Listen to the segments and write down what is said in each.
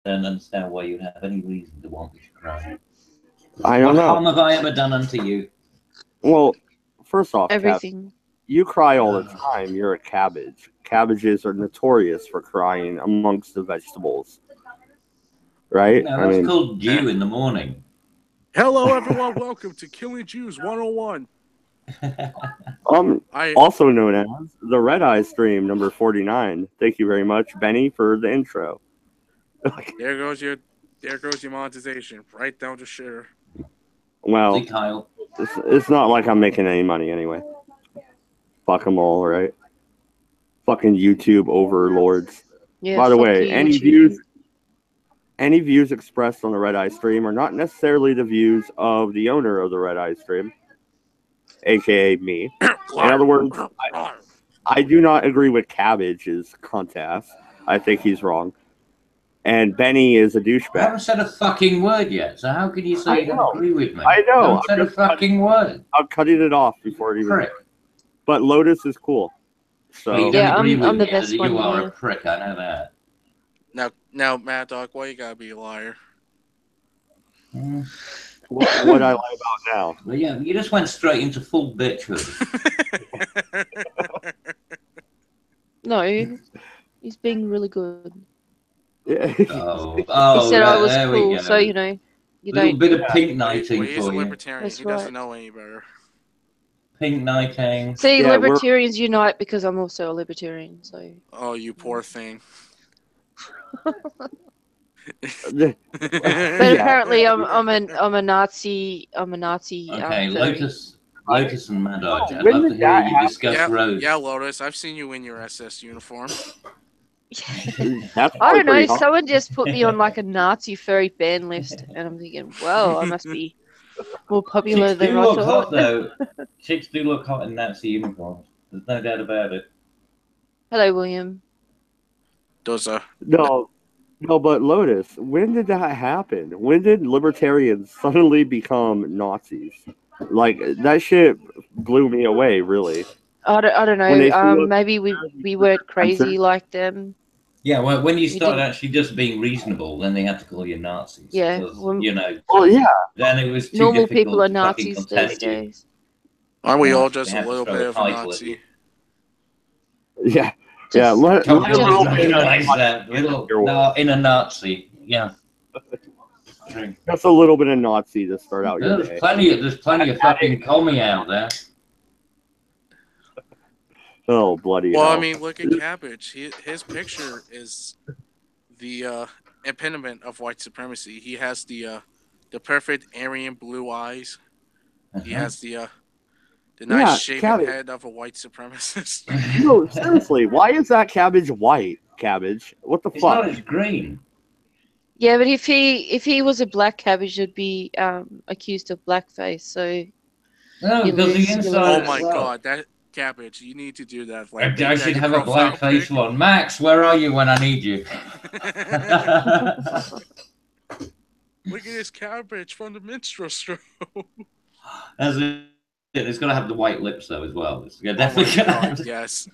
don't understand why you'd have any reason to want me to cry. I don't What know. harm have I ever done unto you? Well, first off, Cap, Everything. you cry all the time. You're a cabbage. Cabbages are notorious for crying amongst the vegetables, right? No, I that's mean, called dew in the morning. Hello, everyone. Welcome to Killing Jews 101. I also known as the Redeye stream number 49. Thank you very much, Benny, for the intro. there goes your monetization right down to shitter. Well, See, Kyle. it's not like I'm making any money anyway. Fuck them all, right? Fucking YouTube overlords. Yeah, By the fuck way, you, any YouTube. views expressed on the Redeye stream are not necessarily the views of the owner of the Redeye stream, aka me. In other words, I do not agree with Cabbage's contest. I think he's wrong. And Benny is a I douchebag. haven't said a fucking word yet, so how can you say you don't agree with me? I know. I haven't said a fucking word. I'm cutting it off before it even. Prick. But Lotus is cool. So Well, you Yeah, don't agree I'm with the me, best you one are here. a prick, I know that. Now, Mad Dog, why you gotta be a liar? What I lie about now? Well, yeah, you just went straight into full bitchhood. No, he's being really good. Yeah. Oh, He said I was there we cool, go. so you know, you Little don't. bit of pink Well, knighting he's a for you. libertarian. That's He right. doesn't know any better. Pink knighting. See, Yeah, libertarians unite because I'm also a libertarian. So. Oh, you poor thing. But apparently, I'm a Nazi. I'm a Nazi. Okay, furry. Lotus and Mad Dog. I'd When love to did hear that you discuss Rose. Yeah, Lotus. I've seen you in your SS uniform. That's I don't know. pretty hot. Someone just put me on like a Nazi furry ban list, and I'm thinking, well, I must be more popular Chicks than do I look thought. hot, though. Chicks do look hot in Nazi uniforms. There's no doubt about it. Hello, William. Those No, but Lotus, when did that happen? When did libertarians suddenly become Nazis? Like that shit blew me away, really. I don't When they know. threw up- Maybe we weren't crazy like them. Yeah, well, when you We started didn't- actually just being reasonable, then they had to call you Nazis. Yeah, Because, well- you know, Well, yeah, then it was too Normal difficult people are to fucking Nazis contain these you. days. aren't we Yeah, all just they a have to little throw bit a of a title at Nazi? you. yeah, Just- yeah. Let Come a on, little just bit recognize of that. No, in a Nazi. Yeah. just a little bit of Nazi to start out your There's day. plenty of fucking commie out there. Oh bloody Well, hell! I mean, look at Cabbage. His picture is the epitome of white supremacy. He has the perfect Aryan blue eyes. He has the nice Yeah, shaven Cabbage. head of a white supremacist. No, seriously, why is that cabbage white? Cabbage? What the It's fuck? not as green. Yeah, but if he was a black cabbage, he'd be accused of blackface. So No, You because lose, the you inside Oh as my well. god, that Cabbage! You need to do that. Like, I make should that have your a black profile face pic. one. Max, where are you when I need you? Look at this Cabbage from the minstrel show. That's it. It's got to have the white lips though as well. It's Oh my definitely gonna god, have yes.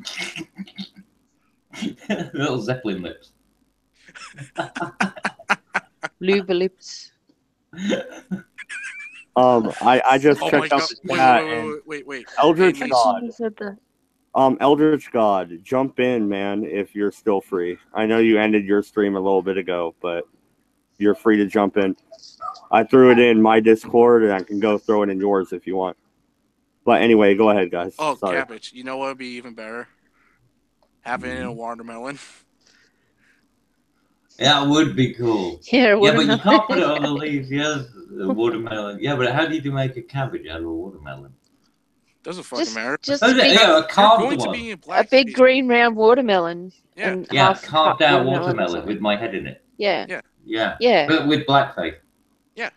little Zeppelin lips. blue lips. I just Oh my checked out god! the chat and Wait. Eldritch Hey, God. Who said that? Eldritch God, jump in, man, if you're still free. I know you ended your stream a little bit ago, but you're free to jump in. I threw it in my Discord, and I can go throw it in yours if you want. But anyway, go ahead, guys. Oh, Sorry. Cabbage! You know what would be even better? Having it in a watermelon. That would be cool. Yeah, Yeah, but you watermelon. can't put it on the leaves. Yes, a watermelon. Yeah, but how do you make a cabbage out of a watermelon? Doesn't fucking matter. Just Oh, a big, yeah, a You're carved going to one. be in a black. big green round watermelon. Yeah. And Yeah, half carved cut out or watermelon something. with my head in it. Yeah. Yeah. Yeah. Yeah. But with blackface. Yeah.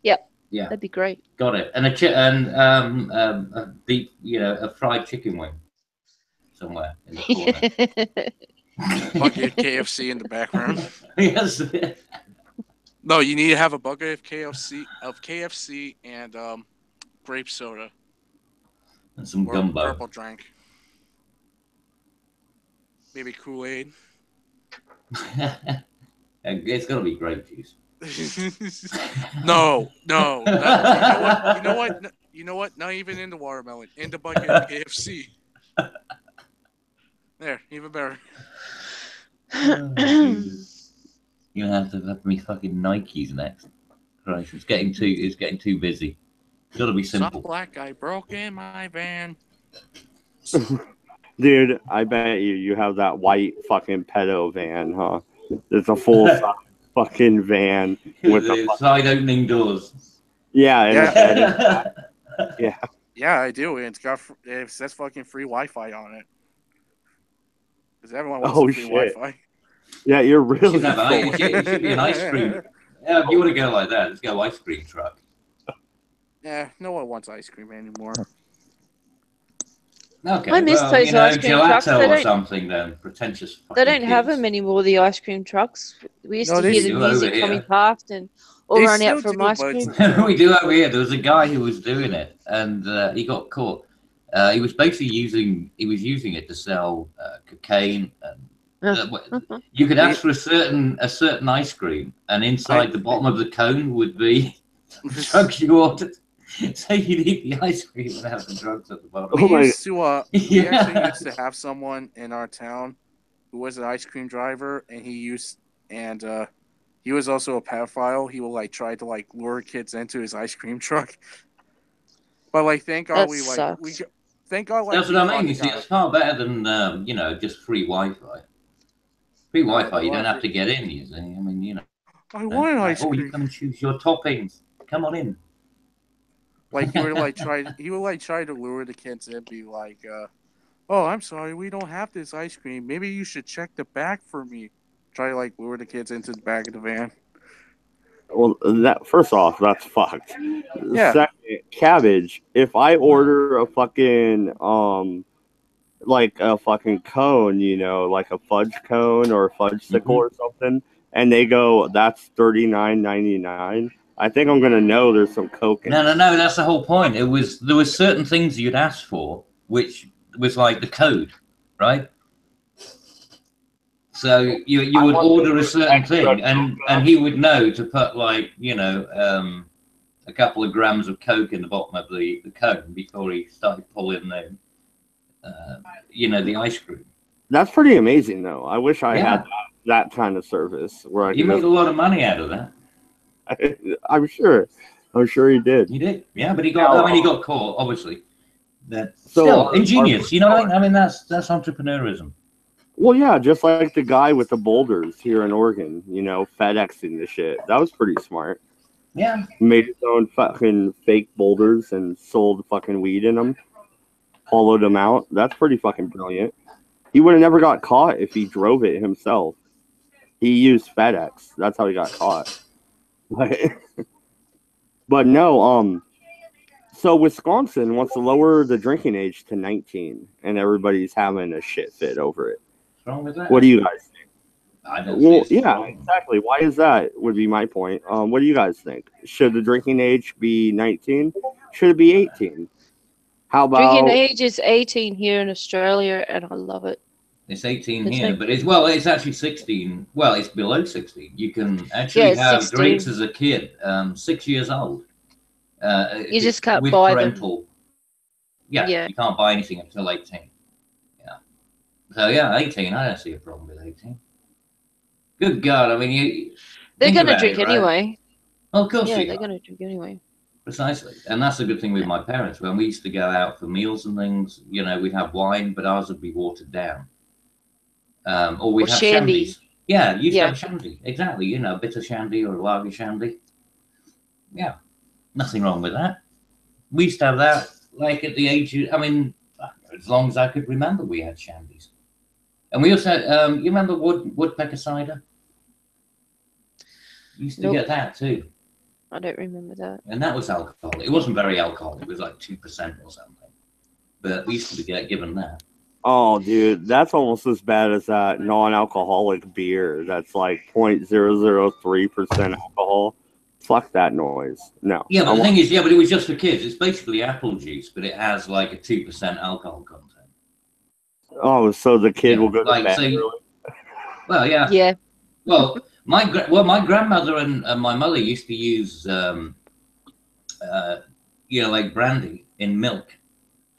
Yep. Yeah. That'd be great. Got it. And a beef, a fried chicken wing somewhere in the corner. Bucket of KFC in the background. Yes. No, you need to have a bucket of KFC and grape soda And some or gumbo. purple drink. Maybe Kool-Aid. And it's got to be grape juice. No. You know what? You know what? Not even in the watermelon. In the bucket of KFC. There, even better. Oh, Jesus. You're gonna have me fucking Nikes next. Christ, it's getting too busy. It's got to be Some simple. black guy broke in my van. Dude, I bet you have that white fucking pedo van, huh? It's a full size fucking van with a The side opening doors. yeah, and a Yeah. bed. In the back. Yeah. Yeah, I do. And it says fucking free Wi-Fi on it. Because everyone wants Oh some free shit. Wi-Fi. Yeah, you're You really should have it should be an ice cream. Yeah, if you want to go like that, let's go ice cream truck. Yeah, no one wants ice cream anymore. Okay, I miss well, those ice cream trucks. gelato They or don't. something then. Pretentious They fucking don't have kids. them anymore. The ice cream trucks. We used No, to they hear We the do over music coming here. past and all They run out still from do, ice but cream. We do over here. There was a guy who was doing it, and he got caught. He was basically using it to sell cocaine. And, you could ask for a certain ice cream, and inside the bottom of the cone would be drugs you ordered. So you'd eat the ice cream and have the drugs at the bottom. Oh my- We actually used to have someone in our town who was an ice cream driver, and he was also a pedophile. He would like try to like lure kids into his ice cream truck. But like, thank God That we sucks. thank God like That's we what I caught mean. the You see, guy. it's far better than just free Wi-Fi. Free Wi-Fi, you well, don't have to get in. You see, I mean, I want an ice oh, you cream. come and choose your toppings. Come on in. Like he would like try to lure the kids in, be like, "Oh, I'm sorry, we don't have this ice cream. Maybe you should check the back for me." Try to like lure the kids into the back of the van. Well, that first off, that's fucked. Yeah. Second, cabbage. If I order a fucking like a fucking cone, like a fudge cone or a fudge sickle or something, and they go, "That's $39.99." I think I'm gonna know there's some coke in No, it. that's the whole point. There was certain things you'd ask for, which was like the code, right? So you would order a certain thing, and he would know to put like a couple of grams of coke in the bottom of the cone before he started pulling the ice cream. That's pretty amazing, though. I wish I Yeah. had that kind of service where I He could. made a lot of money out of that. I'm sure he did. He did, yeah, but he got caught, obviously. But So still, ingenious. You know what I mean? I mean, that's entrepreneurism. Well, yeah, just like the guy with the boulders here in Oregon, FedExing the shit. That was pretty smart. Yeah. Made his own fucking fake boulders and sold fucking weed in them. Hollowed them out. That's pretty fucking brilliant. He would have never got caught if he drove it himself. He used FedEx. That's how he got caught. But no, so Wisconsin wants to lower the drinking age to 19, and everybody's having a shit fit over it. What's wrong with that? What do you guys think? I don't Well, see yeah, exactly. Why is that? Would be my point. What do you guys think? Should the drinking age be 19? Should it be 18? How Drinking about age is 18 here in Australia, and I love it. It's 18 It's here, like- but it's actually 16. Well, it's below 16. You can actually it's have 16. drinks as a kid, 6 years old. You just can't with buy them. parental. Yeah, Yeah. you can't buy anything until 18. Yeah. So yeah, 18. I don't see a problem with 18. Good God, I mean, They're think going to about drink it, right? anyway. Well, of course Yeah, they they're are. going to drink anyway. Precisely, and that's the good thing with my parents. When we used to go out for meals and things, we'd have wine, but ours would be watered down. Or we'd Or have shandy. shandies. Yeah, you used to Yeah. have shandy. Exactly, bitter shandy or lager shandy. Yeah, nothing wrong with that. We used to have that, like at the age of, as long as I could remember, we had shandies. And we also had, you remember woodpecker cider? We used to Nope. get that too. I don't remember that. And that was alcohol. It wasn't very alcoholic. It was like 2% or something. But we used to get given that. Oh, dude, that's almost as bad as that non-alcoholic beer. That's like 0.003% alcohol. Fuck that noise. No. Yeah, but the thing is, but it was just for kids. It's basically apple juice, but it has like a 2% alcohol content. Oh, so the kid will go to like, bed so early? Well, yeah. Yeah. Well, My grandmother and my mother used to use, like brandy in milk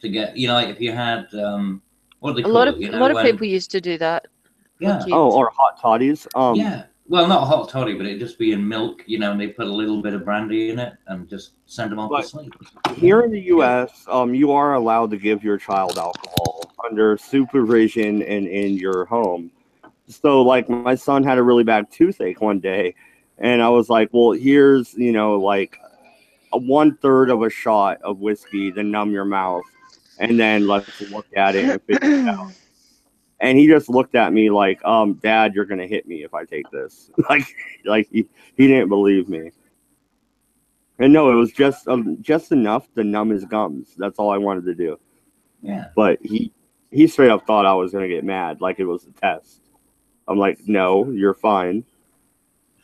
to get, like if you had, what do they A call lot it? of a lot of people used to do that. Yeah. Oh, or hot toddies. Yeah. Well, not a hot toddy, but it'd just be in milk, and they put a little bit of brandy in it and just send them off to sleep. Here in the U.S., you are allowed to give your child alcohol under supervision and in your home. So, like, my son had a really bad toothache one day, and I was like, well, here's, like a 1/3 of a shot of whiskey to numb your mouth, and then let's look at it and figure it out. And he just looked at me like, Dad, you're gonna hit me if I take this. like he didn't believe me. And no, it was just enough to numb his gums. That's all I wanted to do. Yeah. But he straight up thought I was gonna get mad, like it was a test. I'm like, no, you're fine.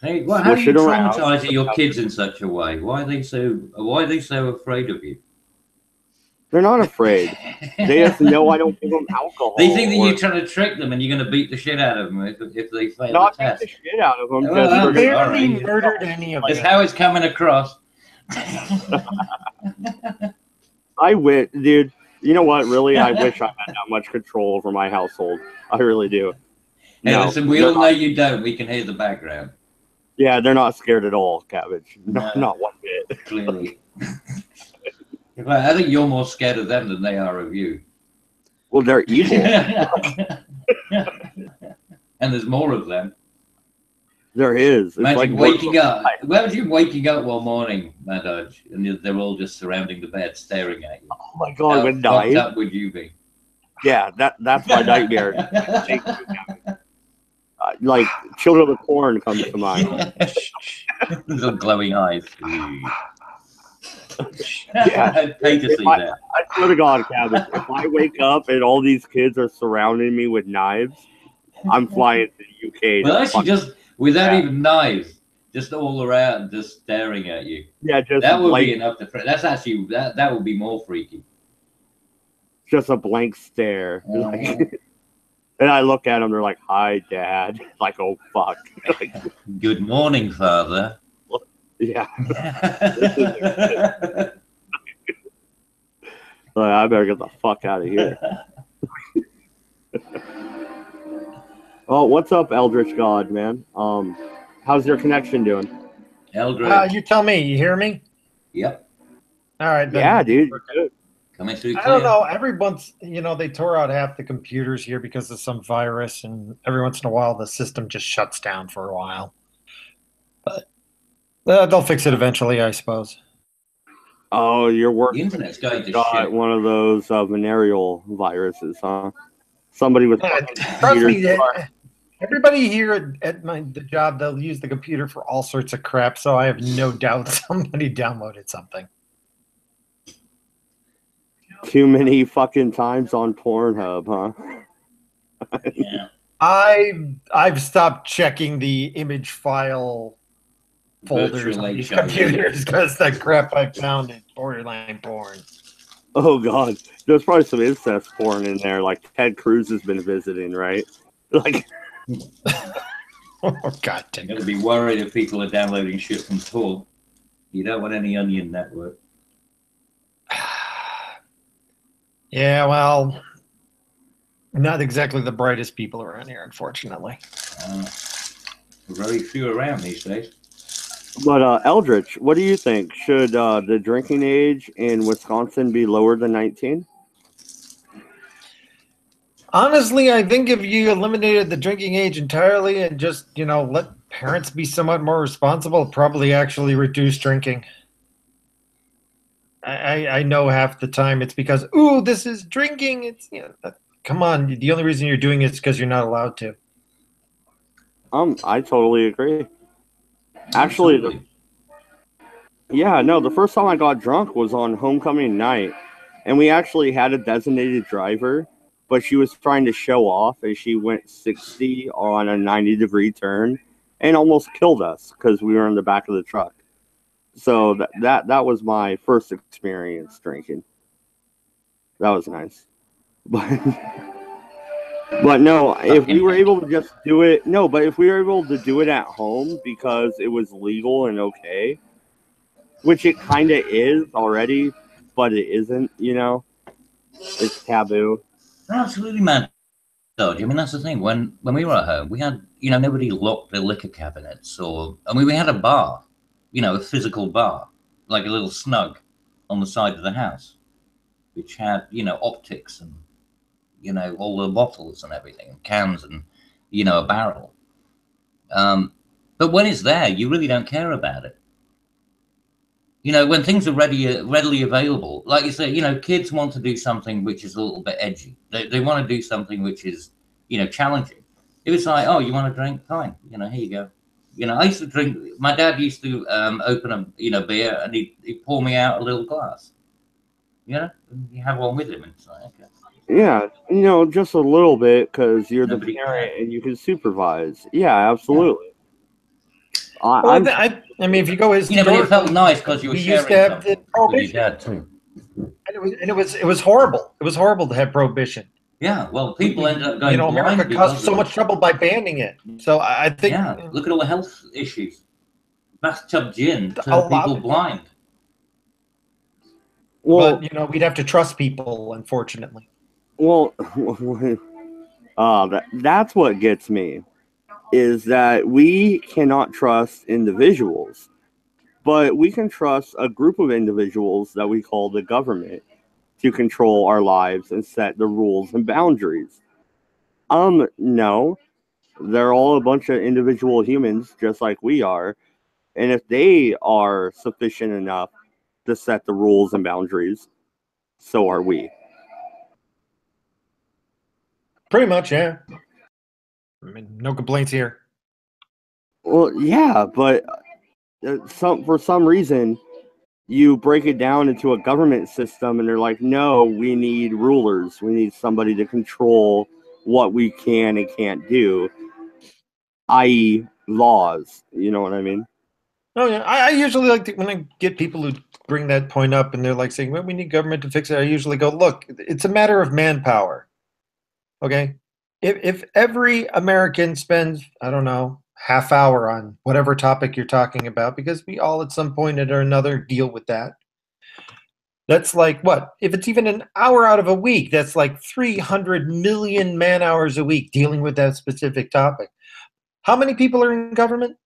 Hey, well, how are you traumatizing your kids in such a way? Why are they so afraid of you? They're not afraid. They just know I don't give them alcohol. They think that you're trying to trick them and you're going to beat the shit out of them if they fail the test. Not beat the shit out of them. Well, they barely murdered any of them. That's how it's coming across. I wish, dude. You know what? Really, I wish I had that much control over my household. I really do. Hey, no, listen, we all know you don't. We can hear the background. Yeah, they're not scared at all, Cabbage. No. Not one bit. Clearly. I think you're more scared of them than they are of you. Well, they're evil. And there's more of them. There is. It's Imagine like waking up. Imagine waking up one morning, Madge, and they're all just surrounding the bed, staring at you. Oh my God, when How fucked dying. up would you be? Yeah, that's my nightmare. Like Children of the Corn comes to mind. Little glowing eyes. Yeah, I'd pay to see that. I swear to God, Cabbage, if I wake up and all these kids are surrounding me with knives, I'm flying to the UK. Well, actually, just without even knives, just all around, just staring at you. Yeah, just that would be enough to. That's actually that would be more freaky. Just a blank stare. And I look at them, they're like, "Hi, Dad." Like, oh fuck. Like, good morning, Father. Yeah. I better get the fuck out of here. Oh, what's up, Eldritch God, man? How's your connection doing? Eldritch. You tell me. You hear me? Yep. All right. Then. Yeah, dude. Good. Coming through clear. I don't know. Every once, they tore out half the computers here because of some virus, and every once in a while the system just shuts down for a while. But they'll fix it eventually, I suppose. Oh, you're working. The internet's going to got shit. One of those venereal viruses, huh? Somebody with trust me, everybody here at the job, they'll use the computer for all sorts of crap. So I have no doubt somebody downloaded something. Too many fucking times on Pornhub, huh? Yeah. I've stopped checking the image file folders on these computers because the crap I found is borderline porn. Oh God, there's probably some incest porn in there. Like Ted Cruz has been visiting, right? Like, oh God, you're gonna be worried if people are downloading shit from Tor. You don't want any onion network. Yeah, well, not exactly the brightest people around here, unfortunately. Very few around these days. But Eldritch, what do you think? Should the drinking age in Wisconsin be lower than 19? Honestly, I think if you eliminated the drinking age entirely and just, let parents be somewhat more responsible, it'd probably actually reduce drinking. I know half the time it's because, ooh, this is drinking. It's come on. The only reason you're doing it is because you're not allowed to. I totally agree. Actually, the first time I got drunk was on homecoming night, and we actually had a designated driver, but she was trying to show off as she went 60 on a 90-degree turn and almost killed us because we were in the back of the truck. So that was my first experience drinking. That was nice. But But no, if we were able to just do it, no, but if we were able to do it at home because it was legal and okay, which it kind of is already, but it isn't, it's taboo. Absolutely, man. Dodge. I mean, that's the thing. When we were at home, we had nobody locked their liquor cabinets, or I mean, we had a bar, a physical bar, like a little snug on the side of the house, which had optics and all the bottles and everything, and cans and a barrel. But when it's there, you really don't care about it. When things are readily available, like you say, kids want to do something which is a little bit edgy. They want to do something which is, challenging. If it's like, oh, you want a drink? Fine. Here you go. I used to drink. My dad used to open a beer, and he'd pour me out a little glass. And you have one with him, and it's like, okay. Yeah, just a little bit because you're the parent and you can supervise. Yeah, absolutely. Well, I mean, if you go historically, but it felt nice because you were sharing used to have the with your dad too. And it was horrible. It was horrible to have prohibition. Yeah, well, people ended up going. America caused so much trouble by banning it. So I think. Yeah, look at all the health issues. Bathtub gin turned people blind. Well, but we'd have to trust people, unfortunately. Well, that's what gets me, is that we cannot trust individuals, but we can trust a group of individuals that we call the government to control our lives and set the rules and boundaries. No, they're all a bunch of individual humans just like we are, and if they are sufficient enough to set the rules and boundaries, so are we. Pretty much, yeah. I mean, no complaints here. Well, yeah, but for some reason, you break it down into a government system, and they're like, no, we need rulers. We need somebody to control what we can and can't do, i.e. laws. You know what I mean? Oh, yeah. I usually like to, when I get people who bring that point up and they're like saying, well, we need government to fix it, I usually go, look, it's a matter of manpower. Okay? If every American spends, I don't know, half hour on whatever topic you're talking about, because we all at some point or another deal with that. That's like what? If it's even an hour out of a week, that's like 300 million man hours a week dealing with that specific topic. How many people are in government?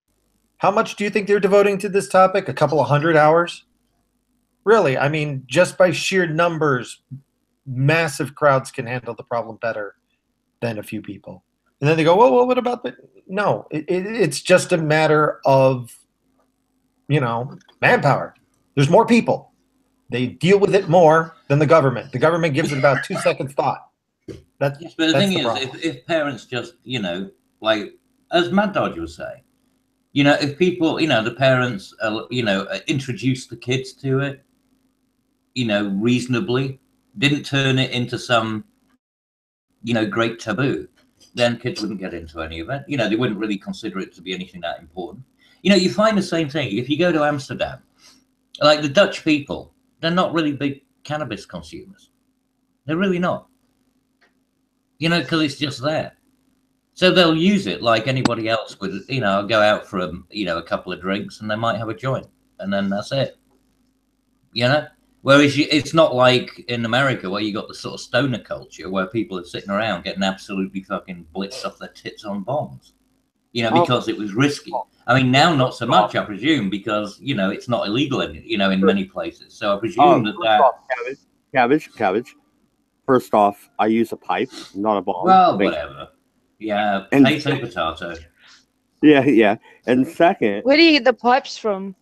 How much do you think they're devoting to this topic? A couple of 100 hours? Really? I mean, just by sheer numbers, massive crowds can handle the problem better than a few people. And then they go, well, what about the... No, it's just a matter of, manpower. There's more people. They deal with it more than the government. The government gives it about 2 seconds thought. But the thing is, if parents just, like, as Mad Dodge was saying, if people, the parents, introduce the kids to it, reasonably, didn't turn it into some, great taboo, then kids wouldn't get into any of it. They wouldn't really consider it to be anything that important. You find the same thing. If you go to Amsterdam, like the Dutch people, they're not really big cannabis consumers. They're really not. Because it's just there. So they'll use it like anybody else would, go out for a couple of drinks and they might have a joint and then that's it. Whereas it's not like in America where you got the sort of stoner culture where people are sitting around getting absolutely fucking blitzed off their tits on bombs, because it was risky. I mean, now not so much, I presume, because, it's not illegal in many places. So I presume Cabbage. First off, I use a pipe, not a bomb. Well, whatever. Yeah, potato. Yeah. And second, where do you get the pipes from?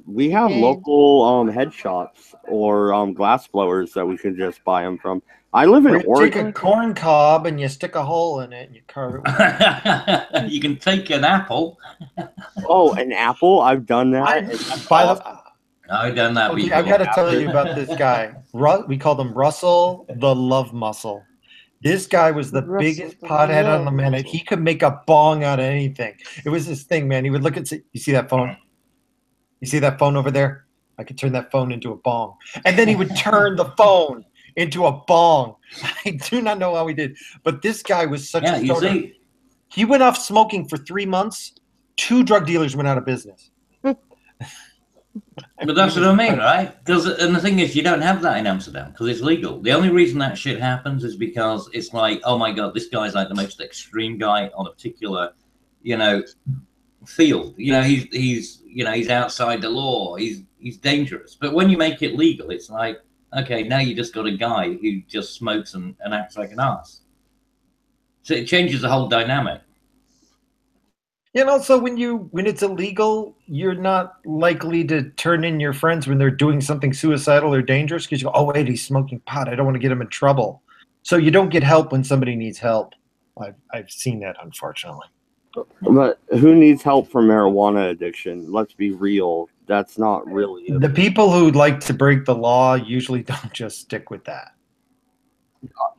We have local head shops or glass blowers that we can just buy them from. I live in Oregon. You take a corn cob and you stick a hole in it and you carve it. You can take an apple. Oh, an apple? I've done that. I've done that before. I've got to tell you about this guy. We called him Russell the Love Muscle. This guy was the biggest pothead on the planet. He could make a bong out of anything. It was this thing, man. He would look at, you see that phone? You see that phone over there? I could turn that phone into a bong. And then he would turn the phone into a bong. I do not know how he did, but this guy was such a you stoner. see, He went off smoking for 3 months. 2 drug dealers went out of business. but that's what I mean, right? And the thing is, you don't have that in Amsterdam because it's legal. The only reason that shit happens is because it's like, oh my god, this guy's like the most extreme guy on a particular, field. He's outside the law. He's dangerous. But when you make it legal, it's like, okay, now you just got a guy who just smokes and acts like an ass. So it changes the whole dynamic. And also, when it's illegal, you're not likely to turn in your friends when they're doing something suicidal or dangerous because you go, oh wait, he's smoking pot. I don't want to get him in trouble. So you don't get help when somebody needs help. I've seen that, unfortunately. But who needs help for marijuana addiction? Let's be real. That's not really The people who like to break the law usually don't just stick with that.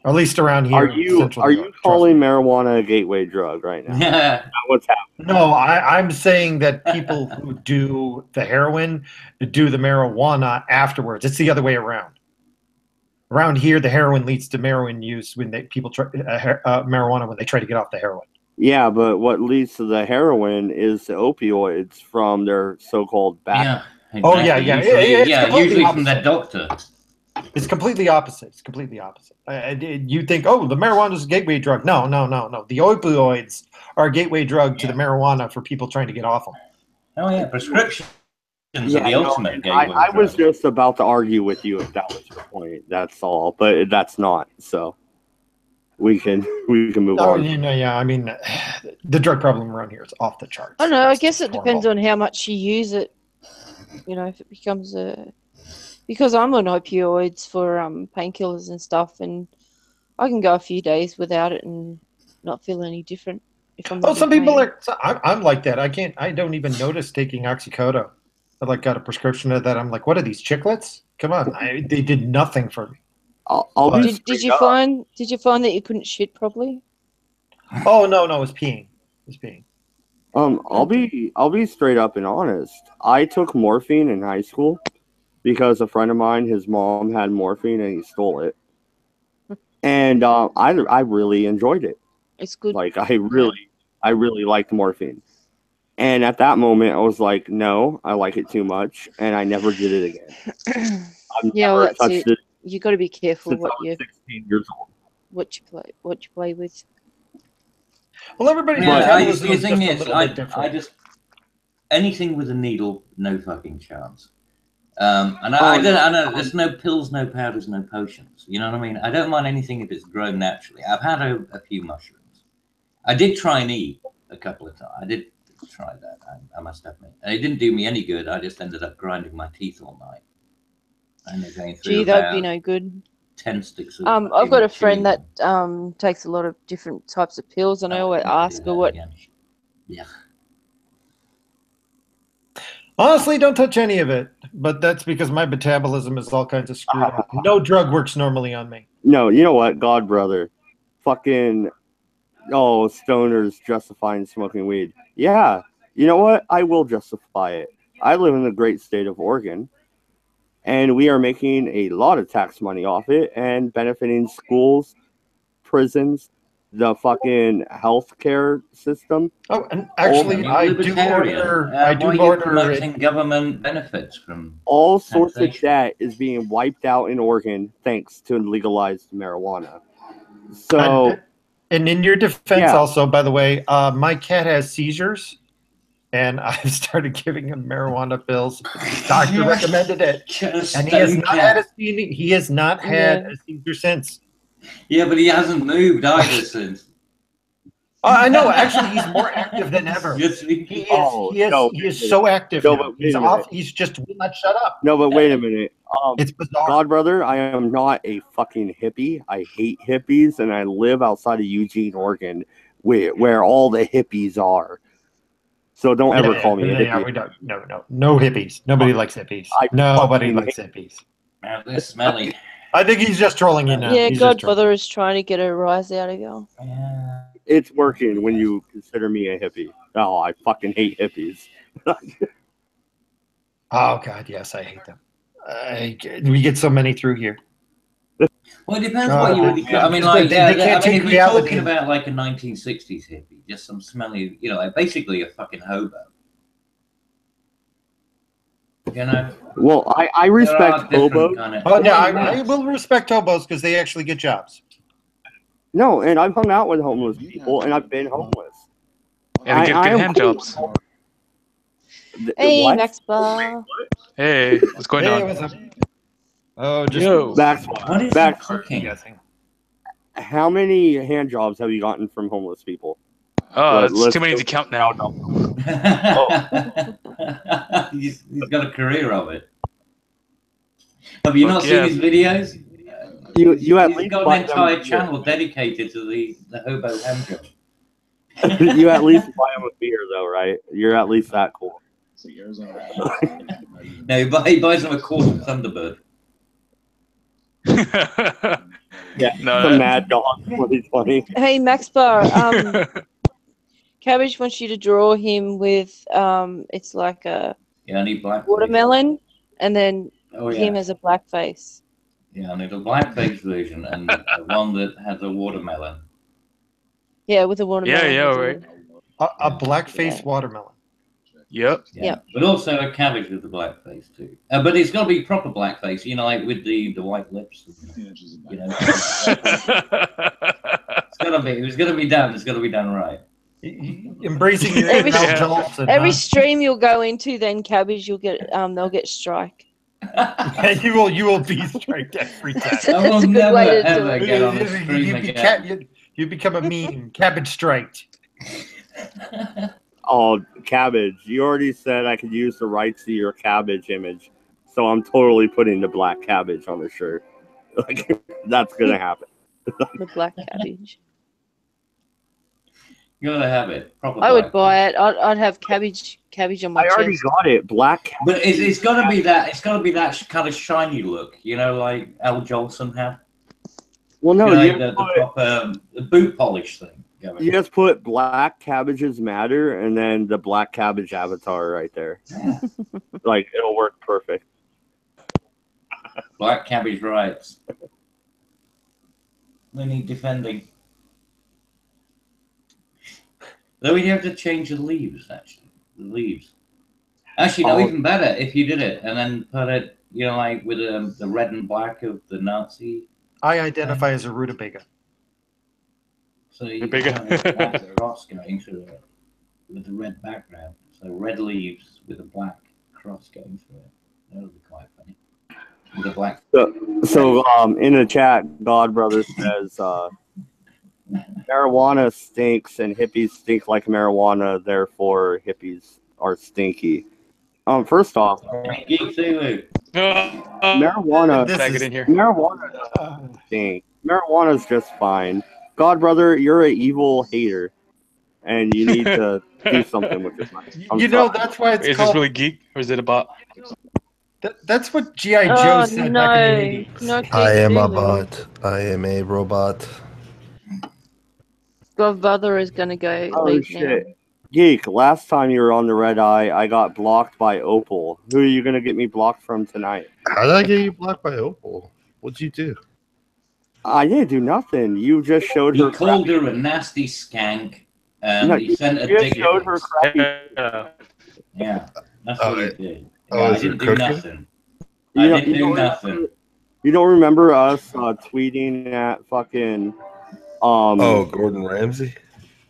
Or at least around here. Are you calling marijuana a gateway drug right now? Yeah. What's happening? No, I'm saying that people who do the heroin do the marijuana afterwards. It's the other way around. Around here, the heroin leads to heroin use when people try marijuana when they try to get off the heroin. Yeah, but what leads to the heroin is the opioids from their so-called back. Yeah. Exactly. Oh yeah. Usually from their doctor. It's completely opposite. It's completely opposite. You think, oh, the marijuana is a gateway drug. No. The opioids are a gateway drug to the marijuana for people trying to get off them. Oh yeah, prescriptions are the ultimate gateway I was drug. just about to argue with you if that was your point. That's all, but that's not. So we can move on. I mean, the drug problem around here is off the charts. I don't know. I guess it depends on how much you use it. If it becomes because I'm on opioids for painkillers and stuff, and I can go a few days without it and not feel any different. If I'm some people are. I'm like that. I don't even notice taking oxycodone. I got a prescription of that. I'm like, what are these chiclets? Come on, they did nothing for me. Did you find that you couldn't shit properly? Oh no, it was peeing. I'll be straight up and honest. I took morphine in high school because a friend of mine, his mom had morphine and he stole it, and I really enjoyed it. It's good. Like I really liked morphine, and at that moment I was like, no, I like it too much, and I never did it again. That's it. You got to be careful what you 16 years old. What you play with. Well, everybody. The thing is, I just anything with a needle, no fucking chance. And I don't. There's no pills, no powders, no potions. You know what I mean? I don't mind anything if it's grown naturally. I've had a few mushrooms. I did try and eat a couple of times. I did try that. I must admit, and it didn't do me any good. I just ended up grinding my teeth all night. And they're going through that'd be no good. 10 sticks. I've got a friend that takes a lot of different types of pills, and I always ask her what. Yeah. Honestly, don't touch any of it. But that's because my metabolism is all kinds of screwed up. No drug works normally on me. No, you know what, God brother, fucking, stoners justifying smoking weed. Yeah, you know what? I will justify it. I live in the great state of Oregon, and we are making a lot of tax money off it and benefiting schools, prisons, the fucking healthcare system. Oh, and actually, I do order government benefits from all sorts of debt is being wiped out in Oregon thanks to legalized marijuana. So, and in your defense, also, by the way, my cat has seizures. And I've started giving him marijuana pills. The doctor recommended it, and he has not had a seizure since. Yeah, but he hasn't moved either since. I know. Actually, he's more active than ever. He is so active. He's just will not shut up. No, but wait a minute. It's bizarre. God, brother, I am not a fucking hippie. I hate hippies, and I live outside of Eugene, Oregon, where all the hippies are. So don't ever call me a hippie. We don't. No hippies. Nobody likes hippies. Nobody likes hippies. Man, they're smelly. I think he's just trolling you now. Yeah, Godfather is trying to get a rise out of you. Yeah. It's working when you consider me a hippie. Oh, I fucking hate hippies. Oh God, yes, I hate them. We get so many through here. Well, it depends what you would. I mean, They can't I mean, take if we're reality. talking about like a 1960s hippie, just some smelly, like basically a fucking hobo. Well, I respect hobos. Oh no, I will respect hobos because they actually get jobs. No, and I've hung out with homeless people, and I've been homeless. Yeah, they get good hand jobs. Hey, What? Max Bar. Hey, what's going Hey, on? what's up? Oh, just Yo. What is Back cooking? guessing. How many hand jobs have you gotten from homeless people? Oh, Let's it's too many go- to count now. he's got a career of it. Have you Fuck not yeah. seen his videos? You at He's least got buy an them entire a beer. channel dedicated to the hobo hand job. You at least buy them a beer, though, right? You're at least that cool. No, he buys them a quart of Thunderbird. Yeah, No, the Mad Dog 2020. Hey, Max Bar. Cabbage wants you to draw him with it's like a Yeah, I need black. watermelon, and then Oh him yeah. as a blackface. Yeah, I need a blackface version and one that has a watermelon. Yeah, with a watermelon. yeah, right. A black-faced Yeah. watermelon. Yep. Yeah, Yep. but also a cabbage with the blackface too. But it's got to be proper blackface, like with the white lips. It's got to be. If it's going to be done, it's got to be done right. Embracing your Every- Al Jolson. Every stream you'll go into, then Cabbage, you'll get they'll get strike. you will be striked every time. That's I will a good never way to do ever it. get on the stream again. You become a meme. Cabbage striked. Oh, cabbage. You already said I could use the rights to your cabbage image. So I'm totally putting the black cabbage on the shirt. Like, that's going to happen. The black cabbage. You gotta have it. Proper I would blackface. buy it. I'd have cabbage on my I already chest. got it. Black cabbage. But it's got to be that. It's got to be that kind of shiny look, like Al Jolson had. Well, no, The proper boot polish thing. Going. You just put Black Cabbages Matter and then the Black Cabbage avatar right there. Like, it'll work perfect. Black cabbage rights. We need defending. Though we'd have to change the leaves, actually. The leaves. Actually, no, even better if you did it and then put it, like with the red and black of the Nazi. I identify as a rutabaga. So you have a black cross going through it with the red background. So red leaves with a black cross going through it. That would be quite funny. With a black. So in the chat, God Brother says marijuana stinks and hippies stink like marijuana, therefore hippies are stinky. First off, marijuana stinks. Marijuana's just fine. God Brother, you're an evil hater, and you need to do something with your life. That's why it's Is called. this really geek or is it a bot? That's what G.I. Joe said back in the 80s. No, I am a bot. I am a robot. Godfather is gonna go leave shit. now. Geek, last time you were on the Redeye, I got blocked by Opal. Who are you going to get me blocked from tonight? How did I get you blocked by Opal? What'd you do? I didn't do nothing. You just showed her. He called her a nasty skank, and he sent a dick. Showed her crappy. Yeah, that's what he did. Oh, I is didn't it do cooking? nothing. I didn't do nothing. You don't remember us tweeting at fucking Gordon Ramsay?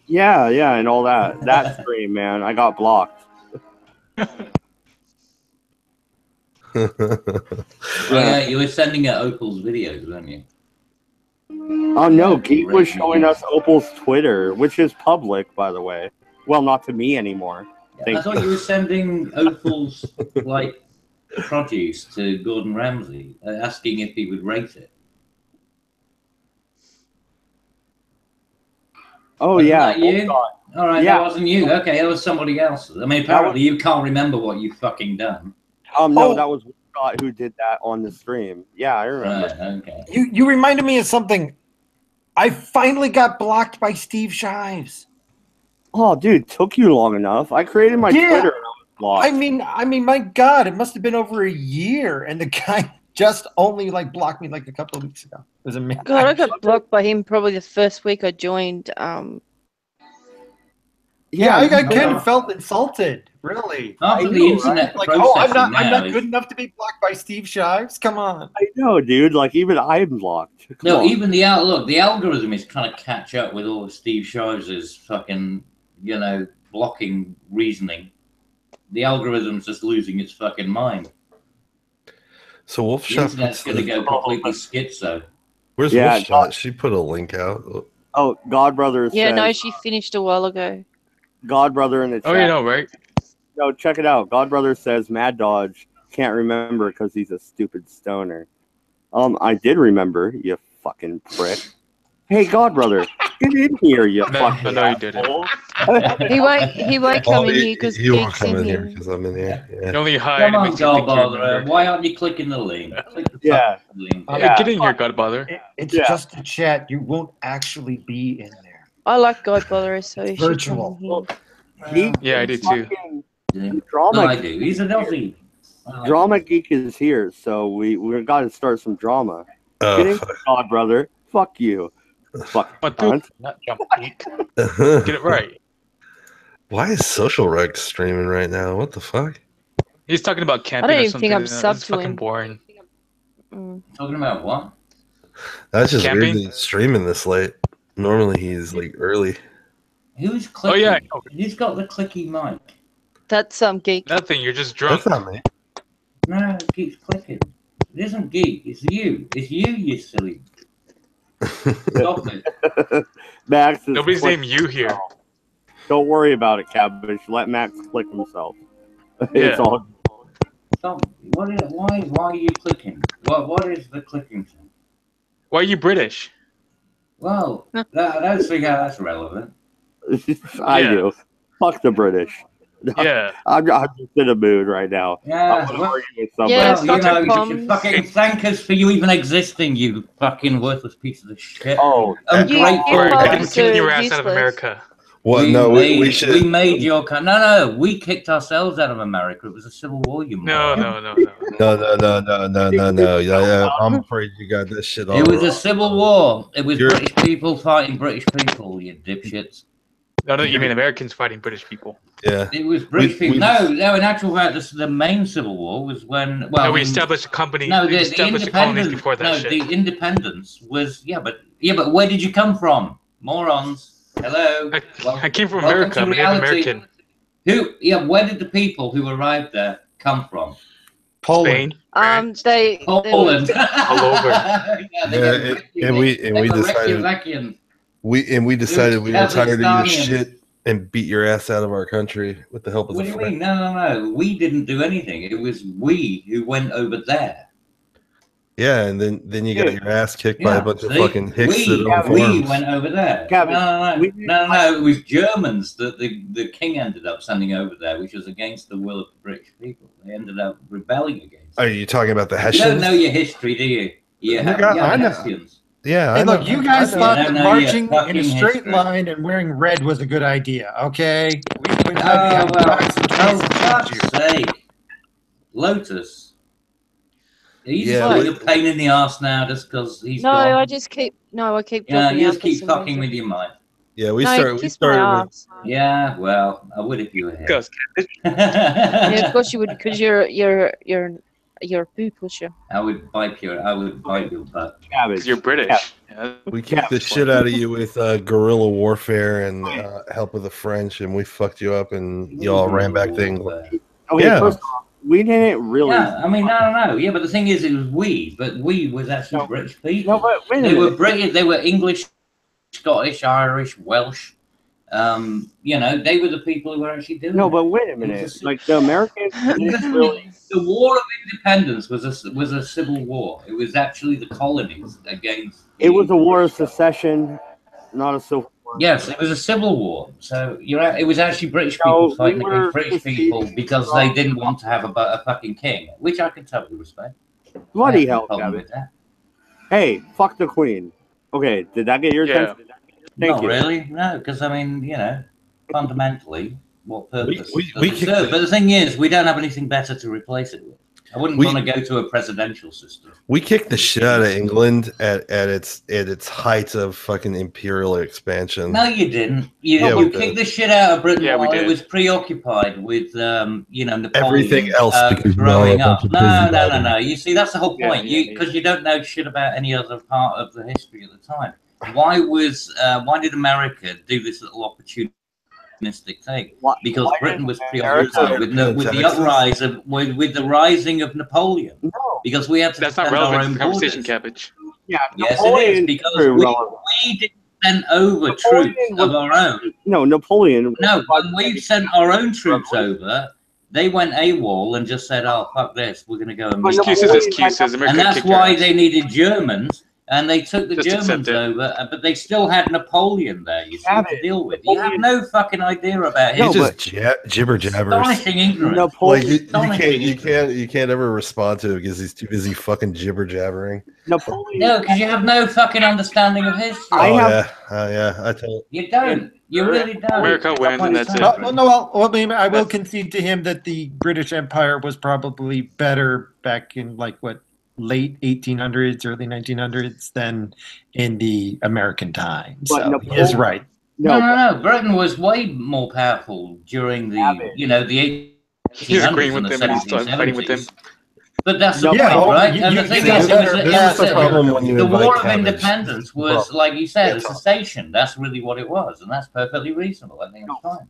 Yeah, and all that. That stream, man. I got blocked. Yeah, you were sending out Opal's videos, weren't you? Oh no, Geek was showing us Opal's Twitter, which is public, by the way. Well, not to me anymore. I thought you were sending Opal's produce to Gordon Ramsay, asking if he would rate it. Oh Wasn't yeah. that you? All right, Yeah. that wasn't you. Okay, that was somebody else. I mean, apparently you can't remember what you fucking done. No, that was Scott who did that on the stream. Yeah, I remember. Right, okay. You reminded me of something. I finally got blocked by Steve Shives. Oh, dude, took you long enough. I created my Twitter and I was blocked. I mean, my God, it must have been over a year, and the guy just only like blocked me like a couple of weeks ago. It was amazing. God, I got blocked by him probably the first week I joined. Yeah, I kind of felt insulted, really. After the internet Like, processing I'm now not is- good enough to be blocked by Steve Shives. Come on. I know, dude. Like, even I'm blocked. Come No, on. even the algorithm is trying to catch up with all of Steve Shives' fucking, blocking reasoning. The algorithm's just losing its fucking mind. So The Wolfshot internet's going to go completely schizo. Where's Wolfshot? She put a link out. Oh, Godbrother Yeah, says, no, she finished a while ago. Godbrother in the chat. Oh, you know, right? No, check it out. Godbrother says Mad Dodge can't remember because he's a stupid stoner. I did remember, you fucking prick. Hey, Godbrother, get in here, you fucking no, you didn't. asshole. He won't come in here because he won't Geek's come in in here here. because I'm in here. Yeah. You only hide. Come It on, makes you think you Godbother. remember. Why aren't you clicking the link? Click the Yeah. fucking link. Hey, get in here, Godbother. It's Yeah. just a chat. You won't actually be in there. I like Godfather, so It's he should virtual. come in here. Yeah, I do too. Drama, No, I do. He's an Aussie. Drama Geek is here, so we got to start some drama. Get in, Godbrother. Fuck you. Fuck. But dude, cunt. not jump geek. Get it right. Why is Social Rex streaming right now? What the fuck? He's talking about camping I don't or even something. think I'm It's subbed to fucking him. boring. Talking about what? That's just Camping? weird that he's streaming this late. Normally he's like early. Who's clicking? Oh, yeah. Who's got the clicky mic? That's Geek. Nothing. You're just drunk. That's not me. No, it keeps clicking. It isn't Geek. It's you. It's you, you silly. Stop it. Max is Nobody's click- named you here. Don't worry about it, Cabbage. Let Max click himself. It's Yeah. all. Stop. Why are you clicking? What is the clicking thing? Why are you British? Well, I don't see how that's relevant. I Yeah. do. Fuck the British. Yeah. I'm just in a mood right now. I Yeah, want to well, argue with somebody. Yeah, well, you fuck know, the you bombs. should fucking thank us for you even existing, you fucking worthless pieces of shit. Oh, Ungrateful. Or bombs I can kick your are ass out of useless. America. What? No, we should. We made your No, we kicked ourselves out of America. It was a civil war, you No, moron. No. Yeah, I'm afraid you got this shit all It was a wrong. civil war. It was You're- British people fighting British people, you dipshits. No, you mean Americans fighting British people. Yeah. It was British We- people. No, in actual fact, the main civil war was when. Well, No, we in- established a company. No, we the established the colonies independence. before that No, shit. the independence was but where did you come from, morons? Hello. I came from welcome America. to I'm Native reality. American. Who? Yeah, where did the people who arrived there come from? Spain. They Poland. All over. Yeah, they Yeah, got and we decided Reykjavikians. we decided we were tired of your Kazakhstanians. shit and beat your ass out of our country with the help of What the do you French. mean? No. We didn't do anything. It was we who went over there. Yeah, and then you got your ass kicked by a bunch of see? fucking hicks that own we farms. went over there. Gavin, No. It was Germans that the king ended up sending over there, which was against the will of the British people. They ended up rebelling against. Are you talking about the You Hessians? don't know your history, do you? I know. Hessians. Yeah, Hey, I look, know. you guys I know. thought You that don't know your marching in fucking a straight history. line and wearing red was a good idea, okay? We've been Oh, well, for oh, 26 fuck's years. sake. Lotus. Are you Yeah, just being we- a pain in the ass now just because he's No, gone? I keep Yeah, dropping you out just for keep some fucking reason. with your mind. Yeah, we No, started kiss my with ass. Yeah, well, I would if you were here. Because Yeah, of course you would, because you're a poo pusher. I would bite your butt. Cabbage. you're British. Yeah. we kicked the shit out of you with guerrilla warfare and help of the French, and we fucked you up, and you all ran back to England. Okay, Yeah. first off, we didn't really. Yeah, I mean, no. Yeah, but the thing is, it was but we was actually No. British people. No, but wait a They were minute. British. They were English, Scottish, Irish, Welsh. They were the people who were actually doing No, it. but wait a minute. Like the Americans didn't really. The War of Independence was a civil war. It was actually the colonies against. It was a war of secession, not a civil war. Yes, it was a civil war. So it was actually British No, people we fighting were against British people because they didn't want to have a fucking king, which I can totally respect. Bloody I have no hell, problem Gavin. with that. Hey, fuck the queen. Okay, did that get your Yeah. attention? Thank Not you. really, no, because I mean, fundamentally, what purpose? we does it kicked serve? it. But the thing is, we don't have anything better to replace it with. I wouldn't want to go to a presidential system. We kicked the shit out of England at its height of fucking imperial expansion. No, you didn't. You kicked the shit out of Britain while it was preoccupied with, Napoleon. Everything else because growing up. No. You see, that's the whole point. Because you don't know shit about any other part of the history at the time. Why did America do this little opportunistic thing? Because Britain was preoccupied with the uprise with the rising of Napoleon. No, because we had to. That's not relevant to the conversation, Cabbage. Yeah, yes, it is because we didn't send over troops of our own. No, Napoleon. No, when we sent our own troops over, they went AWOL and just said, "Oh fuck this, we're going to go and." Excuses. And that's why they needed Germans. And they took the Germans over, but they still had Napoleon there, you see, to deal with. You have no fucking idea about him. Just jibber jabbers. Astonishing ignorance. You can't ever respond to it because he's too busy fucking jibber jabbering. Napoleon. No, because you have no fucking understanding of history. I tell you don't. You really don't. America wins, and that's it. I will concede to him that the British Empire was probably better back in late 1800s, early 1900s than in the American time. So he is right. No. Britain was way more powerful during the 1800s. He's agreeing with him and he's fighting with him. But that's the point, right? And the thing is, the War of Independence was, like you said, a cessation. That's really what it was, and that's perfectly reasonable. I think it's fine.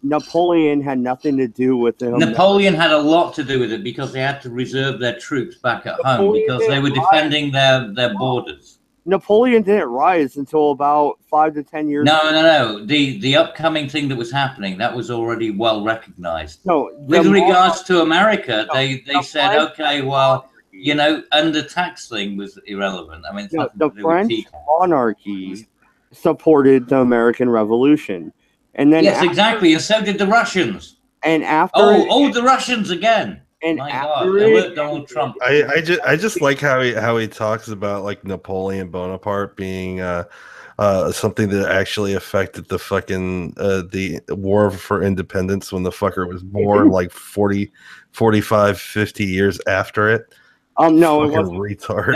Napoleon had nothing to do with it. Napoleon had a lot to do with it because they had to reserve their troops back at home because they were defending their borders. Napoleon didn't rise until about 5 to 10 years. No. The upcoming thing that was happening, that was already well recognized. With regards to America, they said, okay, well, and the tax thing was irrelevant. I mean, the French monarchy supported the American Revolution. And then exactly, and so did the Russians. And after the Russians again. And my God, they were Donald Trump. I just like how he talks about like Napoleon Bonaparte being something that actually affected the fucking the war for independence when the fucker was born like 40, 45, 50 years after it. No, it wasn't. Retard.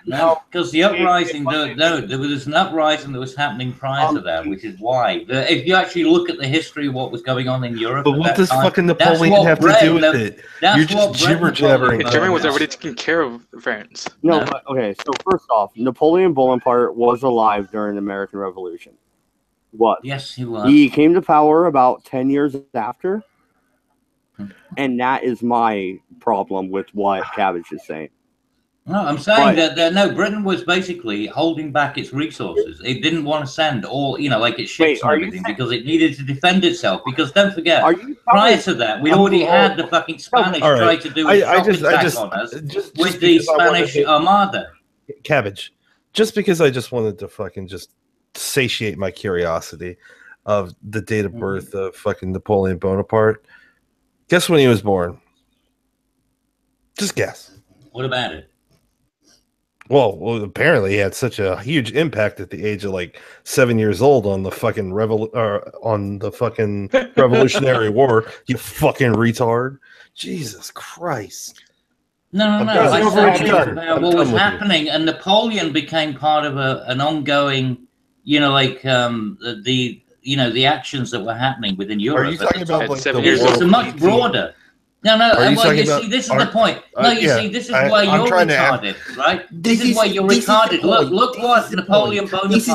No, because the uprising, there was an uprising that was happening prior to that, which is why. If you actually look at the history of what was going on in Europe, but what does fucking Napoleon have to do with it? You're just jibber jabbering. Germany was already taking care of France. No, but, okay. So first off, Napoleon Bonaparte was alive during the American Revolution. What? Yes, he was. He came to power about 10 years after. And that is my problem with what Cabbage is saying. No, I'm saying that Britain was basically holding back its resources. It didn't want to send all, like its ships and everything because it needed to defend itself. Because don't forget, prior to that, we'd already had the fucking Spanish try to do a shopping attack on us with the Spanish Armada. Cabbage, just because I just wanted to fucking just satiate my curiosity of the date of birth of fucking Napoleon Bonaparte. Guess when he was born. Just guess. What about it? Well, apparently he had such a huge impact at the age of like 7 years old on the fucking Revolutionary War. You fucking retard! Jesus Christ! No. I said about what was happening, and Napoleon became part of an ongoing, the actions that were happening within Europe. Are you talking about like 7 years old? It's much broader. No. This is the point. This is why you're retarded, right? This is why you're retarded. Look what Napoleon Bonaparte was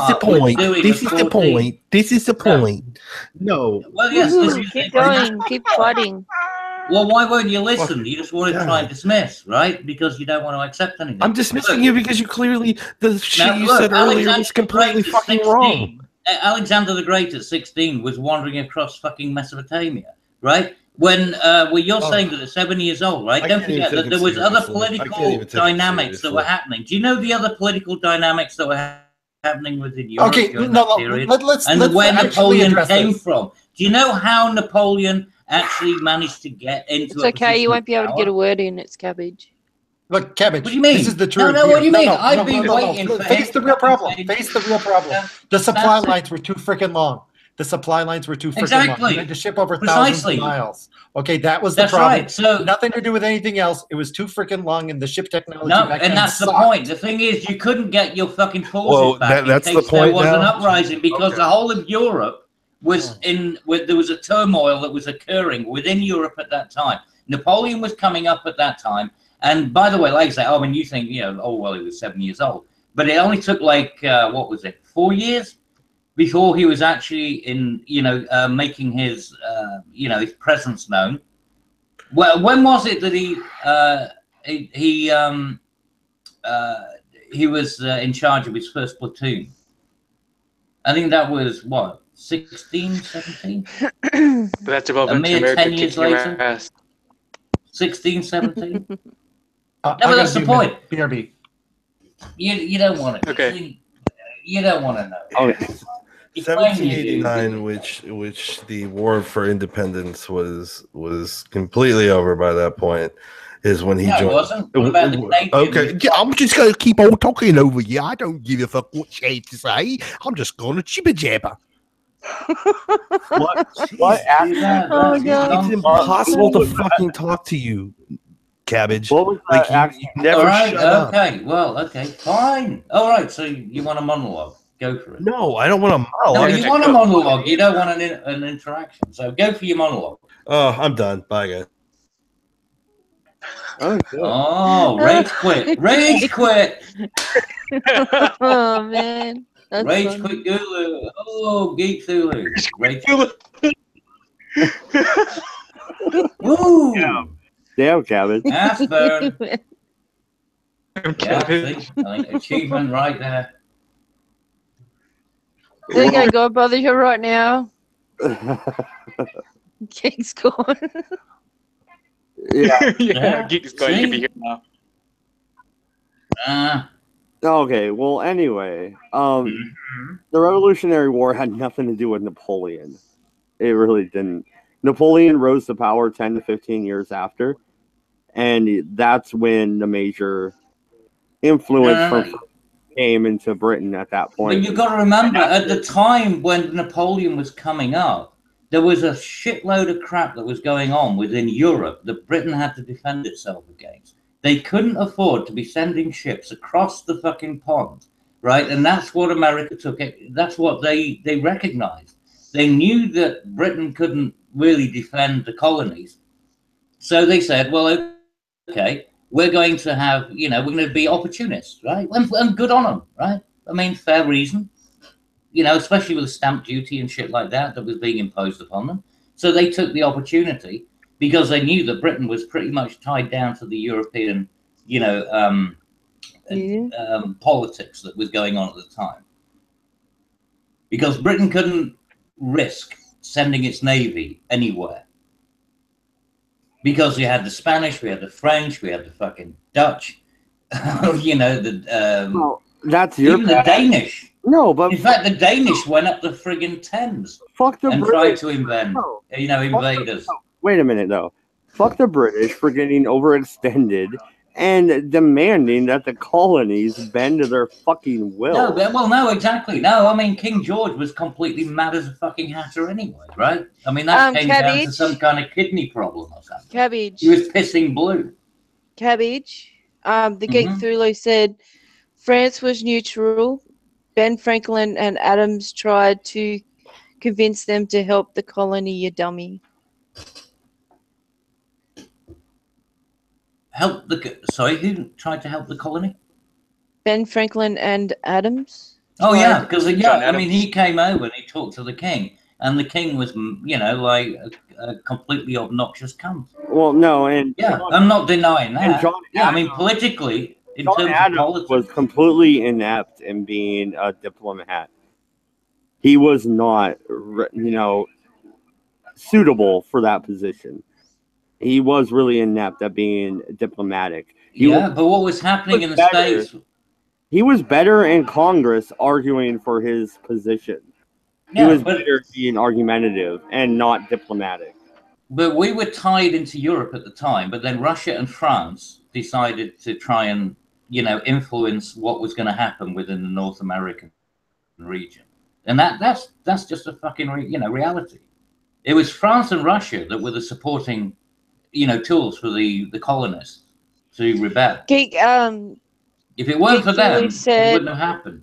doing. This is the point. This is the point. No. Well, yes. Keep going. Keep fighting. Well, why won't you listen? You just want to try and dismiss, right? Because you don't want to accept anything. I'm dismissing you because you clearly the shit you said earlier was completely fucking wrong. Alexander the Great at 16 was wandering across fucking Mesopotamia, right? When you're saying that at 7 years old, right? Don't forget that there was other political dynamics that were happening. Do you know the other political dynamics that were happening within Europe during that period? And where Napoleon came from? Do you know how Napoleon actually managed to get into It's okay, you won't be able to get a word in, it's Cabbage. Look, Cabbage, what do you mean? This is the truth. No, what do you mean? I've been waiting for Face the real problem. Face the real problem. The supply lines were too freaking long. The supply lines were too freaking Exactly. long. You had to ship over thousands of miles. Okay, that was the That's problem. right. So nothing to do with anything else. It was too freaking long, and the ship technology no, back and then that's sucked. the point. The thing is, you couldn't get your fucking forces Well, back that's in the case there point was an now? uprising, because Okay. the whole of Europe was there was a turmoil that was occurring within Europe at that time. Napoleon was coming up at that time, and by the way, like I say, oh, and you think, you know, oh well, he was 7 years old, but it only took like what was it, 4 years before he was actually in, you know, making his, you know, his presence known. Well, when was it that he was in charge of his first platoon? I think that was what, 16, 17? But that's A relevant to mere America 10 years kicking your later? ass. 16, 17? No, I but that's gotta the do point. BRB. You don't want to. Okay. You don't want to know. Okay. You claim you do, 1789, which the War for Independence was completely over by that point, is when he No, it joined. wasn't. What about the Canadian? Okay, yeah, I'm just going to keep on talking over you. I don't give a fuck what you have to say. I'm just going to jibber jabber. What Oh, God. It's impossible to fucking talk to you, Cabbage. What was Like that you never All right, shut up. okay, well, okay, fine. All right, so you want a monologue? Go for it. No, I don't want a No, monologue. you want a monologue. You don't want an interaction. So go for your monologue. Oh, I'm done. Bye, guys. Oh, shit. Oh, rage quit. Rage quit. Oh man, that's Rage funny. quit Gulu. Oh, Geek Zulu. Rage. Woo. Damn, Cabbage. Ass burn. I'm Yeah, kidding. see, I think achievement right there. There you go, Godbrother. You're right now. Geek's gone. Yeah. Yeah, Geek's going to see? be here now. Okay. Well, anyway, the Revolutionary War had nothing to do with Napoleon. It really didn't. Napoleon rose to power 10 to 15 years after, and that's when the major influence from came into Britain at that point. But you've got to remember, at the time when Napoleon was coming up, there was a shitload of crap that was going on within Europe that Britain had to defend itself against. They couldn't afford to be sending ships across the fucking pond, right? And that's what America took it. That's what they recognized. They knew that Britain couldn't really defend the colonies. So they said, well, okay, we're going to have, you know, we're going to be opportunists, right? And good on them, right? I mean, fair reason, you know, especially with the stamp duty and shit like that was being imposed upon them. So they took the opportunity because they knew that Britain was pretty much tied down to the European, you know, politics that was going on at the time. Because Britain couldn't risk sending its navy anywhere. Because we had the Spanish, we had the French, we had the fucking Dutch, you know, well, that's your even the Danish. No, but in fact, the Danish went up the friggin' Thames and tried to invade us. Wait a minute, though. Fuck the British for getting overextended and demanding that the colonies bend to their fucking will. No, exactly. No, I mean, King George was completely mad as a fucking hatter anyway, right? I mean, that came down to some kind of kidney problem or something. Cabbage. He was pissing blue. Cabbage. The Geek Thulu said France was neutral. Ben Franklin and Adams tried to convince them to help the colony, you dummy. Sorry, who tried to help the colony? Ben Franklin and Adams. Oh yeah, because I mean, he came over and he talked to the king, and the king was, you know, like a completely obnoxious cunt. Well, no, and I'm not denying that. I mean, politically, in terms Adams of politics, was completely inept in being a diplomat. He was not, you know, suitable for that position. He was really inept at being diplomatic. But what was happening in the States? He was better in Congress arguing for his position. He was better being argumentative and not diplomatic. But we were tied into Europe at the time, but then Russia and France decided to try and, you know, influence what was going to happen within the North American region. and that's just a fucking reality. It was France and Russia that were the supporting tools for the colonists to rebel. Geek If it weren't for them, it said wouldn't have happened.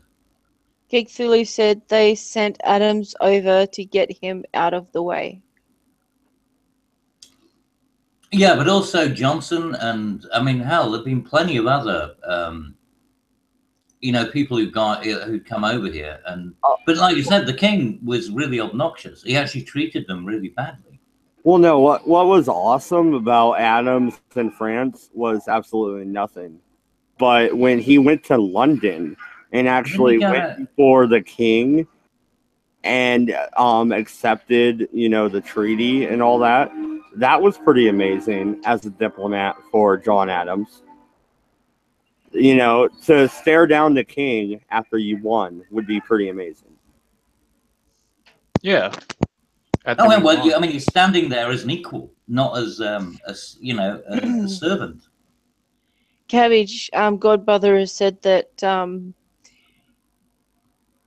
Geek Thulu said they sent Adams over to get him out of the way. Yeah, but also Johnson, and I mean, hell, there've been plenty of other, people who'd come over here, but like you said, the king was really obnoxious. He actually treated them really badly. Well, no, what was awesome about Adams in France was absolutely nothing. But when he went to London and actually went before the king and accepted, the treaty and all that, that was pretty amazing as a diplomat for John Adams. To stare down the king after you won would be pretty amazing. Yeah. Well, I mean, he's standing there as an equal, not as a servant. Cabbage, Godbrother has said that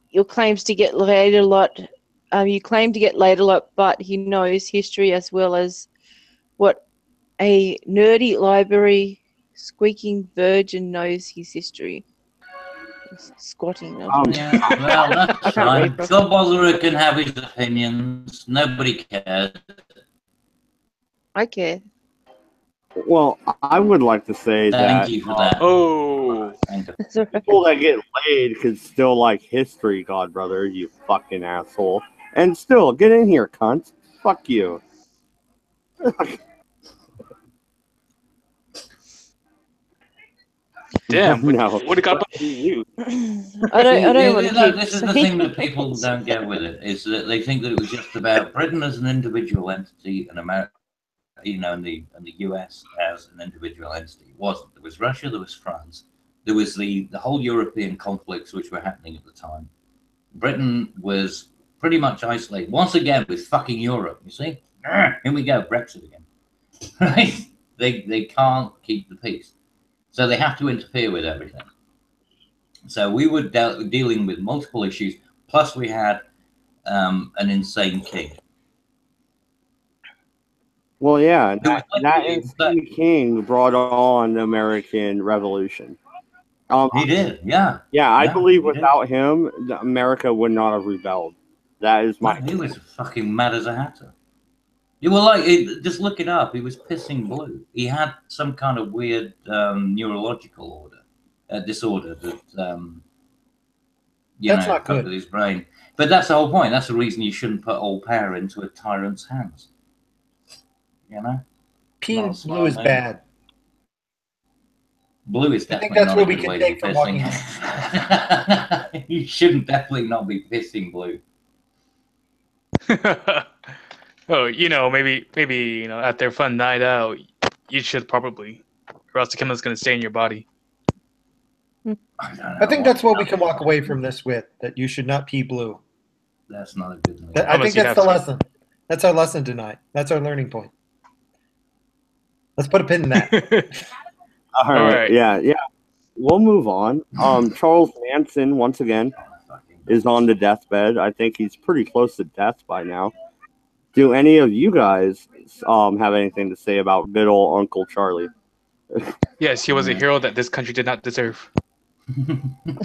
your claims to get laid a lot. You claim to get laid a lot, but he knows history as well as what a nerdy library squeaking virgin knows his history. Squatting. Well, that's fine. Godbrother can have his opinions. Nobody cares. I care. Well, I would like to say Thank you for that. Oh, people that get laid could still like history, Godbrother, you fucking asshole. And still, get in here, cunt. Fuck you. damn! No. What did God do you? I don't want to keep. This is the thing that people don't get with it, is that they think that it was just about Britain as an individual entity and America, and the US as an individual entity. It wasn't. There was Russia, there was France, there was the whole European conflicts which were happening at the time. Britain was pretty much isolated once again with fucking Europe. You see, here we go, Brexit again. Right? They can't keep the peace, so they have to interfere with everything. So we were dealing with multiple issues. Plus, we had an insane king. Well, yeah, that insane king brought on the American Revolution. He did, yeah. Yeah, I believe without him, America would not have rebelled. That is my. He was fucking mad as a hatter. You were like, just look it up. He was pissing blue. He had some kind of weird neurological disorder that that's not good with his brain. But that's the whole point. That's the reason you shouldn't put all power into a tyrant's hands. Pink blue is bad. Blue is definitely that's not what a we good can way take to be from pissing. You shouldn't definitely not be pissing blue. Oh, maybe at their fun night out, you should probably, or else the chemical's gonna stay in your body. I think that's what we can walk away from this with, that you should not pee blue. That's not a good thing. I think that's the lesson. That's our lesson tonight. That's our learning point. Let's put a pin in that. All right. Yeah. We'll move on. Charles Manson, once again, is on the deathbed. I think he's pretty close to death by now. Do any of you guys have anything to say about good old Uncle Charlie? Yes, he was a hero that this country did not deserve.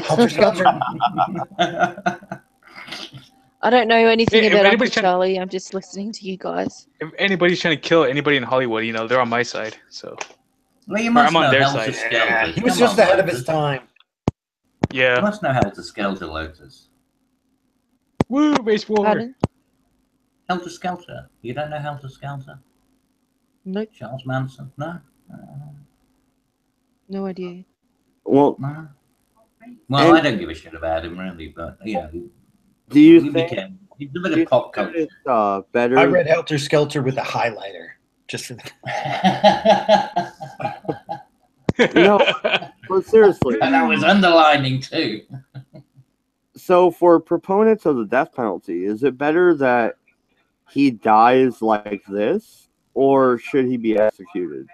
Helter Skelter. I don't know anything about Uncle Charlie. I'm just listening to you guys. If anybody's trying to kill anybody in Hollywood, they're on my side. So well, you must I'm on know their Helter side. Skelter. He was just ahead of his time. Yeah. You must know Helter Skelter, Lotus. Woo, baseball. Pardon? Helter Skelter. You don't know Helter Skelter? Nope. Charles Manson? No? No idea. Well, no. Well, I don't give a shit about him, really, but, do you think he's a bit of pop culture. It's better? I read Helter Skelter with a highlighter. Just for but seriously. And I was underlining, too. So, for proponents of the death penalty, is it better that he dies like this, or should he be executed?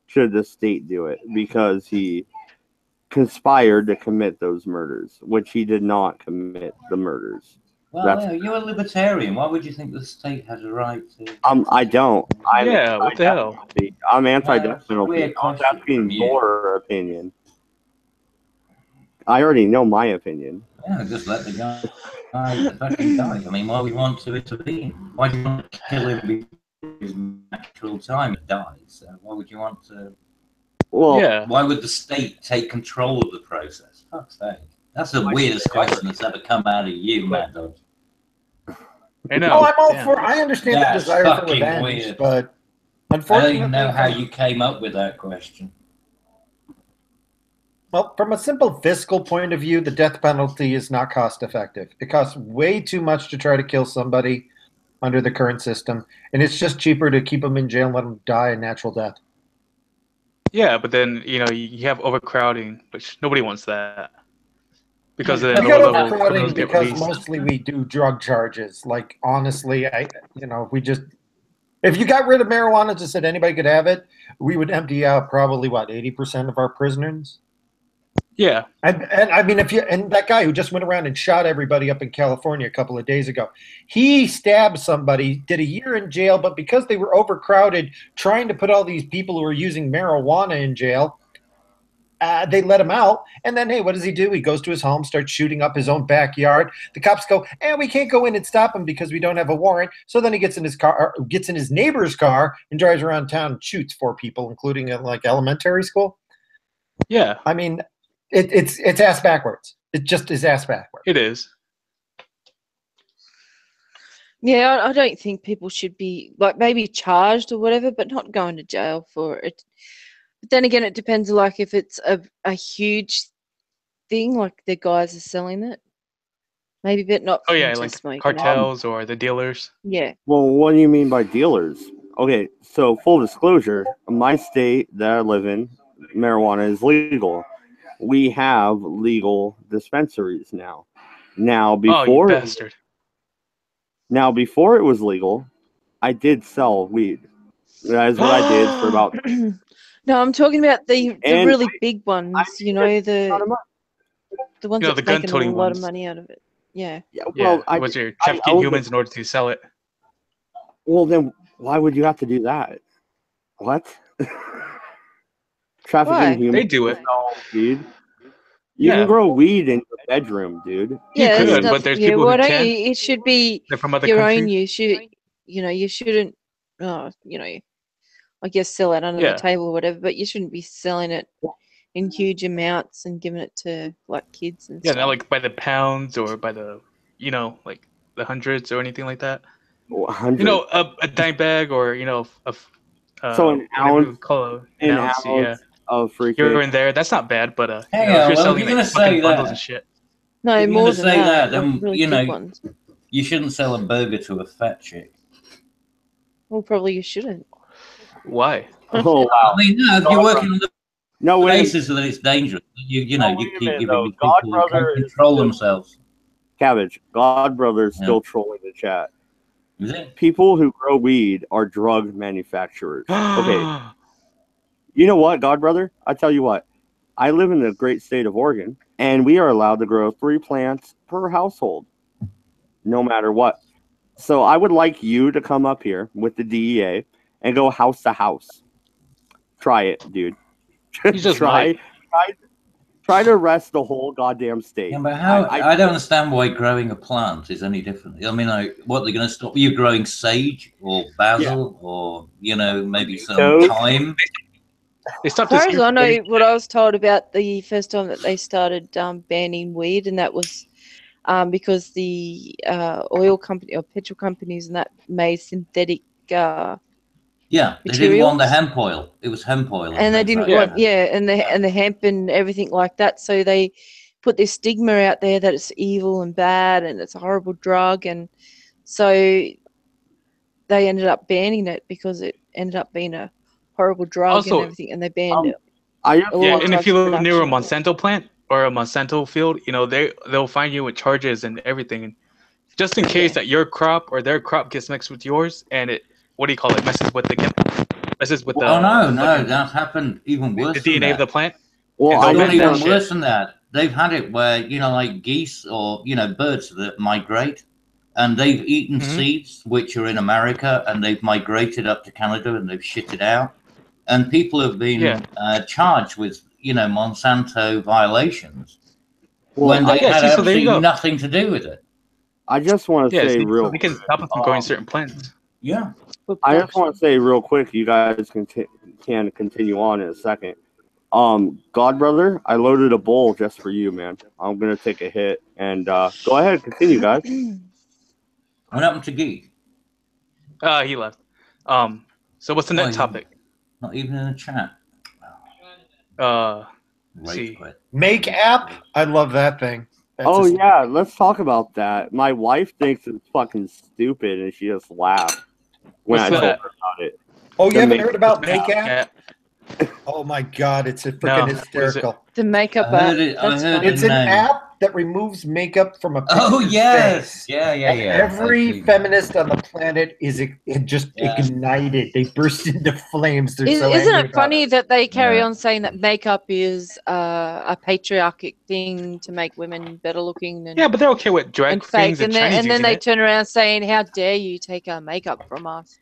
Should the state do it because he conspired to commit those murders, which he did not commit the murders? Well, you're a libertarian. Why would you think the state has a right to? I don't. Yeah, what the hell? I'm anti-death penalty. Weird I was question asking from you. your opinion. I already know my opinion. Yeah, just let the guy fucking die. I mean, why we want to intervene? Why do you want to kill him before his natural time dies? So why would you want to? Well, Yeah. Why would the state take control of the process? Fuck's sake. That's the weirdest question that's ever come out of you, Mad Dog. I know. Oh, I'm all Damn. for. I understand the That's desire for fucking revenge, weird. but I unfortunately, don't even know how you came up with that question. Well, from a simple fiscal point of view, the death penalty is not cost effective. It costs way too much to try to kill somebody under the current system, and it's just cheaper to keep them in jail and let them die a natural death. Yeah, but then you have overcrowding, which nobody wants that. Because then We got lower level overcrowding criminals get because released. mostly we do drug charges. Like honestly, if you got rid of marijuana, just said anybody could have it, we would empty out probably 80% of our prisoners. Yeah. And I mean, and that guy who just went around and shot everybody up in California a couple of days ago, he stabbed somebody, did a year in jail, but because they were overcrowded, trying to put all these people who are using marijuana in jail, they let him out. And then, hey, what does he do? He goes to his home, starts shooting up his own backyard. The cops go, we can't go in and stop him because we don't have a warrant. So then he gets in his car, gets in his neighbor's car, and drives around town and shoots 4 people, including like elementary school. Yeah. I mean, it's ass backwards. It just is ass backwards. It is. Yeah, I don't think people should be like maybe charged or whatever, but not going to jail for it. But then again, it depends. Like if it's a huge thing, like the guys are selling it, maybe, but not. Oh yeah, for like smoking. cartels or the dealers. Yeah. Well, what do you mean by dealers? Okay, so full disclosure, my state that I live in, marijuana is legal. We have legal dispensaries now. Now before, Oh, you bastard. Now before it was legal, I did sell weed. That is what I did for about. No, I'm talking about the And really big ones. The ones the that gun making a toting lot of ones. money out of it. Yeah. Yeah, Yeah. well, Was your trafficking humans in order to sell it? Well, then why would you have to do that? What? Trafficking Why? humans. They do it. No, dude. You can grow weed in your bedroom, dude. Yeah, You that's could, but there's people why who don't can't. you? It should be They're from other your countries. own use. You shouldn't. I guess sell it under Yeah. the table or whatever. But you shouldn't be selling it in huge amounts and giving it to like kids and Yeah, stuff. not like by the pounds or by the, like the hundreds or anything like that. 100. A dime bag or So an whatever you ounce, call it, an ounce, ounce of here freaking. and there. That's not bad, but Hang if on, you're well, selling if you're like gonna fucking say bundles that- and shit. No, If you're more gonna than say that. that, then like really big ones. you shouldn't sell a burger to a fat chick. Well, probably you shouldn't. Why? Oh wow! I mean, no, if you're working on the No, wait. basis that it's dangerous, you wait keep a minute, giving though. these people who Godbrother can't is control still- themselves. Cabbage, Godbrother is still trolling the chat. Is it? People who grow weed are drug manufacturers. Okay. You know what, Godbrother? I tell you what. I live in the great state of Oregon, and we are allowed to grow 3 plants per household, no matter what. So I would like you to come up here with the DEA and go house to house. Try it, dude. You just try to arrest the whole goddamn state. Yeah, but how? I don't understand why growing a plant is any different. I mean, what they're going to stop you growing sage or basil or maybe some thyme? They stopped As far as I know, what I was told about the first time that they started banning weed, and that was because the oil company or petrol companies and that made synthetic. Yeah, they didn't want the hemp oil. It was hemp oil, and they didn't want and the hemp and everything like that. So they put this stigma out there that it's evil and bad and it's a horrible drug, and so they ended up banning it because it ended up being a horrible drug and everything, and they banned it. And if you live near a Monsanto plant or a Monsanto field, they'll find you with charges and everything, and just in case that your crop or their crop gets mixed with yours, and it messes with the. Oh no, that happened even worse. The DNA of the plant. Well, I don't even worse than that. They've had it where like geese or birds that migrate, and they've eaten seeds which are in America, and they've migrated up to Canada, and they've shipped it out. And people have been charged with, Monsanto violations when they had absolutely nothing to do with it. I just want to say real quick. We can stop it from growing certain plants. Yeah. I just want to say real quick, you guys can continue on in a second. God brother, I loaded a bowl just for you, man. I'm gonna take a hit and go ahead, continue, guys. What happened to Geek? He left. So what's the next topic? Not even in the chat. See. Make app. I love that thing. That's yeah, let's talk about that. My wife thinks it's fucking stupid, and she just laughed when I told her about it. Oh, you haven't heard about Make app? Oh my god, it's a freaking hysterical. The makeup app. It's an app that removes makeup from a person's face. Yeah. Every feminist on the planet is ignited. They burst into flames. Isn't it funny that they carry on saying that makeup is a patriarchic thing to make women better looking? And, but they're okay with drag things and then they turn around saying, "How dare you take our makeup from us?"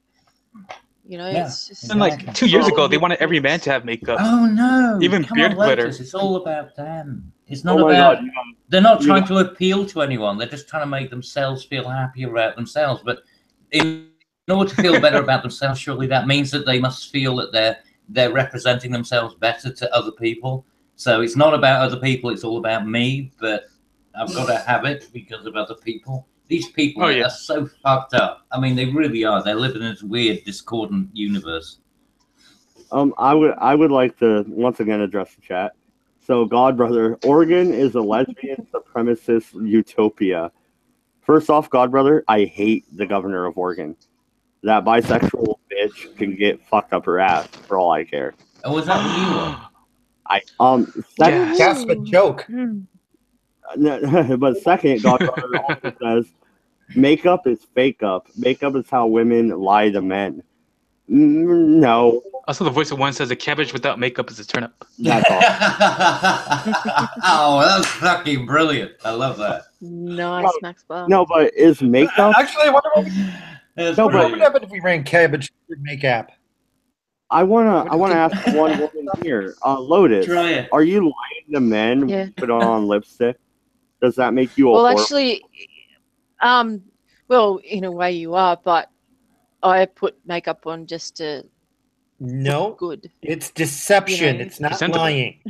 It's just and like 2 years ago, they wanted every man to have makeup. Oh no! Even beard glitter. It's all about them. It's not about. They're not trying to appeal to anyone. They're just trying to make themselves feel happy about themselves. But in order to feel better about themselves, surely that means that they must feel that they're representing themselves better to other people. So it's not about other people. It's all about me. But I've got to have it because of other people. These people are so fucked up. I mean, they really are. They're living in this weird, discordant universe. I would like to once again address the chat. So, God brother, Oregon is a lesbian supremacist utopia. First off, God brother, I hate the governor of Oregon. That bisexual bitch can get fucked up her ass for all I care. Oh, was that what you were? That's a joke. But second, God brother also says, makeup is fake up. Makeup is how women lie to men. No. Also, the voice of one says a cabbage without makeup is a turnip. That's all. Oh, that's fucking brilliant. I love that. Nice, Maxwell. No, but is makeup... Actually, I wonder what would happen if we ran cabbage through makeup. I wanna ask one woman here. Lotus, try it. Are you lying to men when you put on lipstick? Does that make you a Well, horrible... actually, well, in a way you are, but I put makeup on just to look good. It's deception. It's not lying.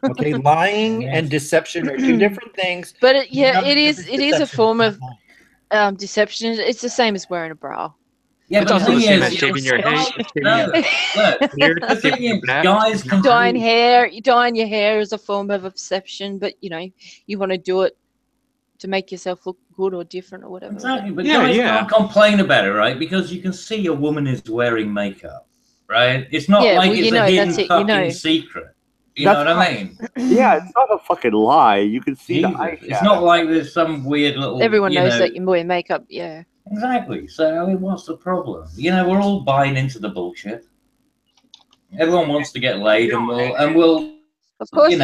Okay, lying and deception are two different things. But it is a form of deception. It's the same as wearing a bra. Yeah, it's also the same as shaving your head. The thing is, guys can dyeing your hair is a form of deception, but you want to do it to make yourself look good or different or whatever. Exactly, but guys can't complain about it, right? Because you can see a woman is wearing makeup, right? It's not like it's a hidden fucking secret. You know what I mean? Yeah, it's not a fucking lie. You can see the eye. It's not like there's some weird little... Everyone knows that you wear makeup, yeah. Exactly. So, I mean, what's the problem? We're all buying into the bullshit. Everyone wants to get laid, and we'll of course, it's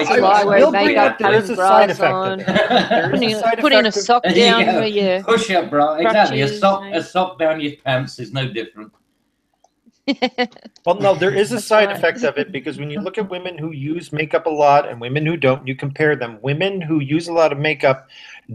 a lie wearing makeup, having bras on, putting a sock down where you push up bra. Exactly, a sock down your pants is no different. Well, no, there is a side effect of it, because when you look at women who use makeup a lot and women who don't, you compare them. Women who use a lot of makeup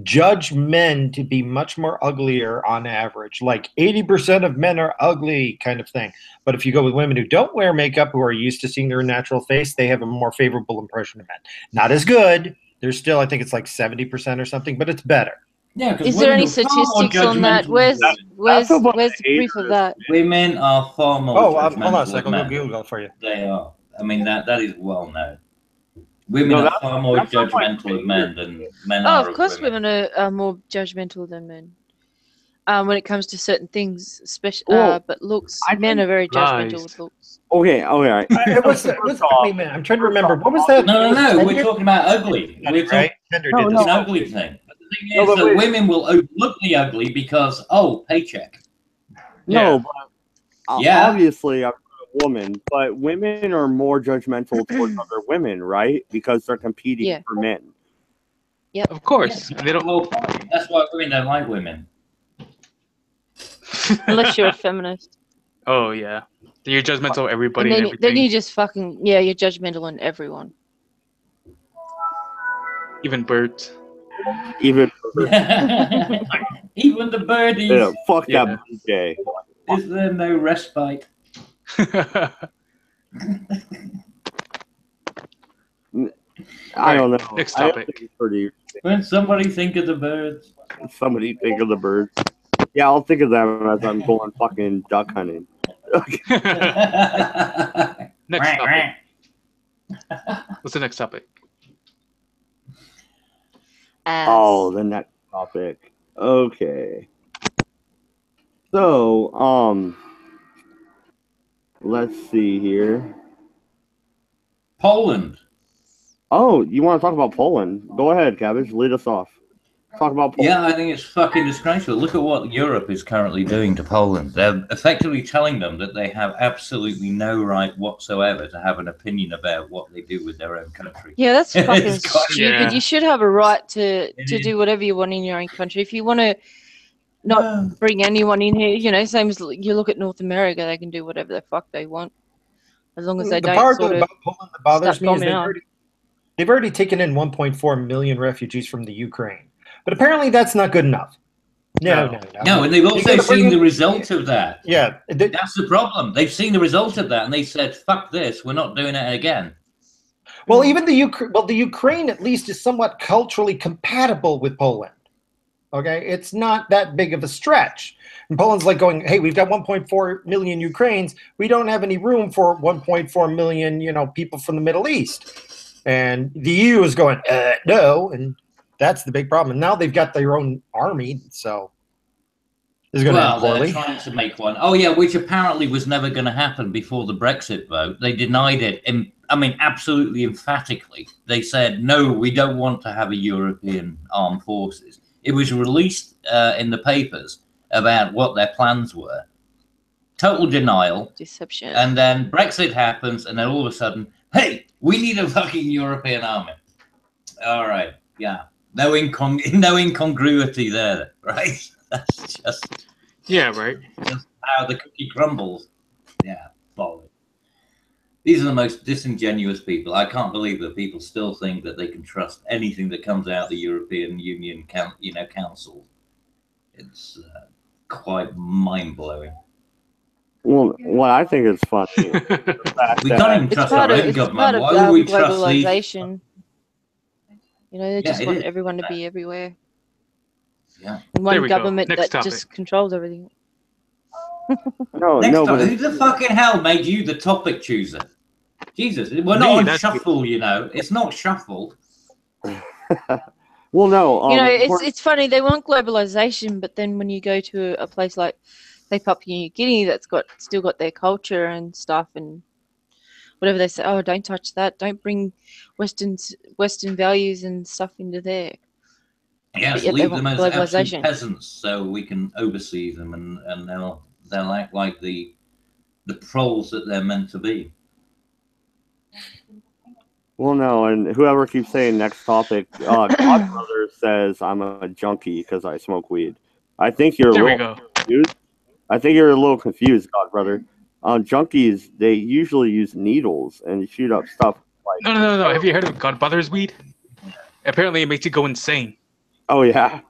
judge men to be much more uglier on average, like 80% of men are ugly kind of thing. But if you go with women who don't wear makeup, who are used to seeing their natural face, they have a more favorable impression of men. Not as good. There's still, I think it's like 70% or something, but it's better. Yeah, is there any statistics on that? Where's the proof of that? Women are far more. Hold on a second. I'll Google for you. They are. I mean, that is well known. Women are far more judgmental of men than men are. Oh, of course, women are more judgmental than men. When it comes to certain things, especially, but looks, men are very judgmental with looks. Okay. It was man. I'm trying to remember. What was that? No. We're talking about ugly. We're talking an ugly thing. The thing is that women will overlook the ugly because, paycheck. No, but obviously I'm a woman, but women are more judgmental towards other women, right? Because they're competing for men. Yeah, of course. They don't. Well, that's why women don't like women. Unless you're a feminist. Oh yeah, you're judgmental of everybody And and, then everything, you just fucking you're judgmental on everyone. even birds. Even Even the birdies. yeah, fuck Yeah. that BJ. Is there no respite? I don't know. Next I topic. think it's pretty. When somebody think of the birds. Somebody think of the birds. Yeah, I'll think of them as I'm going fucking duck hunting. Next topic. What's the next topic? Oh, the next topic. Okay. So, let's see here. Poland. Oh, you want to talk about Poland? Go ahead, Cabbage. Lead us off. Talk about Poland. Yeah, I think it's fucking disgraceful. Look at what Europe is currently doing to Poland. They're effectively telling them that they have absolutely no right whatsoever to have an opinion about what they do with their own country. Yeah, that's fucking It's quite- stupid. Yeah. You should have a right to is. do whatever you want in your own country. If you want to not bring anyone in here, you know, same as you look at North America, they can do whatever the fuck they want, as long as they The don't part sort of about Poland that bothers start me is bombing up. they've already taken in 1.4 million refugees from the Ukraine. But apparently that's not good enough. No. No, and they've also gotta bring seen the in- result of that. Yeah. That's the problem. They've seen the result of that, and they said, "Fuck this, we're not doing it again." Well, even the Ukraine at least is somewhat culturally compatible with Poland. Okay, it's not that big of a stretch. And Poland's like going, "Hey, we've got 1.4 million Ukrainians. We don't have any room for 1.4 million, people from the Middle East." And the EU is going, "No," and that's the big problem. And now they've got their own army, so it's going to end They're poorly. trying to make one. Oh yeah, which apparently was never going to happen before the Brexit vote. They denied it. Absolutely emphatically. They said, "No, we don't want to have a European armed forces." It was released in the papers about what their plans were. Total denial. Deception. And then Brexit happens, and then all of a sudden, hey, we need a fucking European army. All right, yeah. No incongruity there, right? That's just Right. just how the cookie crumbles. Yeah, follow it. These are the most disingenuous people. I can't believe that people still think that they can trust anything that comes out of the European Union, Council. It's quite mind blowing. Well, what I think is funny. is the fact We that- can't even It's trust part our of own government. globalization. Why would we trust these? You know, they Yeah, just it want is. everyone to be everywhere. Yeah. And There one we go. government Next that topic. just controls everything. No, Next no, time, but who the fucking hell made you the topic chooser? Jesus, we're Me, not on that's- shuffle, you know. It's not shuffle. well, no. You know, it's funny. They want globalization, but then when you go to a place like, say, Papua New Guinea, that's still got their culture and stuff, and whatever they say, oh, don't touch that. Don't bring Western values and stuff into there. Yes, But yet they leave want them as absolute globalization. peasants so we can oversee them, and they'll act like the proles that they're meant to be. Well, no, and whoever keeps saying next topic, Godbrother says I'm a junkie because I smoke weed. I think you're There a we little go. confused. I think you're a little confused, Godbrother. Junkies, they usually use needles and shoot up stuff like. No. Have you heard of Godfather's weed? Apparently, it makes you go insane. Oh yeah.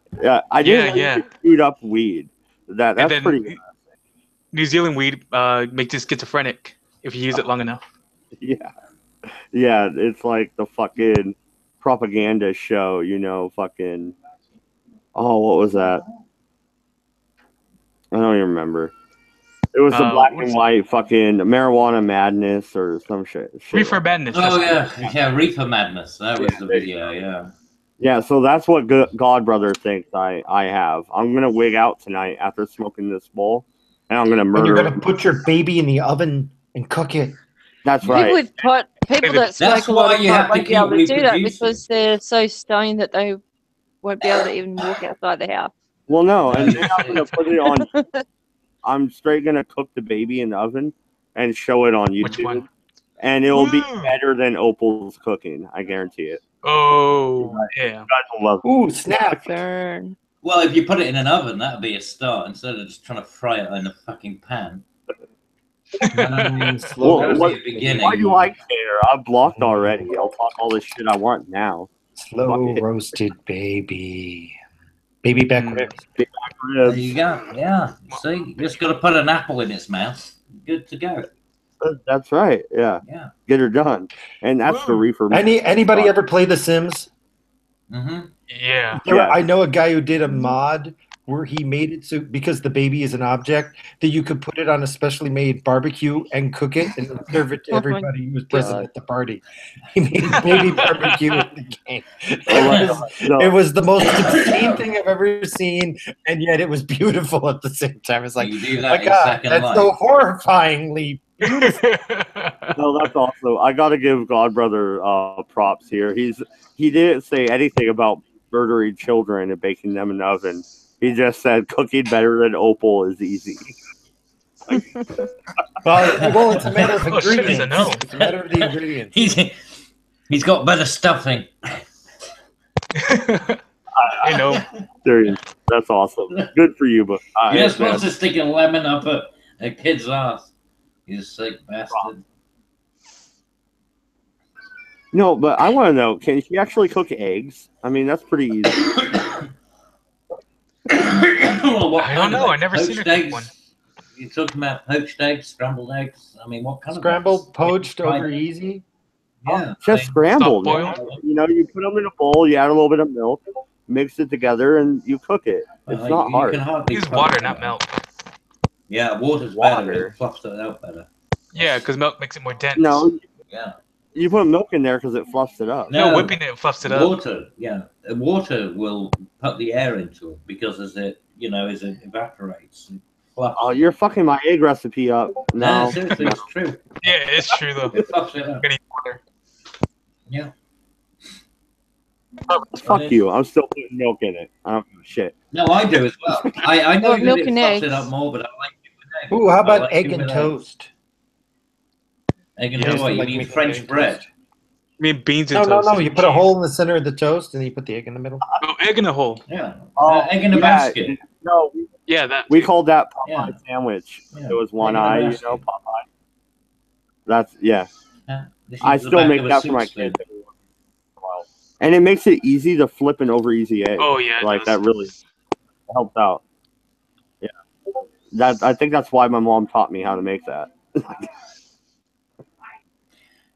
I didn't know Yeah. you could shoot up weed. That's And then pretty. New Zealand weed makes you schizophrenic if you use it long enough. Yeah, it's like the fucking propaganda show, fucking. Oh, what was that? I don't even remember. It was the black and white fucking marijuana madness or some shit. Reefer Madness. Oh that's yeah, Reefer Madness. That was the video. Yeah. Yeah, so that's what Godbrother thinks I have. I'm gonna wig out tonight after smoking this bowl, and I'm gonna And murder. you're going to put your baby in the oven and cook it. That's People right. with pot, people that That's smoke a lot why of you pot have to won't be able to keep do that reproducing. because they're so stoned that they won't be able to even walk outside the house. Well, no, and then I'm gonna put it on. I'm straight gonna cook the baby in the oven and show it on Which one? YouTube, and it'll be better than Opal's cooking. I guarantee it. Oh, yeah. You guys will love it. Ooh, snap. Burn. Well, if you put it in an oven, that'd be a start instead of just trying to fry it in a fucking pan. Slow That'd Well, be a beginning. why do I care? I'm blocked already. I'll talk all this shit I want now. slow roasted baby back ribs. There you go. Yeah. See, you just got to put an apple in its mouth. Good to go. That's right. Yeah. Yeah. Get her done. And that's the reefer. Anybody ever play The Sims? Mm-hmm. Yeah. I know a guy who did a mod where he made it so because the baby is an object that you could put it on a specially made barbecue and cook it and serve it to everybody who was present at the party. He made baby barbecue in the game. It was the most obscene thing I've ever seen, and yet it was beautiful at the same time. It's like, You do that my in God, Second that's Life. so horrifyingly beautiful. No, that's also. I gotta give Godbrother props here. He didn't say anything about murdering children and baking them in the oven. He just said cooking better than Opal is easy. Well, it's a matter of Oh, shit, ingredients. it's a no. It's a matter of the ingredients. He's got better stuffing. I know. Seriously, that's awesome. Good for you, but You're not supposed to stick a lemon up a kid's ass. You sick bastard. No, but I want to know: can she actually cook eggs? I mean, that's pretty easy. I don't know. I never seen her cook one. You're talking about poached eggs, scrambled eggs. I mean, what kind Scrambled, of eggs? poached, over easy. Yeah, Just scrambled. Soft You know, you put them in a bowl, you add a little bit of milk, mix it together, and you cook it. It's not you hard. can hardly Use cook water, it. not milk. Yeah, water's Water. better. It fluffs it out better. Yeah, because milk makes it more dense. No, Yeah. you put milk in there because it fluffs it up. No, whipping it fluffs it up. Water, yeah. Water will put the air into it because as it evaporates. It fluffs Oh, it. you're fucking my egg recipe up. No, No. seriously, it's true. Yeah, it's true though. It fluffs it up. Gotta eat water. Yeah. Fuck you. I'm still putting milk in it. I don't give a shit. No, I do as well. I know Well, that milk it and fluffs eggs. it up more, but I like it with eggs. Ooh, how I about like egg it and with toast? Egg and Yeah, toast? What, you Like mean making French egg bread? toast. I mean beans No, and no, toast. no. You put a hole in the center of the toast, and then you put the egg in the middle. Oh, egg in a hole. Yeah. Oh, Egg in a yeah. basket. No, Yeah, that. we called that Popeye Yeah. sandwich. Yeah. It was one Egg in a eye, basket. Popeye. That's, yeah. This I is the still back make of a that for my soup spoon. kids every once in a while. And it makes it easy to flip an over easy egg. Oh yeah, it Like, does. that really helps out. Yeah. I think that's why my mom taught me how to make that.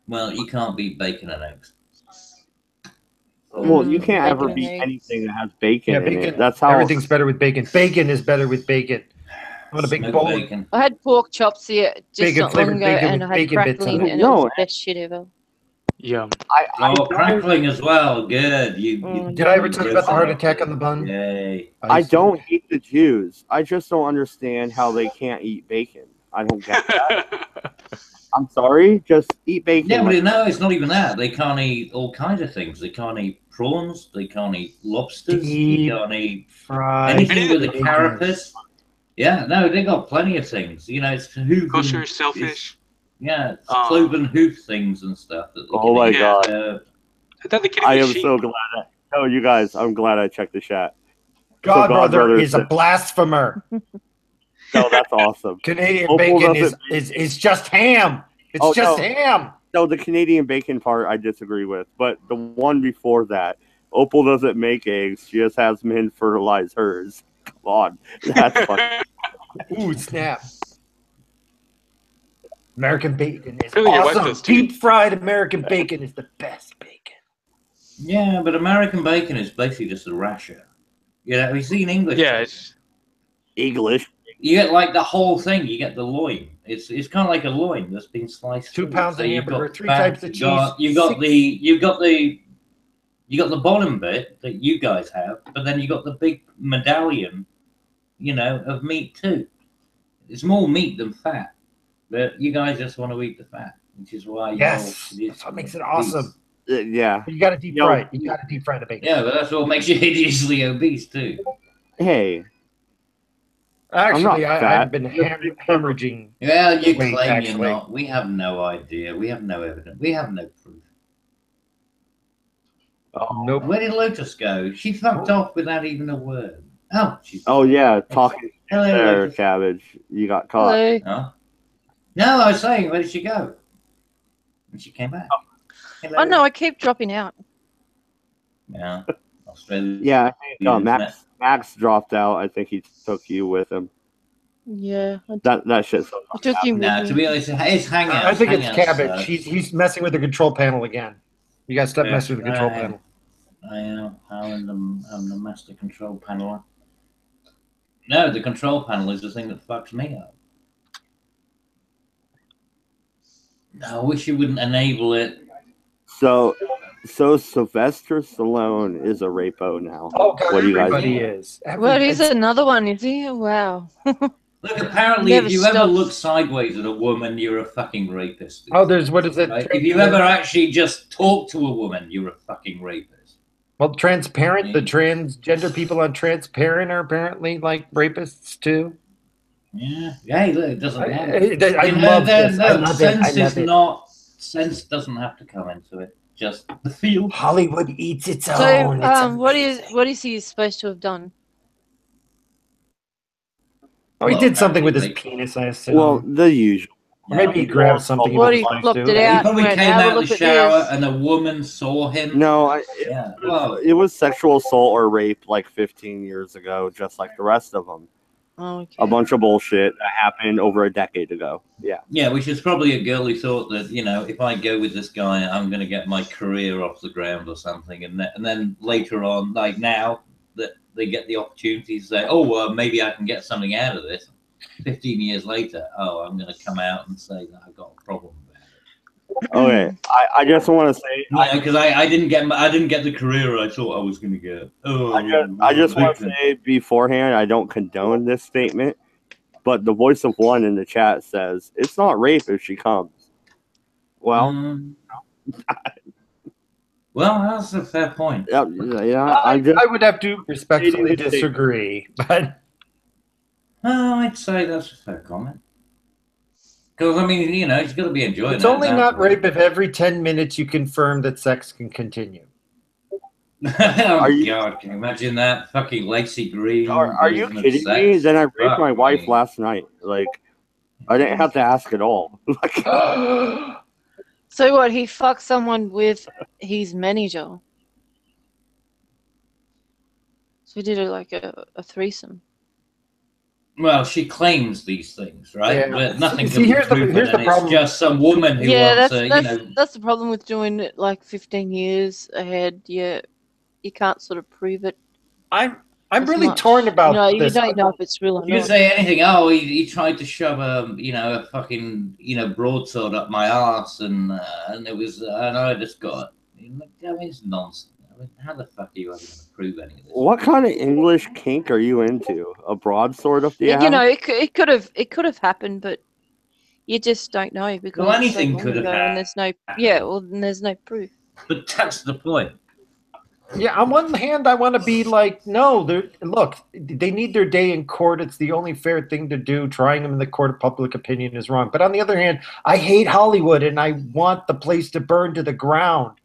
Well, you can't beat bacon and eggs. Well, you can't ever Bacon and beat eggs. anything that has bacon Yeah, in bacon. it. That's how Everything's better with bacon. Bacon is better with bacon. I want a big Smoked bowl. bacon. I had pork chops here just Bacon not long flavored ago, bacon and with I had bacon bits on crackling, it. and it No. was the best shit ever. Yum. I Oh, don't- crackling as well. Good. Did I ever tell you about the heart attack on the bun? Yay. I don't hate the Jews. I just don't understand how they can't eat bacon. I don't get that. I'm sorry. Just eat bacon. Yeah, but like- no, it's not even that. They can't eat all kinds of things. They can't eat prawns. They can't eat lobsters. Deep They can't eat fried anything with a bacon. carapace. Yeah, no, they got plenty of things. You know, it's hoof. Kosher, shellfish. Yeah, it's cloven hoof things and stuff. That they Oh can my eat. God. I thought they could I eat am sheep. so glad. Oh, you guys, I'm glad I checked the chat. Godbrother is a said- blasphemer. No, that's awesome. Canadian Opal bacon doesn't- is just ham. It's Oh, just no. ham. No, the Canadian bacon part I disagree with, but the one before that, Opal doesn't make eggs. She just has men fertilize hers. Come on, that's funny. Ooh, snap. American bacon is Really, your wife awesome. does too. Deep fried American bacon is the best bacon. Yeah, but American bacon is basically just a rasher. You know, have you seen English? Yeah, it's English. You get like the whole thing. You get the loin. It's kind of like a loin that's been sliced. 2 through. pounds of you've hamburger, got 3 fat, types of cheese. You got the bottom bit that you guys have, but then you got the big medallion, of meat too. It's more meat than fat, but you guys just want to eat the fat, which is why. Yes, that's what makes it awesome. Yeah. You got to deep fry it. You got to deep fry the bacon. Yeah, but that's what makes you hideously obese too. Hey, Actually, I'm not I've fat. been hemorrhaging. Well, you Wait, claim actually. you're not. We have no idea. We have no evidence. We have no proof. Nope. Where did Lotus go? She fucked off without even a word. Oh yeah, talking Hello, there, Alexis. Cabbage. You got caught. Hello. Oh. No, I was saying, where did she go? And she came back. Hello. Oh no, I keep dropping out. Yeah. Australia. Yeah, I think Max dropped out. I think he took you with him. Yeah. That shit's so I took him No, with to me. be honest, it's Hangouts. I think it's Hangouts, Cabbage. He's messing with the control panel again. You guys stop messing with the control panel. I am. I'm the master control panel. No, the control panel is the thing that fucks me up. I wish you wouldn't enable it. So Sylvester Stallone is a rapo now. Oh God, what do you guys everybody think? is. Well, he's another one, is he? Wow. Look, apparently, Never if you ever stops. look sideways at a woman, you're a fucking rapist. Oh, there's what is it? Right? If you ever actually just talk to a woman, you're a fucking rapist. Well, transparent. The transgender people on transparent are apparently like rapists too. Yeah. Hey, look, it doesn't matter. I love this. I love it. I Sense love is it. not. Sense doesn't have to come into it. Just the feel. Hollywood eats its So, own. what is he supposed to have done? Oh, he did something with his penis, I assume. Well, the usual. Or maybe he grabbed something. What, he flopped it out? He probably and went, came "Have a out of look the at shower this." and a woman saw him. No, it was sexual assault or rape like 15 years ago, just like the rest of them. Oh, okay. A bunch of bullshit that happened over a decade ago. Yeah. Yeah, which is probably a girl who thought that, if I go with this guy, I'm going to get my career off the ground or something. And then later on, like now, that they get the opportunity to say, oh, well, maybe I can get something out of this. 15 years later, I'm going to come out and say that I've got a problem about it. Okay, I just want to say, because I didn't get the career I thought I was going to get. I just want to say beforehand, I don't condone this statement, but the voice of one in the chat says it's not rape if she comes. Well, well, that's a fair point. Yeah, I would have to respectfully disagree, but. I'd say that's a fair comment. Because, I mean, he's got to be enjoying it. It's only not rape if every 10 minutes you confirm that sex can continue. God, can you imagine that? Fucking Lacey Green. Are you kidding me? Then I raped my wife last night. Like, I didn't have to ask at all. So what? He fucked someone with his manager. So he did a threesome. Well, she claims these things, right? Yeah. But nothing See, can here's be proven. the problem. It's just some woman who wants to, that's the problem with doing it like 15 years ahead. Yeah, you can't sort of prove it. I'm really torn about this. You don't know if it's real or not. You can say anything. Oh, he tried to shove a fucking broadsword up my ass, and it was, and I just got. I mean, it's nonsense. I mean, how the fuck are you ever going to prove any of this? What kind of English kink are you into? A broadsword up the ass? It could have happened, but you just don't know because anything could have happened. And there's no proof. But that's the point. Yeah, on one hand, I want to be like, no, look, they need their day in court. It's the only fair thing to do. Trying them in the court of public opinion is wrong. But on the other hand, I hate Hollywood and I want the place to burn to the ground.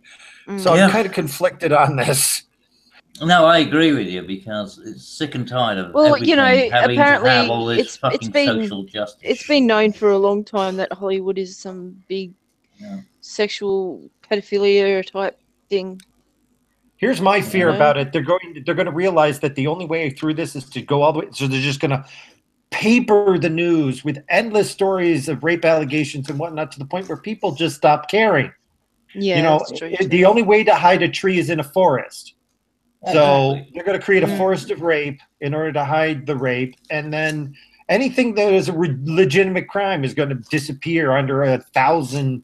So I'm kind of conflicted on this. No, I agree with you because it's sick and tired of everything having apparently to have all this fucking social justice. It's been known for a long time that Hollywood is some big sexual pedophilia type thing. Here's my fear about it. They're going to realize that the only way through this is to go all the way. So they're just going to paper the news with endless stories of rape allegations and whatnot to the point where people just stop caring. Yeah, the only way to hide a tree is in a forest. So they're going to create a forest of rape in order to hide the rape, and then anything that is a legitimate crime is going to disappear under 1,000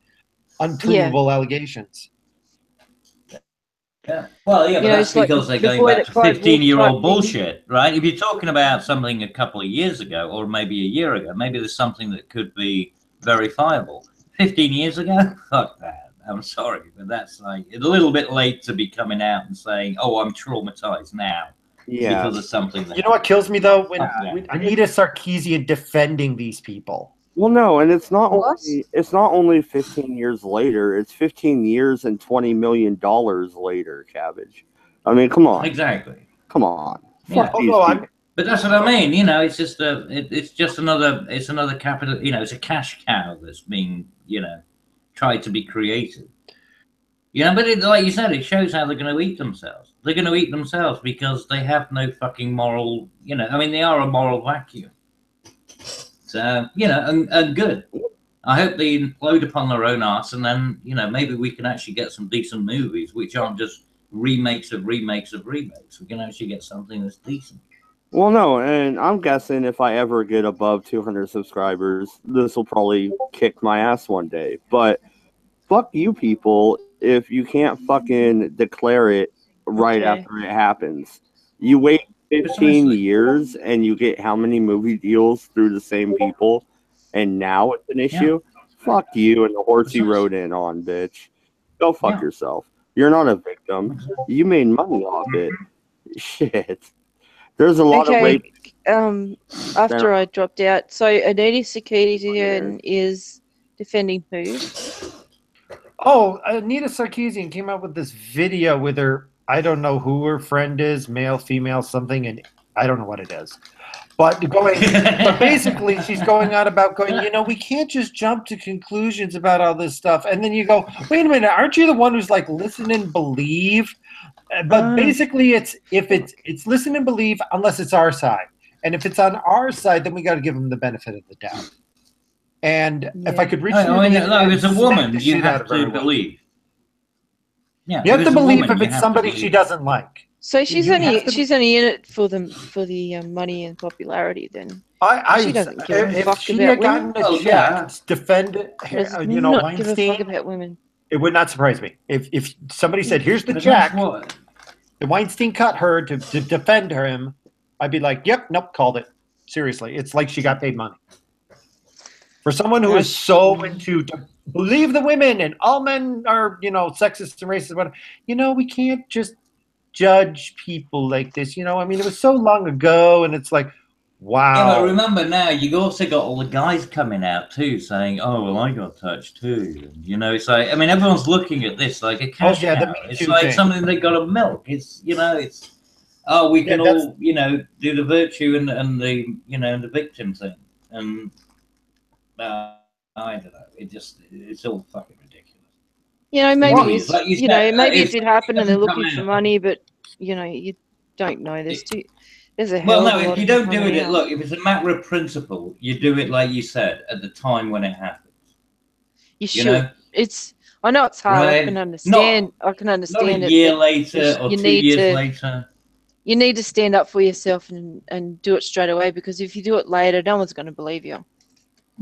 unprovable allegations. Yeah. Well, yeah, but that's because they're going back to 15-year-old bullshit, right? If you're talking about something a couple of years ago, or maybe a year ago, maybe there's something that could be verifiable. 15 years ago? Fuck that. I'm sorry, but that's like a little bit late to be coming out and saying, "Oh, I'm traumatized now." Yeah, because of something. You know what kills me though? When Anita Sarkeesian defending these people. Well, no, and it's not only 15 years later. It's 15 years and $20 million later. Cabbage. I mean, come on. Exactly. Come on. Fuck these Although people. But that's what I mean. You know, it's just another capital. You know, it's a cash cow that's being tried to be created. You know, but like you said, it shows how they're going to eat themselves. They're going to eat themselves because they have no fucking moral. You know, I mean, they are a moral vacuum. So and good. I hope they implode upon their own arse, and then maybe we can actually get some decent movies, which aren't just remakes of remakes of remakes. We can actually get something that's decent. Well, no, and I'm guessing if I ever get above 200 subscribers, this will probably kick my ass one day. But fuck you people if you can't fucking declare it right after it happens. You wait 15 years and you get how many movie deals through the same people, and now it's an issue? Fuck you and the horse you rode in on, bitch. Go fuck yourself. You're not a victim. You made money off it. Shit. There's a lot of rape. After I dropped out, so Anita Sarkeesian is defending who? Oh, Anita Sarkeesian came out with this video with her. I don't know who her friend is, male, female, something, and I don't know what it is. But basically, she's going on about we can't just jump to conclusions about all this stuff. And then you go, wait a minute, aren't you the one who's like listen and believe? But basically, it's listen and believe unless it's our side. And if it's on our side, then we got to give them the benefit of the doubt. And if I could reach if it's a woman, you have to believe. Yeah, you have to believe if it's somebody she doesn't like. So she's only in it for the money and popularity. Then she doesn't give a fuck about women. Defend Weinstein. Give a fuck about women. It would not surprise me if somebody said, "Here's the check." The Weinstein cut her to defend him. I'd be like, "Yep, nope, called it." Seriously, it's like she got paid money. For someone who is so into believe the women and all men are sexist and racist, but we can't just judge people like this. I mean, it was so long ago, and it's like, wow. Yeah, but remember now, you also got all the guys coming out too, saying, "Oh, well, I got touched too." And, it's like, I mean, everyone's looking at this like a cash cow. It's like something they got to milk. It's we can all do the virtue and the the victim thing, and I don't know. It's all fucking ridiculous. Maybe maybe it did happen and they're looking for money, but you don't know. There's a hell of a lot if you don't do it, look, if it's a matter of principle, you do it like you said at the time when it happens. You should. I know it's hard. Right? I can understand. Not a year later or 2 years later. You need to stand up for yourself and do it straight away, because if you do it later, no one's going to believe you.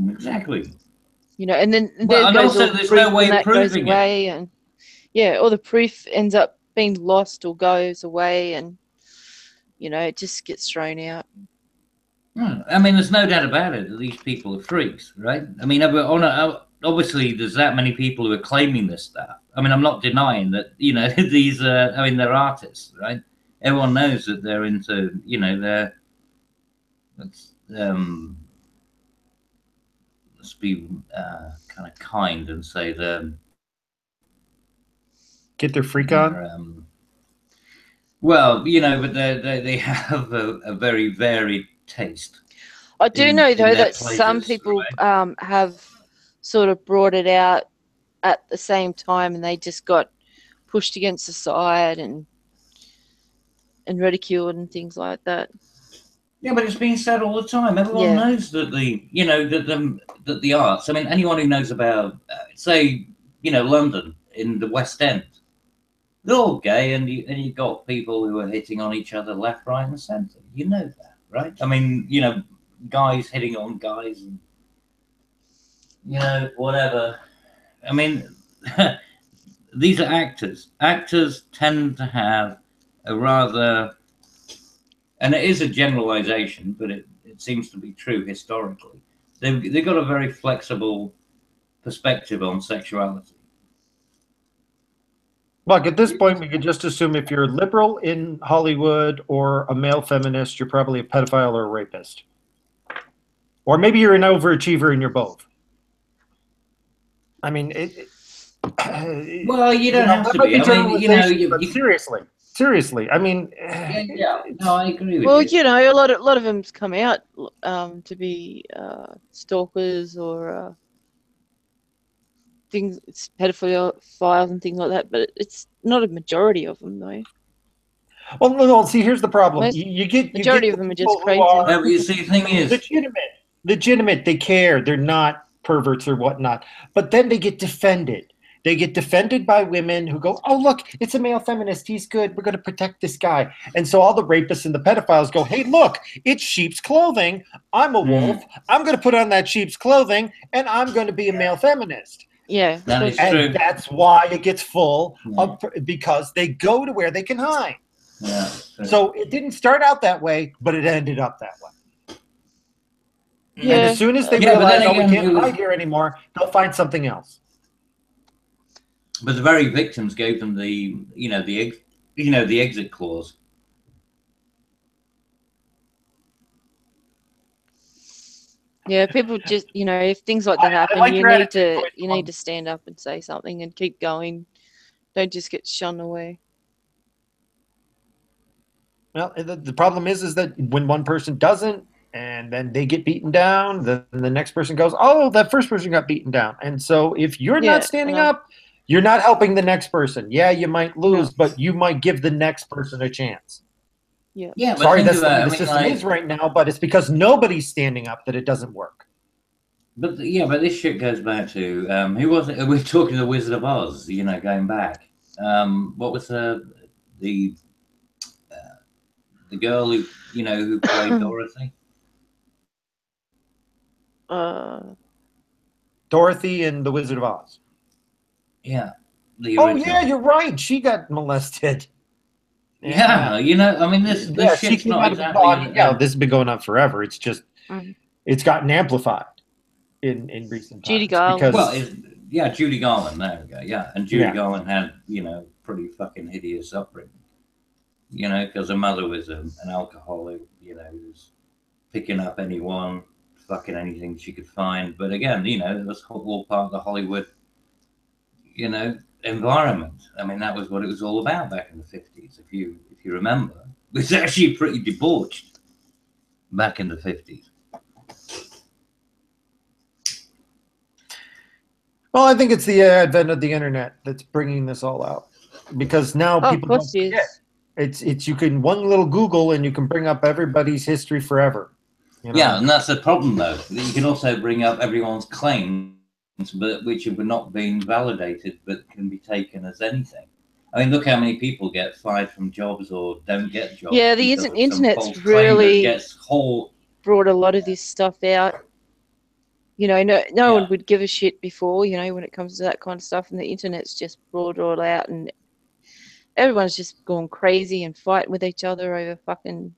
Exactly. And then and also there's no way of proving it. And or the proof ends up being lost or goes away, and it just gets thrown out. I mean, there's no doubt about it that these people are freaks, right? I mean, obviously there's that many people who are claiming this stuff. I mean, I'm not denying that these they're artists, right? Everyone knows that they're into let's be kind of kind and say get their freak on. Well, but they have a very varied taste. I do know though that some people have sort of brought it out at the same time, and they just got pushed against the side and ridiculed and things like that. Yeah, but it's being said all the time. Everyone knows that that the arts. I mean, anyone who knows about, say, London in the West End, they're all gay, and you got people who are hitting on each other left, right, and centre. You know that, right? I mean, guys hitting on guys, and whatever. I mean, these are actors. Actors tend to have a rather, and it is a generalization, but it seems to be true historically. They've got a very flexible perspective on sexuality. Look, at this point, we could just assume if you're liberal in Hollywood or a male feminist, you're probably a pedophile or a rapist. Or maybe you're an overachiever and you're both. I mean, well, you don't have to be. I mean, seriously. Seriously, I mean, yeah. No, I agree with Well, you. you know, a lot of them's come out to be stalkers or things, it's pedophiles and things like that. But it's not a majority of them, though. well, no, see, here's the problem. Most You get majority the of them are people just who crazy. are No, but you see, the thing is, legitimate. They care. They're not perverts or whatnot. But then they get defended. They get defended by women who go, "Oh, look, it's a male feminist. He's good. We're going to protect this guy." And so all the rapists and the pedophiles go, "Hey, look, it's sheep's clothing. I'm a wolf. I'm going to put on that sheep's clothing, and I'm going to be a male feminist." Yeah, that is And true. that's why it gets full of, because they go to where they can hide. Yeah. So it didn't start out that way, but it ended up that way. yeah. And as soon as they Yeah, but realize, then oh, we again, can't hide here anymore, they'll find something else. But the very victims gave them the, the exit clause. Yeah, people just, you know, if things like that happen, like you your need attitude, to you need to stand up and say something and keep going. Don't just get shunned away. Well, the problem is that when one person doesn't, and then they get beaten down, then the next person goes, "Oh, that first person got beaten down." And so if you're Yeah, not standing up, you're not helping the next person. Yeah, you might lose, No. but you might give the next person a chance. Yeah. Yeah, but Sorry, think that's the way about, the I mean, system like, is right now, but it's because nobody's standing up that it doesn't work. but but this shit goes back to who was it? We're talking the Wizard of Oz. Going back. What was the girl who played Dorothy? Dorothy and the Wizard of Oz. Yeah, the Oh original. yeah, you're right. She got molested. Yeah, I mean, this she shit's came not out of the exactly. body. Yeah, this has been going on forever. It's just it's gotten amplified in recent times. Judy Garland. Because, well, Judy Garland. There we go. Yeah, and Judy Garland had pretty fucking hideous upbringing. Because her mother was an alcoholic. Who was picking up anyone, fucking anything she could find. But again, it was all part of the Hollywood, environment. I mean, that was what it was all about back in the 50s. If you remember, it was actually pretty debauched back in the 50s. well, I think it's the advent of the internet that's bringing this all out. Because now people don't forget. It's you can one little Google and you can bring up everybody's history forever. Yeah, and that's the problem though. You can also bring up everyone's claims, but which have not been validated, but can be taken as anything. I mean, look how many people get fired from jobs or don't get jobs. Yeah, the internet's really brought a lot of this stuff out. No one would give a shit before, when it comes to that kind of stuff, and the internet's just brought it all out, and everyone's just gone crazy and fighting with each other over fucking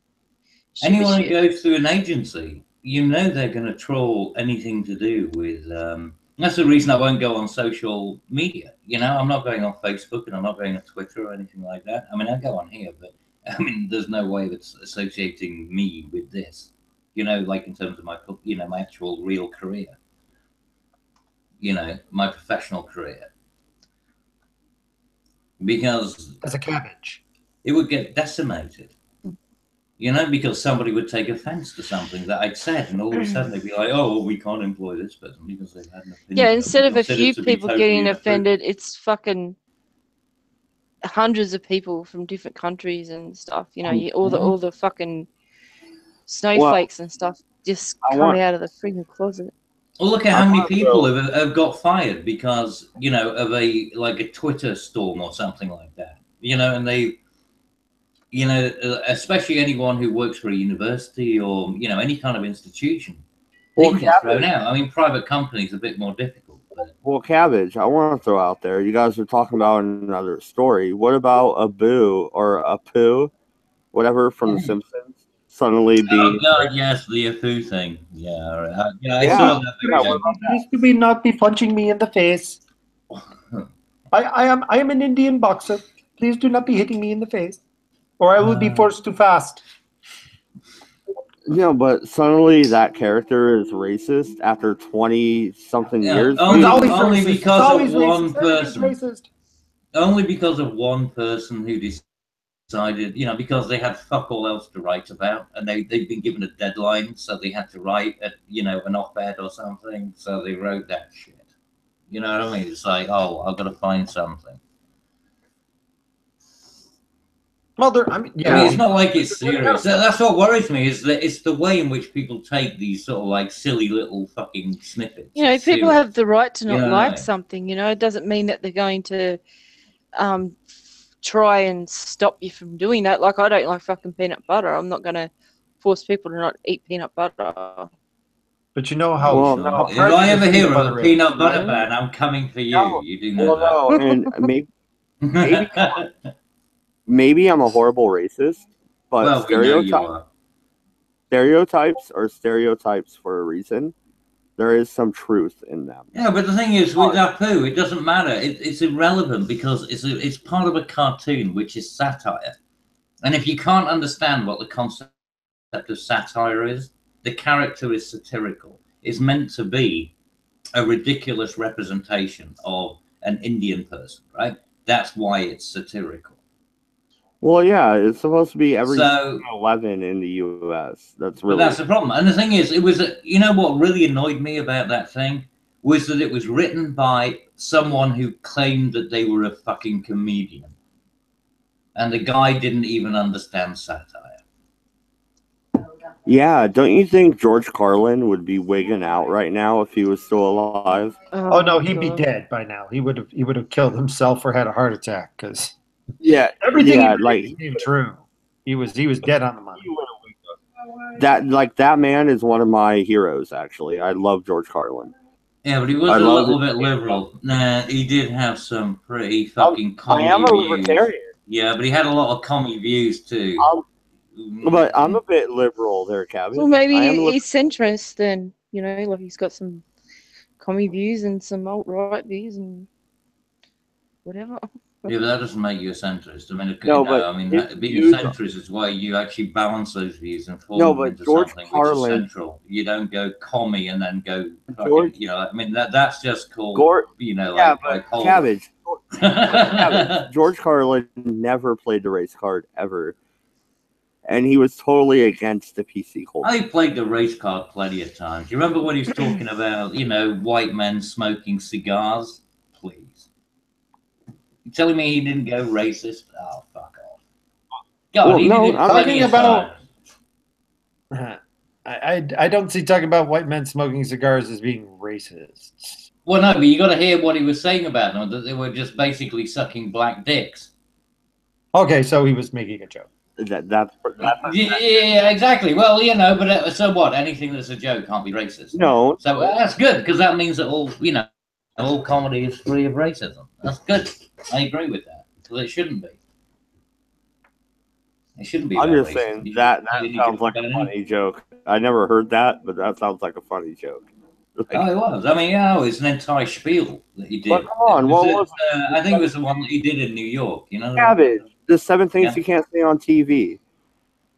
shit. Anyone who goes through an agency, they're going to troll anything to do with. That's the reason I won't go on social media. I'm not going on Facebook and I'm not going on Twitter or anything like that. I mean, I go on here, but I mean, there's no way that's associating me with this. Like in terms of my, my actual real career. My professional career. Because as a cabbage, it would get decimated. Because somebody would take offense to something that I'd said, and all of a sudden they'd be like, "Oh, well, we can't employ this person because they've had an opinion." Yeah, instead of a few people getting offended, it's fucking hundreds of people from different countries and stuff. All the fucking snowflakes and stuff just come out of the freaking closet. Well, look at how many people have got fired because of a Twitter storm or something like that. And they. Especially anyone who works for a university or any kind of institution, they can get thrown out. I mean, private companies are a bit more difficult. But... Well, Cabbage, I want to throw out there. You guys are talking about another story. What about Abu or Apu, whatever from The Simpsons, suddenly being? Oh God, yes, the Apu thing. Yeah, I saw that. Please do we not be punching me in the face? I am an Indian boxer. Please do not be hitting me in the face. Or I will be forced to fast. But suddenly that character is racist after 20-something years. Only because of one person. Only because of one person who decided, because they had fuck all else to write about, and they'd been given a deadline, so they had to write, an op-ed or something, so they wrote that shit. You know what I mean? It's like, oh, I've got to find something. Well, I mean, it's not like it's serious. That's what worries me, is that it's the way in which people take these sort of like silly little fucking snippets. People have the right to not like something. It doesn't mean that they're going to try and stop you from doing that. Like, I don't like fucking peanut butter. I'm not going to force people to not eat peanut butter. But you know how if I ever hear of a peanut butter ban, I'm coming for you. No, you do know that. No, and maybe I'm a horrible racist, but stereotypes are stereotypes for a reason. There is some truth in them. Yeah, but the thing is, with Apu, it doesn't matter. It's irrelevant because it's part of a cartoon, which is satire. And if you can't understand what the concept of satire is, the character is satirical. It's meant to be a ridiculous representation of an Indian person, right? That's why it's satirical. Well, yeah, it's supposed to be every 11 in the U.S. That's the problem. And the thing is, it was what really annoyed me about that thing was that it was written by someone who claimed that they were a fucking comedian, and the guy didn't even understand satire. Yeah, don't you think George Carlin would be wigging out right now if he was still alive? Oh no, he'd be dead by now. He would have killed himself or had a heart attack because everything he came true. He was dead on the money. That man is one of my heroes. Actually, I love George Carlin. Yeah, but he was a little bit liberal. Nah, he did have some pretty fucking commie views. I am a libertarian. Yeah, but he had a lot of commie views too. But I'm a bit liberal there, Cabbage. Well, maybe he's centrist then, like he's got some commie views and some alt-right views and whatever. Yeah, but that doesn't make you a centrist. I mean, being a centrist is why you actually balance those views and form them into something which is central. You don't go commie and then go fucking, that's just called, Cabbage. George Carlin never played the race card ever. And he was totally against the PC culture. I played the race card plenty of times. You remember when he was talking about, white men smoking cigars? Please. You telling me he didn't go racist? Oh, fuck off. God, well, no, I'm talking about. I don't see talking about white men smoking cigars as being racist. Well, no, but you got to hear what he was saying about them, that they were just basically sucking black dicks. Okay, so he was making a joke. That's yeah, exactly. Well, but so what? Anything that's a joke can't be racist. No. So that's good because that means that all comedy is free of racism. That's good. I agree with that. Well, it shouldn't be. It shouldn't be. I'm just saying that sounds like a funny joke. I never heard that, but that sounds like a funny joke. Oh, it was. I mean, it's an entire spiel that he did. But come on, what was it? I think it was the one that he did in New York. Cabbage. The 7 things you can't say on TV.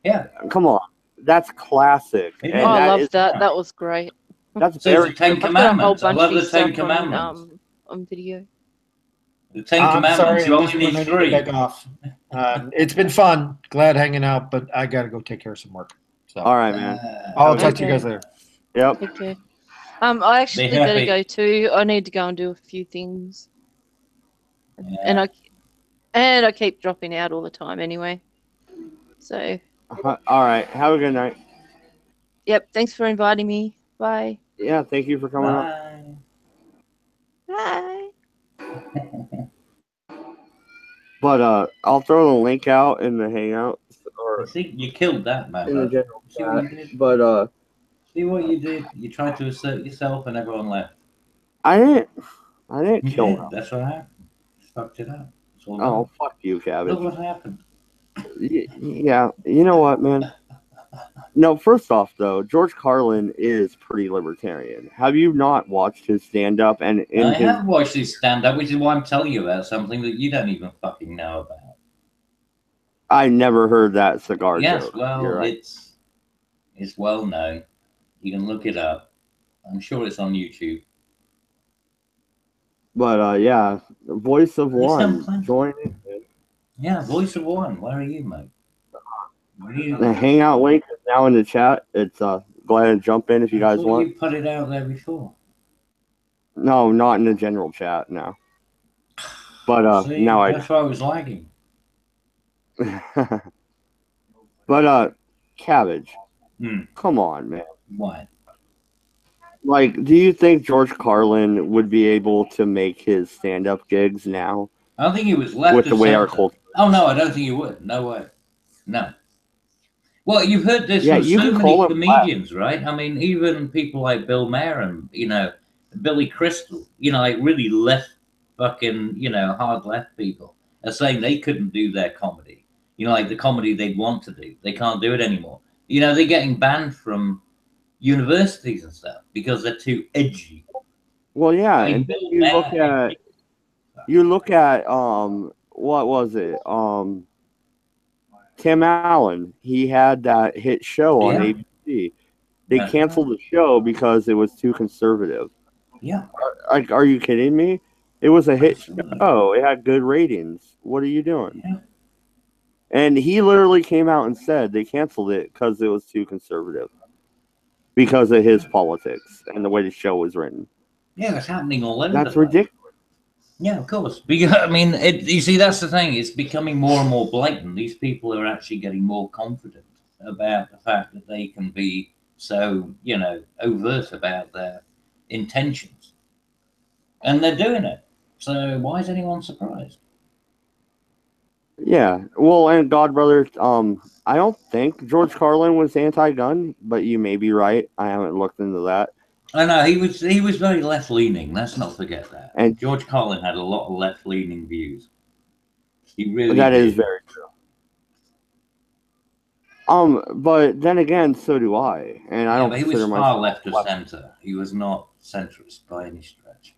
Yeah. Come on. That's classic. And I love that. That was great. That's very the 10 Commandments. I love the 10 Commandments. On video. The 10 Commandments. You only need 3. Back off. It's been fun. Glad hanging out, but I got to go take care of some work. So. All right, man. I'll talk to you guys later. Yep. Okay. I actually gotta go too. I need to go and do a few things. Yeah. And I keep dropping out all the time anyway. So. All right. Have a good night. Yep. Thanks for inviting me. Bye. Yeah. Thank you for coming on. Bye. But I'll throw the link out in the Hangouts. I think you killed that, man. In the general chat. But see what you did? You tried to assert yourself, and everyone left. I didn't kill him. That's what happened. Fucked it up. Oh, fuck you, Cabbage. Look what happened. Yeah, you know what, man? No, first off, though, George Carlin is pretty libertarian. Have you not watched his stand-up? I have watched his stand-up, which is why I'm telling you about something that you don't even fucking know about. I never heard that cigar joke. Yes, well, right. It's well known. You can look it up. I'm sure it's on YouTube. But yeah, Voice of One, join it. Yeah, voice of one. Where are you, mate? The Hangout link is now in the chat. It's go ahead and jump in if you guys want. You put it out there before. No, not in the general chat. No. But See, now I. that's why I was lagging. But Cabbage. Hmm. Come on, man. What? Like, do you think George Carlin would be able to make his stand-up gigs now? I don't think he was left with the way our center. culture. Oh no, I don't think he would. No way. No. Well, you've heard this Yeah, from you so can many call him comedians, right? I mean, even people like Bill Maher and Billy Crystal, like really left fucking hard left people are saying they couldn't do their comedy. Like the comedy they'd want to do, they can't do it anymore. They're getting banned from universities and stuff because they're too edgy. Well, yeah, I mean, and Bill you look Maher, at what was it? Tim Allen. He had that hit show on Yeah. ABC. They canceled the show because it was too conservative. Yeah. Are you kidding me? It was a hit show. It had good ratings. What are you doing? Yeah. And he literally came out and said they canceled it because it was too conservative. Because of his politics and the way the show was written. Yeah, it's happening all over. That's ridiculous. Yeah, of course. Because I mean, you see, that's the thing. It's becoming more and more blatant. These people are actually getting more confident about the fact that they can be so, overt about their intentions, and they're doing it. So why is anyone surprised? Yeah, well, and God, brother, I don't think George Carlin was anti-gun, but you may be right. I haven't looked into that. I know he was very left leaning. Let's not forget that. And George Carlin had a lot of left leaning views. He really that did. is very true. But then again, so do I, and I don't but he consider was myself far left of center. He was not centrist by any stretch.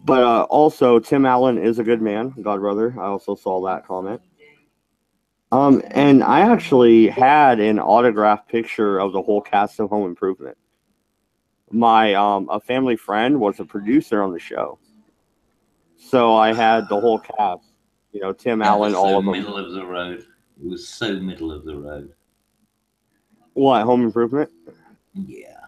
But also, Tim Allen is a good man, God, brother. I also saw that comment. And I actually had an autographed picture of the whole cast of Home Improvement. My a family friend was a producer on the show, so I had the whole cast. Tim Allen, all of them. Middle of the road. It was so middle of the road. What, Home Improvement? Yeah.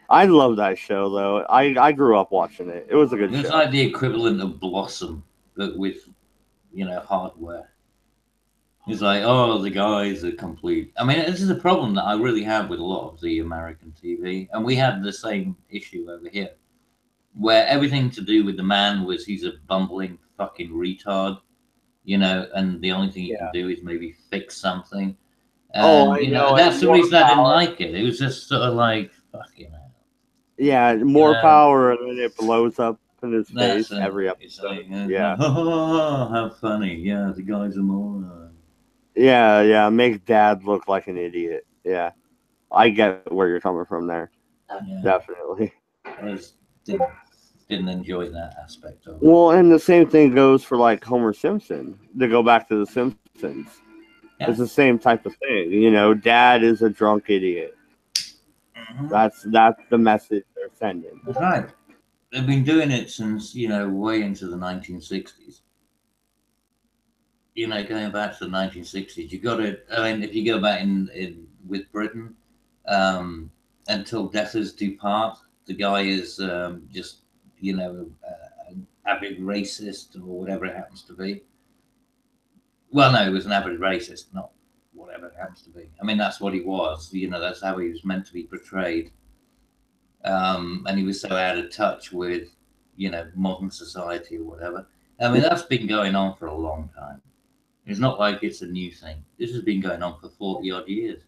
I love that show though. I grew up watching it. It was a good show. It's like the equivalent of Blossom, but with hardware. It's like, oh, the guys are complete. I mean, this is a problem that I really have with a lot of the American TV, and we had the same issue over here, where everything to do with the man was he's a bumbling fucking retard, and the only thing he can do is maybe fix something. And, that's the reason I didn't like it. It was just sort of like, fucking hell. Yeah, more power, and then it blows up in his face every episode. Yeah. How funny. Yeah, the guy's a moron. Yeah, make dad look like an idiot. Yeah. I get where you're coming from there. Yeah. Definitely. I didn't enjoy that aspect of it. Well, and the same thing goes for like Homer Simpson. To go back to the Simpsons. Yeah. It's the same type of thing. Dad is a drunk idiot. Mm-hmm. That's the message they're sending. That's right. They've been doing it since, way into the 1960s. Going back to the 1960s, you got to. I mean, if you go back in with Britain, until death us do part, the guy is just, an avid racist or whatever it happens to be. Well, no, he was an avid racist, not whatever it happens to be. I mean, that's what he was. That's how he was meant to be portrayed. And he was so out of touch with, modern society or whatever. I mean, that's been going on for a long time. It's not like it's a new thing. This has been going on for 40-odd years.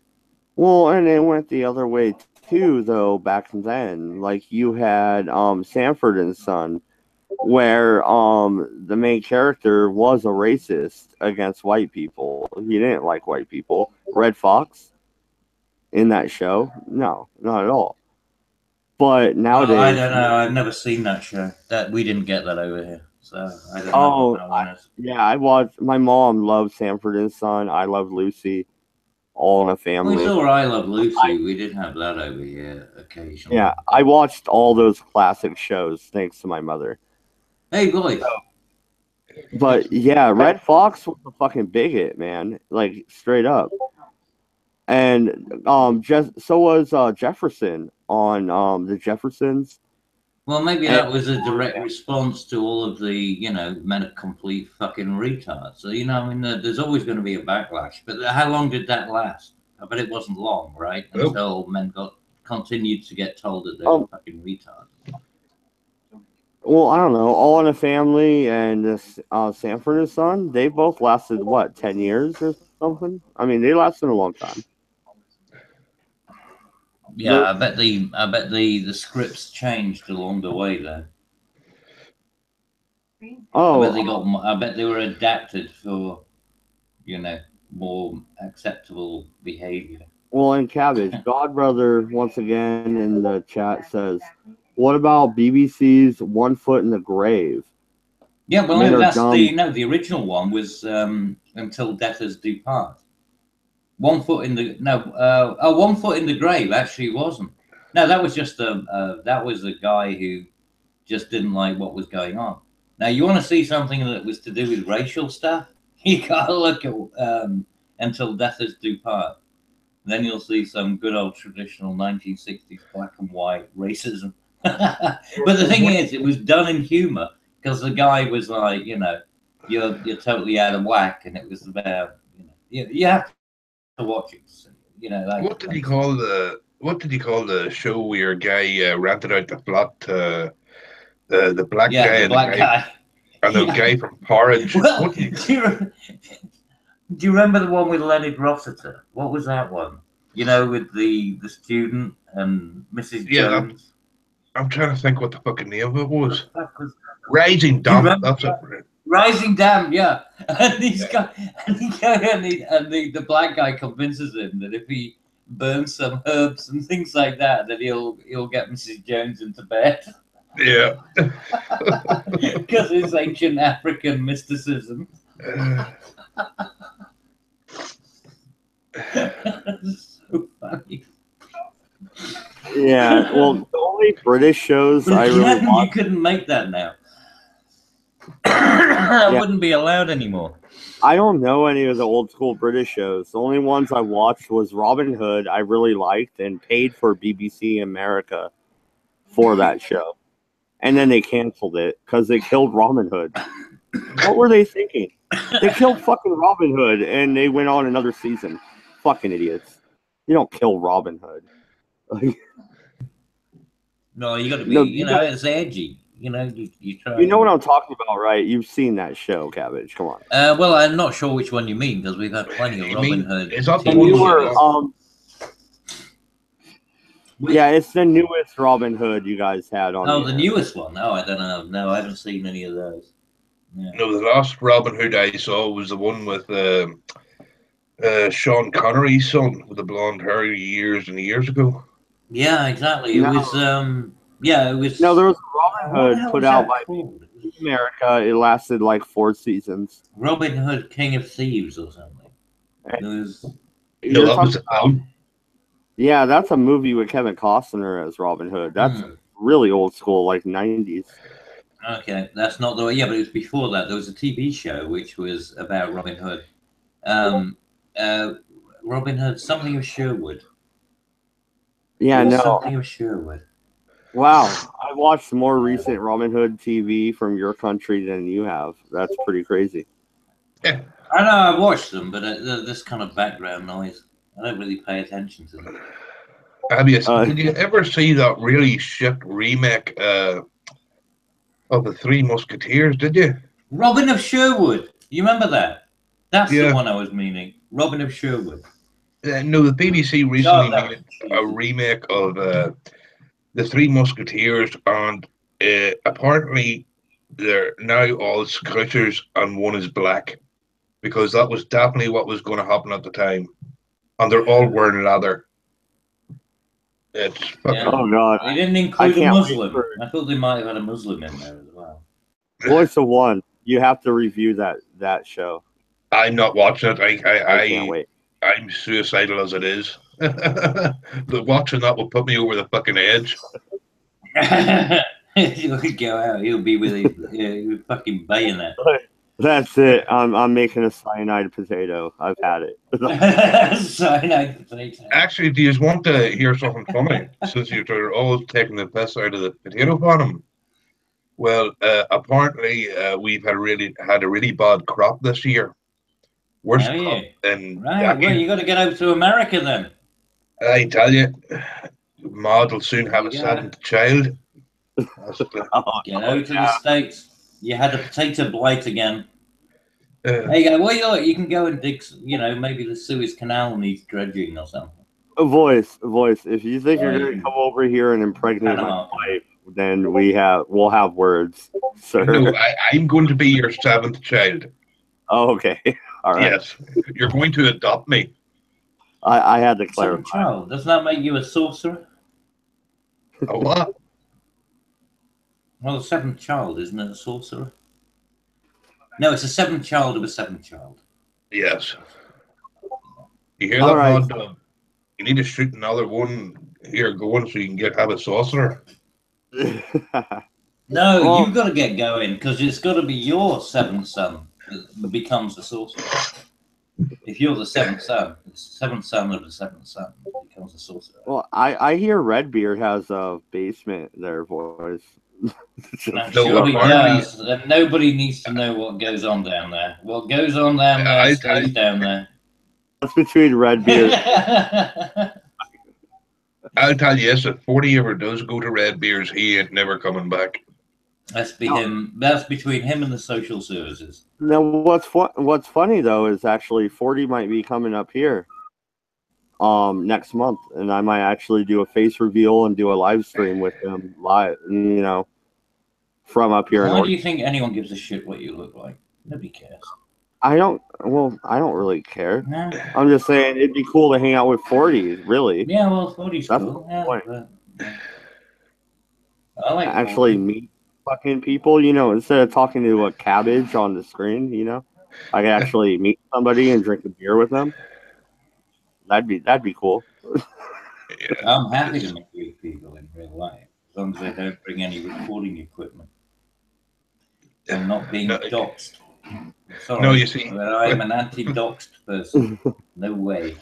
Well, and it went the other way too, though, back then. Like, you had Sanford and Son, where the main character was a racist against white people. He didn't like white people. Red Fox in that show? No, not at all. But nowadays, I don't know. I've never seen that show. That we didn't get that over here, so I don't know. I watched. My mom loved Sanford and Son. I love Lucy. All in a Family. We saw I Love Lucy. We did have that over here occasionally. Yeah, I watched all those classic shows thanks to my mother. Hey, boys. But yeah, Red Fox was a fucking bigot, man. Like straight up. And so was Jefferson on the Jeffersons. Well, maybe that was a direct response to all of the, men are complete fucking retards. So, I mean, there's always going to be a backlash. But how long did that last? I bet it wasn't long, right? Until men continued to get told that they were fucking retards. Well, I don't know. All in a Family and this Sanford and Son, they both lasted, what, 10 years or something? I mean, they lasted a long time. Yeah, I bet the scripts changed along the way there. Oh, I bet they were adapted for, more acceptable behavior. Well, and Cabbage, Godbrother once again in the chat says, "What about BBC's One Foot in the Grave?" Yeah, well, that's the original one was Until Death Us Do Part. 1 Foot in the 1 Foot in the Grave actually wasn't. No, that was just that was a guy who just didn't like what was going on. Now, you want to see something that was to do with racial stuff? You gotta look at Until Death Us Do Part. Then you'll see some good old traditional 1960s black and white racism. But the thing is, it was done in humor because the guy was like, you're totally out of whack, and it was about, you have to watch it. What did he call the show where your guy rented out the flat to the black guy the black guy and the guy from Porridge? Well, do you remember the one with Leonard Rossiter? What was that one? With the student and Mrs. Jones. I'm trying to think what the fucking name of it was. Rising Damp. That's it. Rising Damp, yeah. And the black guy convinces him that if he burns some herbs and things like that, that he'll get Mrs. Jones into bed. Yeah. Because it's ancient African mysticism. So funny. Yeah, well, the only British shows I really watch. You couldn't make that now. That wouldn't be allowed anymore. I don't know any of the old school British shows. The only ones I watched was Robin Hood. I really liked and paid for BBC America for that show, and then they canceled it because they killed Robin Hood. What were they thinking? They killed fucking Robin Hood, and they went on another season. Fucking idiots! You don't kill Robin Hood. No, you got to be. It's edgy. You try. You know what I'm talking about, right? You've seen that show, Cabbage. Come on. Well, I'm not sure which one you mean because we've had plenty of Robin Hood. Is that the one? Yeah, it's the newest Robin Hood you guys had on. Oh, the newest one. Oh, I don't know. No, I haven't seen any of those. Yeah. No, the last Robin Hood I saw was the one with Sean Connery's son with the blonde hair years and years ago. Yeah, exactly. It was. It was. No, there was a Robin Hood put out by America. It lasted like 4 seasons. Robin Hood, King of Thieves, or something. It was. No, that was a film. Yeah, that's a movie with Kevin Costner as Robin Hood. That's really old school, like 90s. Okay, that's not the way. Yeah, but it was before that. There was a TV show which was about Robin Hood. Robin Hood, something of Sherwood. Yeah, no. Something of Sherwood. Wow, I watched more recent Robin Hood TV from your country than you have. That's pretty crazy. Yeah. I know I've watched them, but this kind of background noise, I don't really pay attention to them. Did you ever see that really shit remake of the Three Musketeers? Did you? Robin of Sherwood. You remember that? That's the one I was meaning. Robin of Sherwood. No, the BBC recently made a remake of the Three Musketeers, and apparently they're now all scouters and one is black, because that was definitely what was going to happen at the time, and they're all wearing leather. It's fucking... Oh god! They didn't include a Muslim. I thought they might have had a Muslim in there as well. Voice of One. You have to review that show. I'm not watching it. I can't wait. I'm suicidal as it is. The watching that will put me over the fucking edge. He'll go out. He'll be with his fucking bayonet. That's it. I'm making a cyanide potato. I've had it. Cyanide potato. Actually, do you want to hear something funny? Since you're always taking the piss out of the potato farm. Well, apparently we've had a really bad crop this year. Worst Have crop you? in Right. Well, decades. you got to get over to America then. I tell you, Maud will soon have You a gotta 7th child. That's the- get over to the States. You had a potato blight again. uh, There you go. Well, you can go and dig. Maybe the Suez Canal needs dredging or something. Voice. If you think Or you're you gonna can come over here and impregnate my Panama. wife, then we'll have words, sir. no, I'm going to be your 7th child. Oh, okay. All right. Yes, you're going to adopt me. I had to clarify. Seventh child. Doesn't that make you a sorcerer? A what? Well, the seventh child, isn't it a sorcerer? No, it's a seventh child of a seventh child. Yes. You hear All that, right. Maud? You need to shoot another one here going so you can have a sorcerer. No, Well- you've got to get going because it's got to be your seventh son that becomes the sorcerer. If you're the seventh son, the seventh son of the seventh son becomes a sorcerer. Well, I hear Redbeard has a basement there, boys. I'm No, sure he apparently- does, and nobody needs to know what goes on down there. What goes on down there I- stays down there. That's between Redbeard. I'll tell you this, if 40 ever does go to Red Beers, he ain't never coming back. That's between him and the social services. Now, what's funny though is actually 40 might be coming up here next month, and I might actually do a face reveal and do a live stream with him live, from up here. Why do you think anyone gives a shit what you look like? Nobody cares. I don't really care. No. I'm just saying it'd be cool to hang out with 40, really. Yeah, well, 40's That's cool. the Yeah, point. but, yeah. I like Actually 40. meet fucking people, instead of talking to a cabbage on the screen, I can actually meet somebody and drink a beer with them. That'd be cool. I'm happy to meet with people in real life, as long as they don't bring any recording equipment. I'm not being doxxed. Sorry, No, you see- but I'm an anti-doxxed person. No way.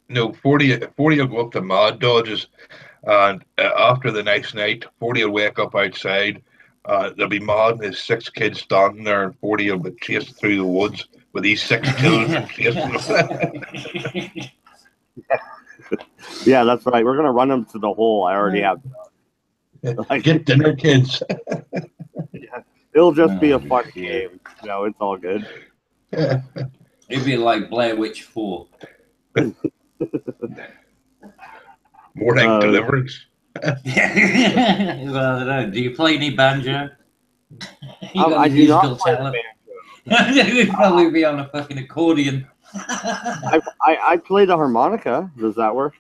No, 40 will go up to Mod Dodges, and after the next night, 40 will wake up outside. There'll be Mod and his 6 kids standing there, and 40 will be chasing through the woods with these 6 children chasing them. Yeah, that's right. We're gonna run them to the hole. I already have. Get dinner, kids. It'll just be a fun game. It's all good. It'd be like Blair Witch 4. More like Deliverance. Well, I don't know. Do you play any banjo? You got I any do not musical play talent? You'd probably be on a fucking accordion. I play the harmonica. Does that work?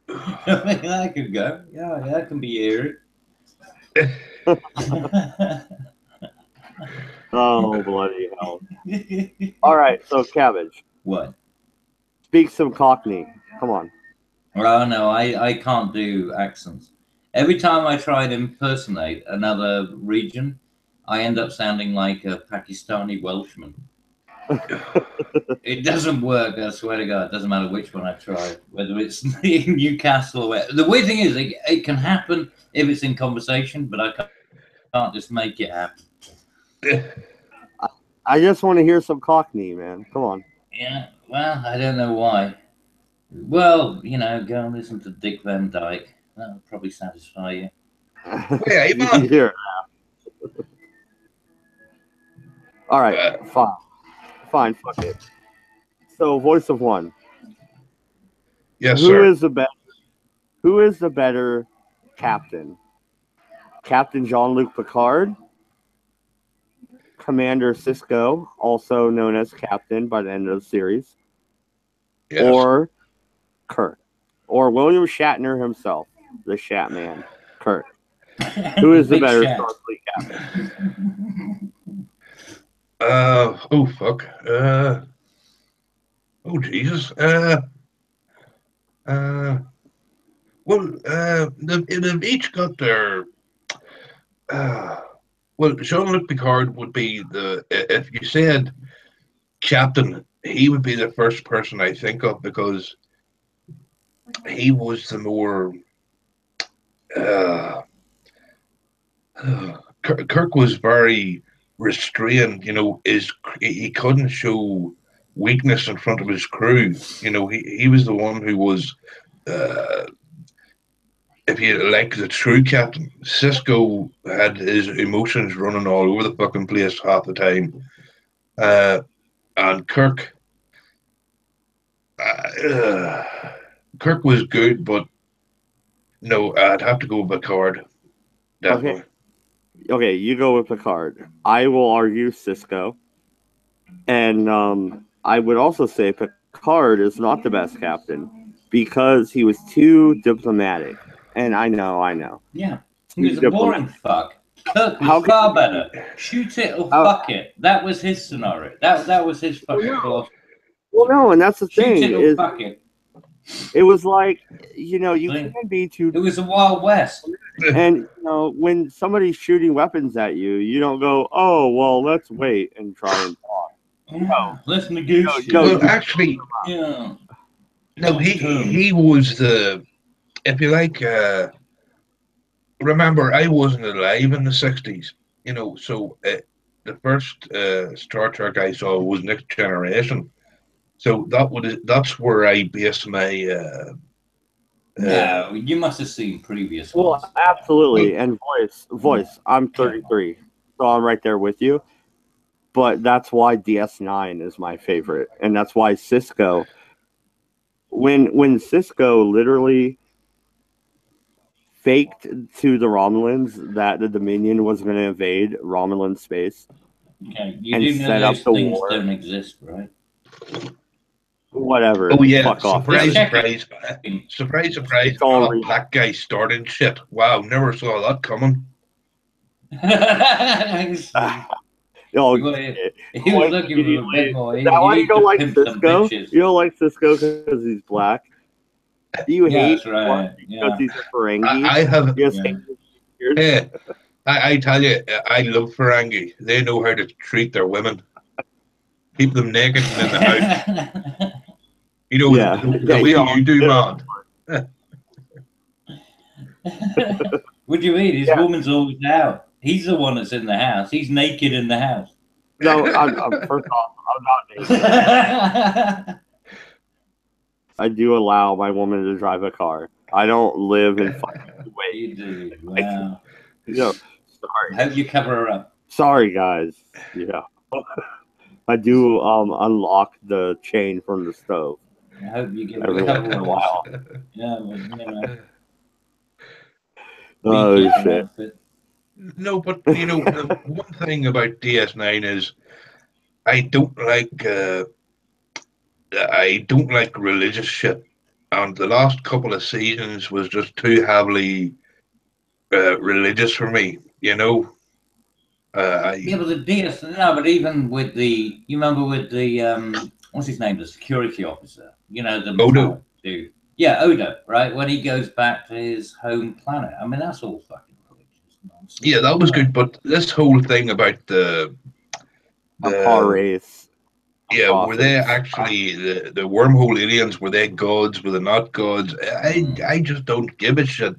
That could go. Yeah, that can be eerie. Oh, bloody hell. All right, so Cabbage, What? speak some Cockney. Come on. Oh, no, I can't do accents. Every time I try to impersonate another region, I end up sounding like a Pakistani Welshman. It doesn't work, I swear to God. It doesn't matter which one I try, whether it's in Newcastle or where. The weird thing is, it can happen if it's in conversation, but I can't just make it happen. I just want to hear some Cockney, man. Come on. Yeah, well, I don't know why. Well, go and listen to Dick Van Dyke. That'll probably satisfy you. Hey, man. Here. All right, fine, fuck it. So, voice of one. Yes, Who sir. is the better captain? Captain Jean-Luc Picard, Commander Sisko, also known as Captain by the end of the series, Yes. or Kirk, or William Shatner himself, the Shat Man, Kirk. Who is the Big better Shat. Starfleet captain? Oh fuck. Oh Jesus. Well, they've each got their Well, Jean-Luc Picard would be if you said captain, he would be the first person I think of because he was the more. Uh, Kirk was very restrained. He couldn't show weakness in front of his crew. He was the one who was. If you like the true captain, Cisco had his emotions running all over the fucking place half the time. And Kirk was good, but no, I'd have to go with Picard. Definitely. Okay, you go with Picard. I will argue Cisco. And I would also say Picard is not the best captain because he was too diplomatic. And I know. Yeah, he was a boring fuck. Kirk was far better. Shoot it or fuck it. That was his scenario. That was his fucking philosophy. Well, no, and that's the thing. Shoot it or fuck it. It was like, you can be too. It was a Wild West. And when somebody's shooting weapons at you, you don't go, "Oh, well, let's wait and try and talk." No, let's negotiate. Well, actually, yeah. No, he was the, if you like. Remember, I wasn't alive in the '60s. So the first Star Trek I saw was Next Generation. So that's where I based my. No, you must have seen previous ones. Well, absolutely. And voice. I'm 33, so I'm right there with you. But that's why DS9 is my favorite, and that's why Cisco. When Cisco literally faked to the Romulans that the Dominion was going to invade Romulan space, okay, you and do know set those up the things war. don't exist, right? Whatever. Oh yeah! Fuck off. Surprise! Oh, black guy starting shit. Wow, never saw that coming. Oh, he was looking for a bit more. Is that why you don't like Cisco? You don't like Cisco because he's black? Do you hate him right. because he's a Ferengi? I have. Yeah. I tell you, I love Ferengi. They know how to treat their women. Keep them naked and in the house. The way you do, man. What do you mean? His woman's always out. He's the one that's in the house. He's naked in the house. No, first off, I'm not naked. I do allow my woman to drive a car. I don't live in fucking Kuwait. You do. Wow. Sorry. I hope you cover her up. Sorry, guys. Yeah. I do unlock the chain from the stove. I hope you give every once in a while. Yeah, well, Oh shit. No, but the one thing about DS9 is I don't like religious shit, and the last couple of seasons was just too heavily religious for me. Yeah, but the DS, no, but even with you remember with the what's his name, the security officer, the Odo dude. Yeah, Odo, right? When he goes back to his home planet. I mean, that's all fucking religious nonsense. Yeah, that was good, but this whole thing about the Par race. Yeah, were they actually the wormhole aliens? Were they gods? Were they not gods? I just don't give a shit,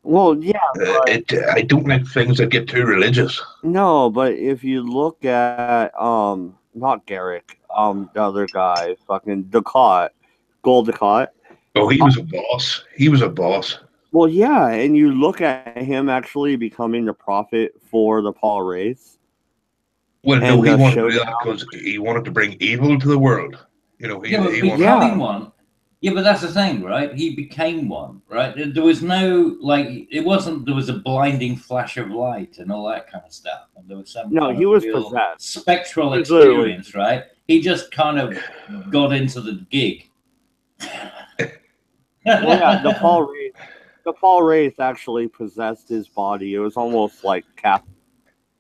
Well, yeah. I don't like things that get too religious. No, but if you look at not Garrick, the other guy, fucking Ducat, Gold Ducat. Oh, he was a boss. He was a boss. Well, yeah, and you look at him actually becoming the prophet for the Paul race. Well, no, he wanted to do that because he wanted to bring evil to the world. Becoming one. Yeah, but that's the thing, right? He became one, right? There was no, it wasn't, there was a blinding flash of light and all that kind of stuff. And there was some he was possessed. Spectral experience, right? He just kind of got into the gig. Yeah, the Paul race actually possessed his body. It was almost like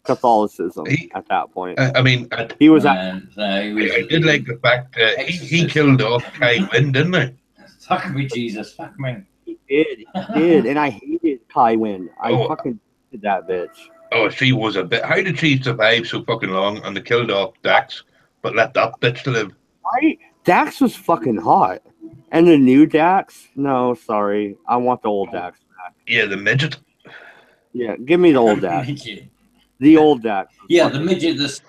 Catholicism at that point. I mean, he was. I did like the fact that he killed off Kai Wynn, didn't he? Fuck me, Jesus. Fuck me. He did, and I hated Kai Wynn. I fucking hated that bitch. Oh, she was a bit. How did she survive so fucking long and they killed off Dax, but let that bitch to live? Right? Dax was fucking hot. And the new Dax? No, sorry. I want the old Dax back. Yeah, the midget. Yeah, give me the old Dax. Midget. The old Dax. Yeah, the midget that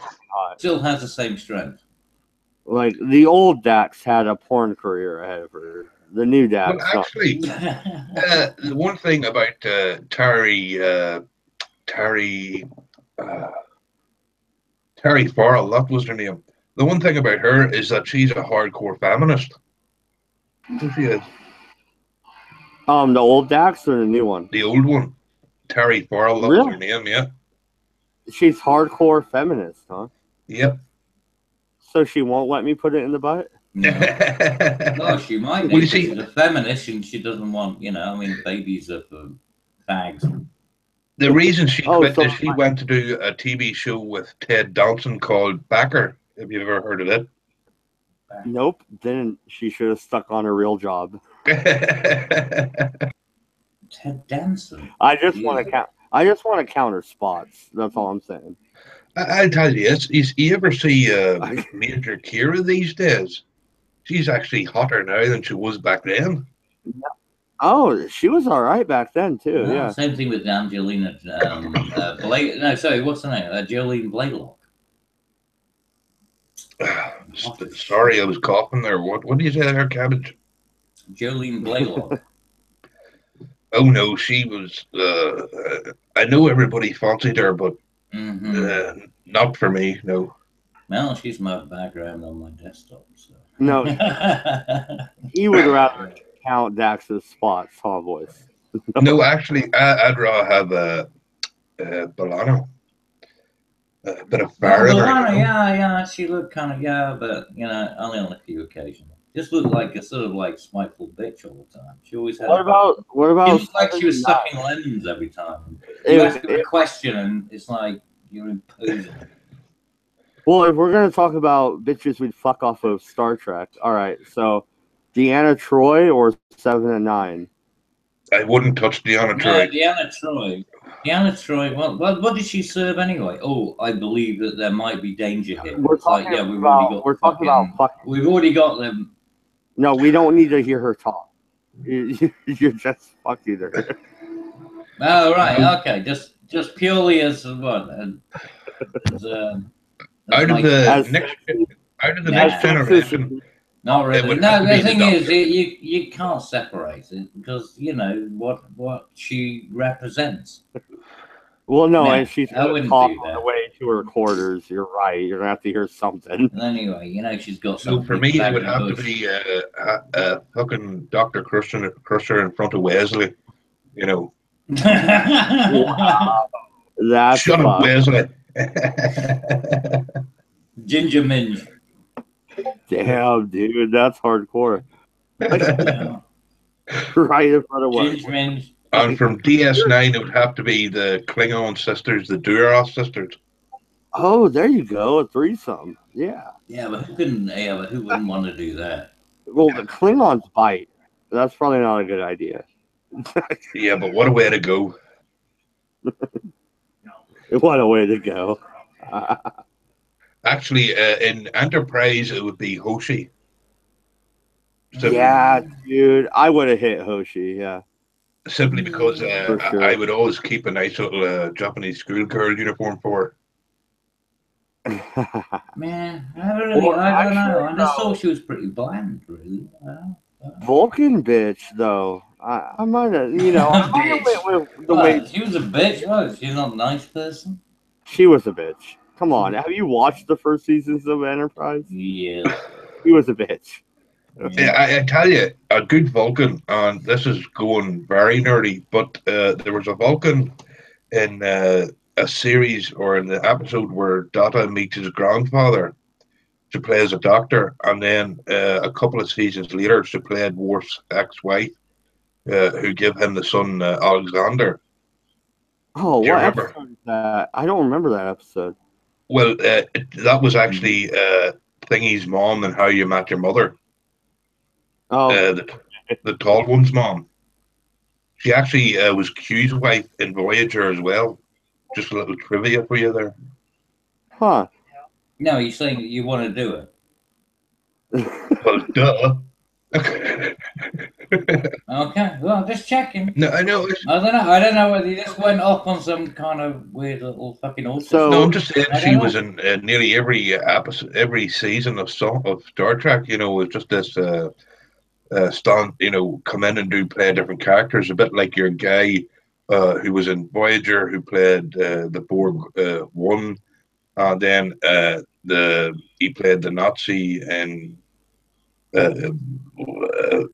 still has the same strength. Like, the old Dax had a porn career ahead of her. The new Dax. Well, actually, the one thing about Terry Farrell, that was her name. The one thing about her is that she's a hardcore feminist. She is. The old Dax or the new one? The old one. Terry Farrell, that was her name, yeah. She's hardcore feminist, huh? Yep. So she won't let me put it in the butt? No, she might be. Well, She's a feminist and she doesn't want, babies are for fags. The reason she quit is she went to do a TV show with Ted Danson called Backer. Have you ever heard of it? Nope. Then she should have stuck on her real job. Ted Danson. I just want to counter spots. That's all I'm saying. I tell you, you ever see Major Kira these days? She's actually hotter now than she was back then. Oh, she was all right back then too. No, yeah. Same thing with Angelina. What's her name? Jolene Blaylock. Sorry, I was coughing there. What do you say there, Cabbage? Jolene Blaylock. Oh no, she was. I know everybody fancied her, but not for me. No. Well, she's my background on my desktop. So. No, he would rather count Dax's spots, huh, boys? No, actually, I'd rather have Bolano. A bit of Farrell. Yeah, she looked kind of, but only on a few occasions. Just looked like a sort of like spiteful bitch all the time. She always had. What about? It looked like she was sucking lemons every time. You ask her a question, and it's like you're imposing. Well, if we're gonna talk about bitches we'd fuck off of Star Trek, all right. So, Deanna Troi or 7 and 9? I wouldn't touch Deanna Troi. Deanna Troi. Deanna Troi. What did she serve anyway? Oh, I believe that there might be danger here. We're talking about fucking. We've already got them. No, we don't need to hear her talk. You're just fucking her. Oh right, okay. Just purely as what? Out of the next generation. Not really. No, the thing is, you can't separate it because what she represents. Well, no, and she's going to talk on the way to her quarters. You're right. You're going to have to hear something. Anyway, she's got something. So for me, it would have to be fucking Dr. Crusher in front of Wesley. Wow. That's shut up, Wesley. Ginger Minge. Damn, dude, that's hardcore. Right in front of Ginger Minge. And from DS9, it would have to be the Klingon sisters, the Duras sisters. Oh, there you go, a threesome. Yeah. Yeah, but who wouldn't want to do that? Well, the Klingons bite. That's probably not a good idea. Yeah, but what a way to go. What a way to go. Actually, in Enterprise, it would be Hoshi. So, yeah, dude. I would have hit Hoshi, yeah. Simply because sure. I would always keep a nice little Japanese schoolgirl uniform for her. Man, I don't know. I just thought she was pretty bland, really. Vulcan bitch, though. I might have, she was a bitch. What? She's not a nice person. She was a bitch. Come on, have you watched the first seasons of Enterprise? Yeah. He was a bitch. Yeah, I tell you, a good Vulcan, and this is going very nerdy, but there was a Vulcan in a series or in the episode where Data meets his grandfather to play as a doctor, and then a couple of seasons later, she played Worf's ex-wife, who gave him the son Alexander. Oh, what episode is that? I don't remember that episode. Well, that was actually Thingy's mom and How You Met Your Mother. Oh, the tall one's mom. She actually was Q's wife in Voyager as well. Just a little trivia for you there. Huh. No, you're saying that you want to do it. Well, duh. Okay, well, just checking. No, I know. I don't know. I don't know whether you just went off on some kind of weird little fucking autism. So- No, I'm just saying I she don't was know. in nearly every episode, every season of Star Trek. You know, with just this stunt. You know, come in and play different characters, a bit like your guy who was in Voyager, who played the Borg one, and then he played the Nazi in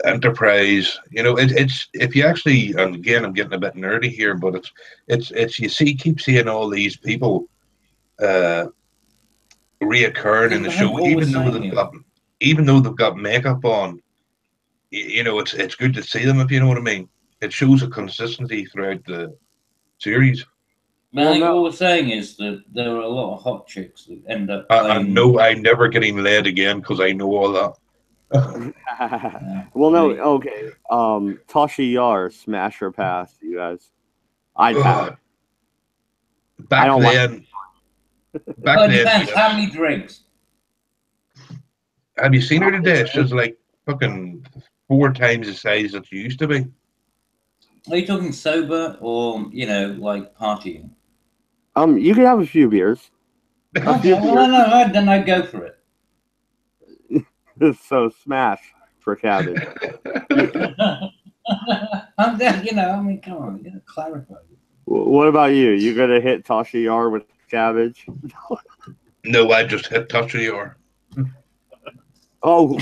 Enterprise. You know, it's if you actually, and again, I'm getting a bit nerdy here, but it's you see, keep seeing all these people uh, reoccurring in the I think show, all we're saying is, even though they've got makeup on. You know, it's good to see them, if you know what I mean. It shows a consistency throughout the series. I think all we're saying is that there are a lot of hot chicks that end up I playing. know I'm never getting laid again because I know all that. Well, no, okay. Tasha Yar, smash or pass, you guys. I'd pass. Back I don't then, back Well, it then, depends. yes. How many drinks? Have you seen her today? She's like fucking 4 times the size that she used to be. Are you talking sober or, you know, like partying? You can have a few beers. Okay, well, no, then I'd go for it. So smash for cabbage. I'm there, you know, I mean, come on, you know, clarify. What about you? You gonna hit Tasha Yar with cabbage? No, I just hit Tasha Yar. Oh.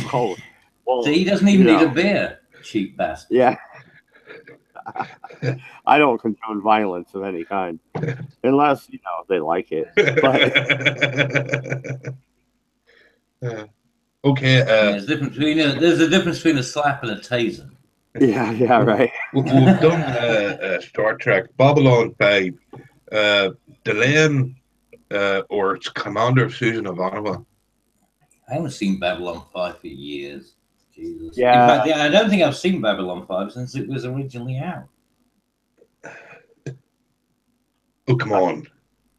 Well, So he doesn't even need a beer, cheap bastard. Yeah. I don't condone violence of any kind, unless you know they like it. But okay. There's a difference between a slap and a taser. Yeah, right. We've done Star Trek, Babylon 5, Delenn, or it's Commander of Susan Ivanova. I haven't seen Babylon 5 for years. Jesus. Yeah. In fact, I don't think I've seen Babylon 5 since it was originally out. Oh, come on.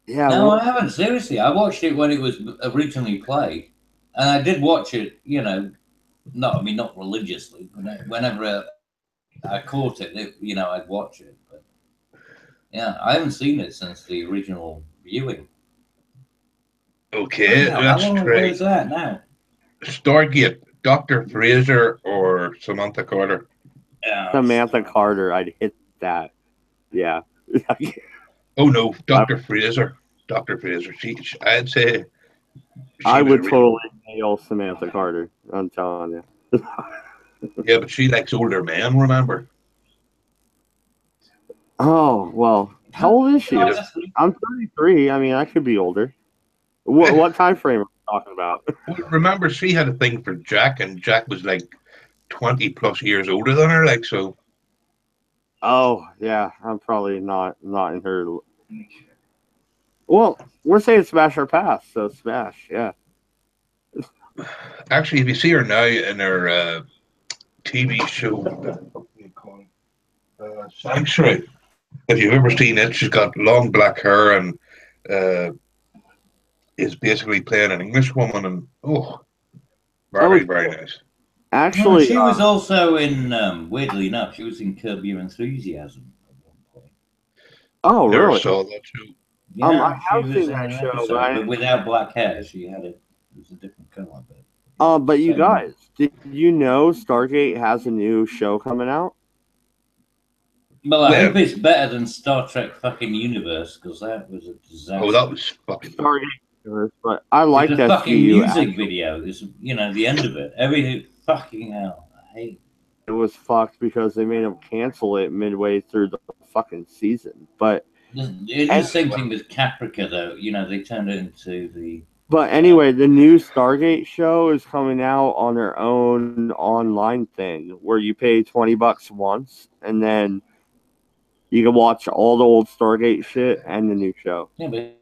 Yeah. No, I haven't. Seriously, I watched it when it was originally played, and I did watch it. You know, not religiously, but whenever I caught it, you know, I'd watch it. But yeah, I haven't seen it since the original viewing. Okay, How long ago is that now? Stargate, Dr. Fraser or Samantha Carter? Samantha Carter, I'd hit that. Yeah. Oh no, Dr. Fraser. Dr. Fraser. I'd say I would totally nail Samantha Carter. I'm telling you. Yeah, but she likes older men, remember? Oh, well, how old is she? I'm 33. I mean, I could be older. What time frame are we talking about? Remember, she had a thing for Jack, and Jack was like 20 plus years older than her, like so. Oh, yeah, I'm probably not in her. Well, we're saying smash or pass, so smash, yeah. Actually, if you see her now in her TV show, Sanctuary, if you've ever seen it, she's got long black hair and is basically playing an English woman, and very nice. Actually, she was also in. Weirdly enough, she was in Curb Your Enthusiasm at one point. Oh, Never really? saw that show. Yeah, I have she was seen in that an show, episode, but without black hair. She had it. It was a different color. But you guys, did you know Stargate has a new show coming out? Well, I hope it's better than Star Trek fucking Universe, because that was a disaster. Oh, that was fucking Stargate Universe, but I like the that fucking music video. This, you know, the end of it. Everything. Fucking hell. I hate it. Was fucked because they made them cancel it midway through the fucking season. But it is the same thing with Caprica, though. You know, they turned it into the. But anyway, the new Stargate show is coming out on their own online thing where you pay $20 once and then you can watch all the old Stargate shit and the new show. Yeah, but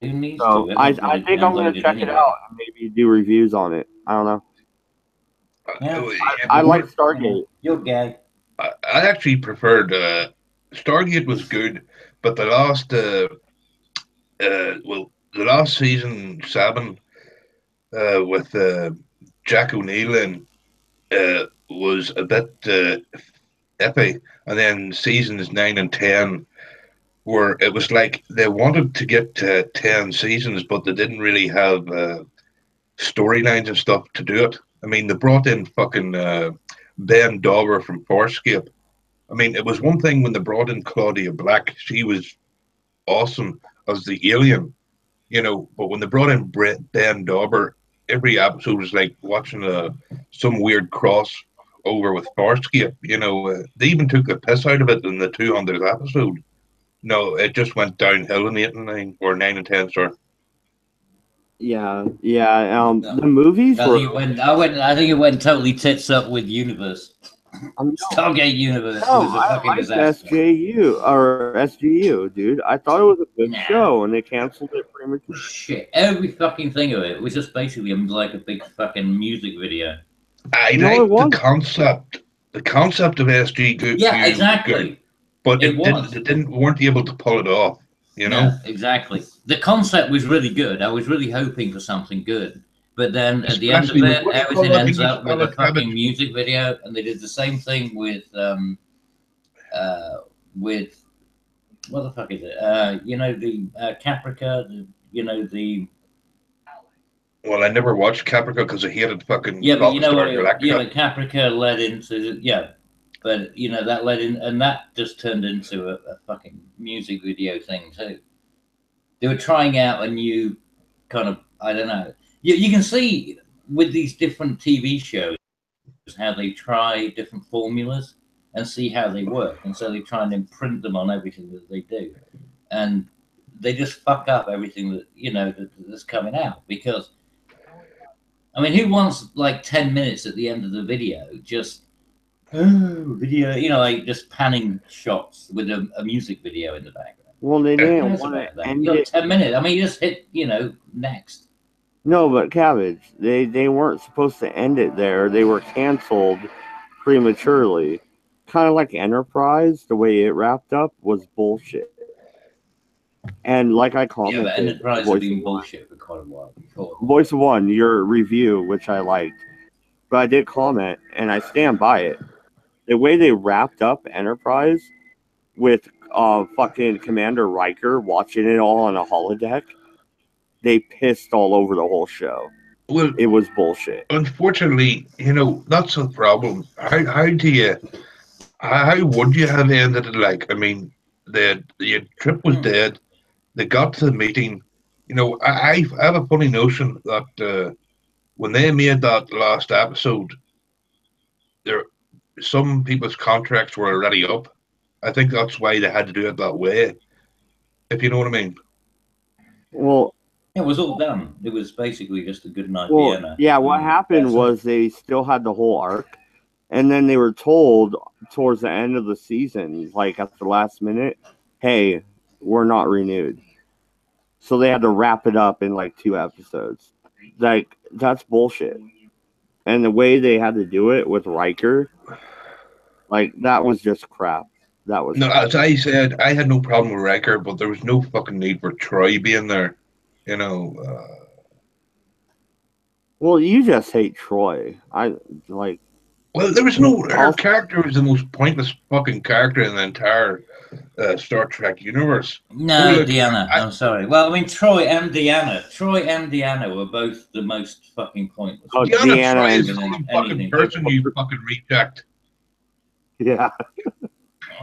who needs so to? I think I'm going to check it out and maybe do reviews on it. I don't know. Yeah. I like Stargate. You're gay. I actually preferred Stargate was good, but the last well, the last season 7 with Jack O'Neill in was a bit iffy, and then seasons 9 and 10 where it was like they wanted to get to 10 seasons, but they didn't really have storylines and stuff to do it. I mean, they brought in fucking Ben Dauber from Farscape. I mean, it was one thing when they brought in Claudia Black; she was awesome as the alien, But when they brought in Ben Dauber, every episode was like watching some weird cross over with Farscape. They even took the piss out of it in the 200th episode. No, it just went downhill in 8 and 9 or 9 and 10. Sorry. Yeah. The movies I were. think it went totally tits up with Universe. Stargate Universe was a fucking disaster. SGU, dude. I thought it was a good show, and they canceled it prematurely. Shit, every fucking thing of it was just basically like a big fucking music video. I like the concept. The concept of SGU. Yeah, exactly. But they weren't able to pull it off. No, exactly. The concept was really good. I was really hoping for something good. But then at the end of it, everything ends up with a fucking music video, and they did the same thing with what the fuck is it? The Caprica, Well, I never watched Caprica because I hated fucking. Yeah, but you know what? But Caprica led into but that led in, and that just turned into a fucking music video thing too. They were trying out a new kind of, I don't know. You can see with these different TV shows how they try different formulas and see how they work, and so they try and imprint them on everything that they do, and they just fuck up everything that that's coming out. Because I mean, who wants like 10 minutes at the end of the video just video, like just panning shots with a music video in the background? Well, they didn't want to end it. 10 minutes. I mean, you just hit next. No, but Cabbage, they weren't supposed to end it there. They were canceled prematurely. Kind of like Enterprise, the way it wrapped up was bullshit. And like I commented, but Enterprise has been bullshit for quite a while before. Voice of One, your review, which I liked, but I did comment, and I stand by it. The way they wrapped up Enterprise with fucking Commander Riker watching it all on a holodeck, they pissed all over the whole show. Well, it was bullshit. Unfortunately, that's the problem. How would you have ended it? Like, I mean, the Trip was dead. They got to the meeting. I have a funny notion that when they made that last episode, some people's contracts were already up. I think that's why they had to do it that way. If you know what I mean. Well, it was all done. It was basically just a good night. Well, yeah, what happened was they still had the whole arc, and then they were told towards the end of the season, like at the last minute, hey, we're not renewed. So they had to wrap it up in like 2 episodes. Like, that's bullshit. And the way they had to do it with Riker, like, that was just crap. That was no, crap. As I said, I had no problem with Riker, but there was no fucking need for Troy being there. Well, you just hate Troy. Well, there was no. Her character was the most pointless fucking character in the entire Star Trek universe. No, Deanna. I'm sorry. Well, I mean, Troy and Deanna were both the most fucking pointless. Oh, Deanna is the fucking person you fucking reject. Yeah.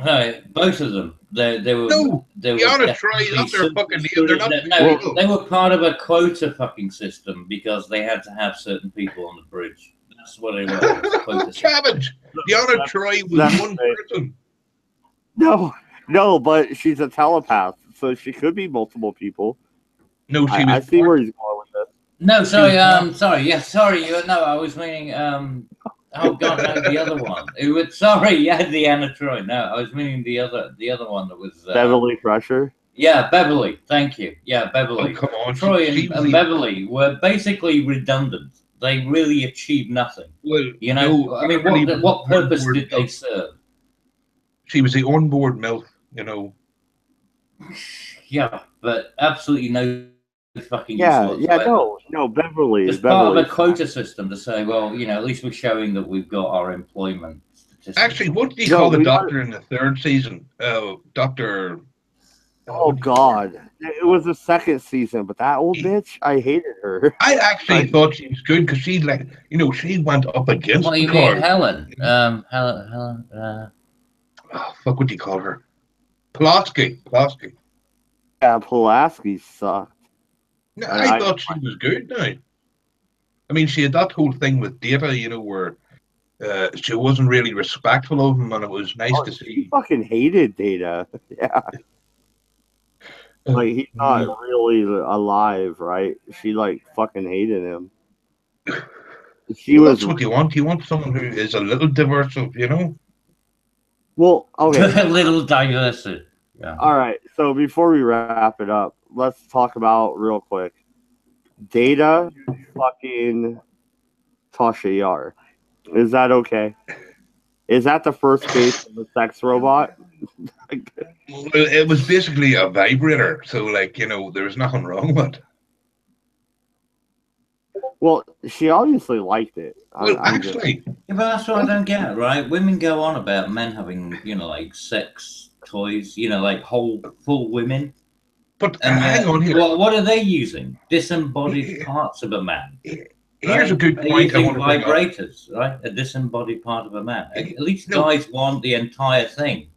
No, both of them. They were. No, Deanna Troy, that's their fucking deal. They're not. No, they were part of a quota fucking system because they had to have certain people on the bridge. That's what it was. Cabbage. Deanna Troy was one person. No, but she's a telepath, so she could be multiple people. No, she was. I see where he's going with this. No, sorry. No, I was meaning. Oh God, no, the other one. Deanna Troy. No, I was meaning the other one that was Beverly Crusher. Yeah, Beverly. Thank you. Yeah, Beverly. Oh, come on. Troy and Beverly were basically redundant. They really achieved nothing. Well, I mean, what purpose did they serve? She was the onboard MILF, Yeah, but absolutely no fucking use Yeah, whatsoever. no, Beverly. It's part of Beverly. a quota system to say, well, at least we're showing that we've got our employment statistics. Actually, what do you No, call the we doctor in the third season? Doctor. Oh God, it was the second season, but that old bitch, I hated her. I actually thought she was good because she, like, she went up against What do you mean, Picard. Helen? Helen. Oh, fuck, what do you call her? Pulaski. Yeah, Pulaski sucked. No, I thought she was good now. I mean, she had that whole thing with Data, where she wasn't really respectful of him, and it was nice to She see. fucking hated Data. Yeah. Like, he's not really alive, right? She, like, fucking hated him. That's what you want. You want someone who is a little diverse, Well, okay. A little diversity. Yeah. All right. So before we wrap it up, let's talk about real quick. Data fucking Tasha Yar. Is that okay? Is that the first case of a sex robot? Well, it was basically a vibrator, so, like, there was nothing wrong with it. Well, she obviously liked it. Well, actually, yeah, but that's what I don't get, right? Women go on about men having, like sex toys, like full women. But and hang on here. What are they using? Disembodied parts of a man. Here's a good They're point I using want to bring up. vibrators, right? A disembodied part of a man. At least guys want the entire thing.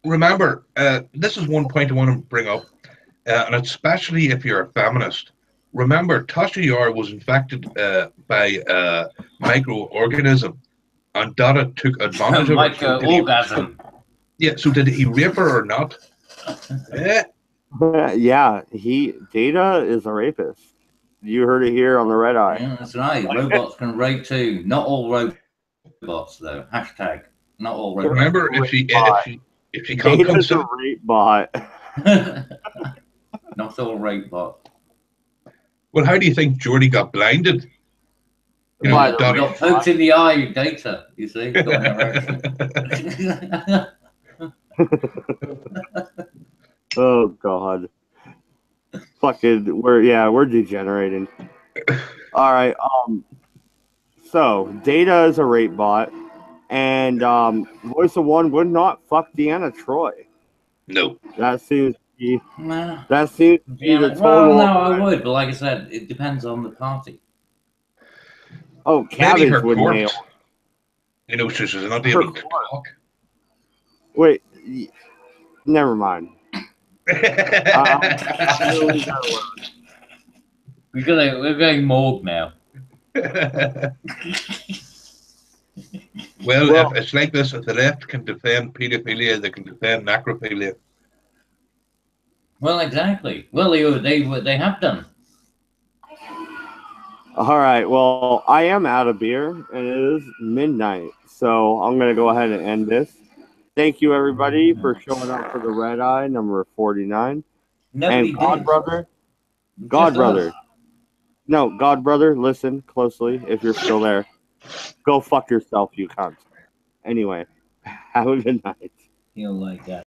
Remember, this is one point I want to bring up, and especially if you're a feminist. Remember, Tasha Yar was infected by a microorganism, and Dada took advantage of her. Microorgasm. Yeah, so did he rape her or not? Yeah, Data is a rapist. You heard it here on the Redeye. Yeah, that's right. Robots can rape too. Not all robots, though. Hashtag. Not all robots. Remember, if she can't Data's a rape bot. Not all rape bot. Well, how do you think Geordie got blinded? Got poked in the eye, Data. You see. Oh God. Fucking, we're degenerating. All right. So Data is a rape bot, and Voice of One would not fuck Deanna Troy. No. That seems to be. Nah. That seems to be the total. Well, no, I would, but like I said, it depends on the party. Oh, Cabbage her would nail. She's not able to talk. Wait, never mind. We're going morgue now. Well, if it's like this, if the left can defend pedophilia, they can defend necrophilia. Well, exactly. Well, they have done. All right. Well, I am out of beer, and it is midnight, so I'm gonna go ahead and end this. Thank you, everybody, for showing up for the Redeye number 49. Nobody and Godbrother, Godbrother, listen closely if you're still there. Go fuck yourself, you cunt. Anyway, have a good night. You'll like that.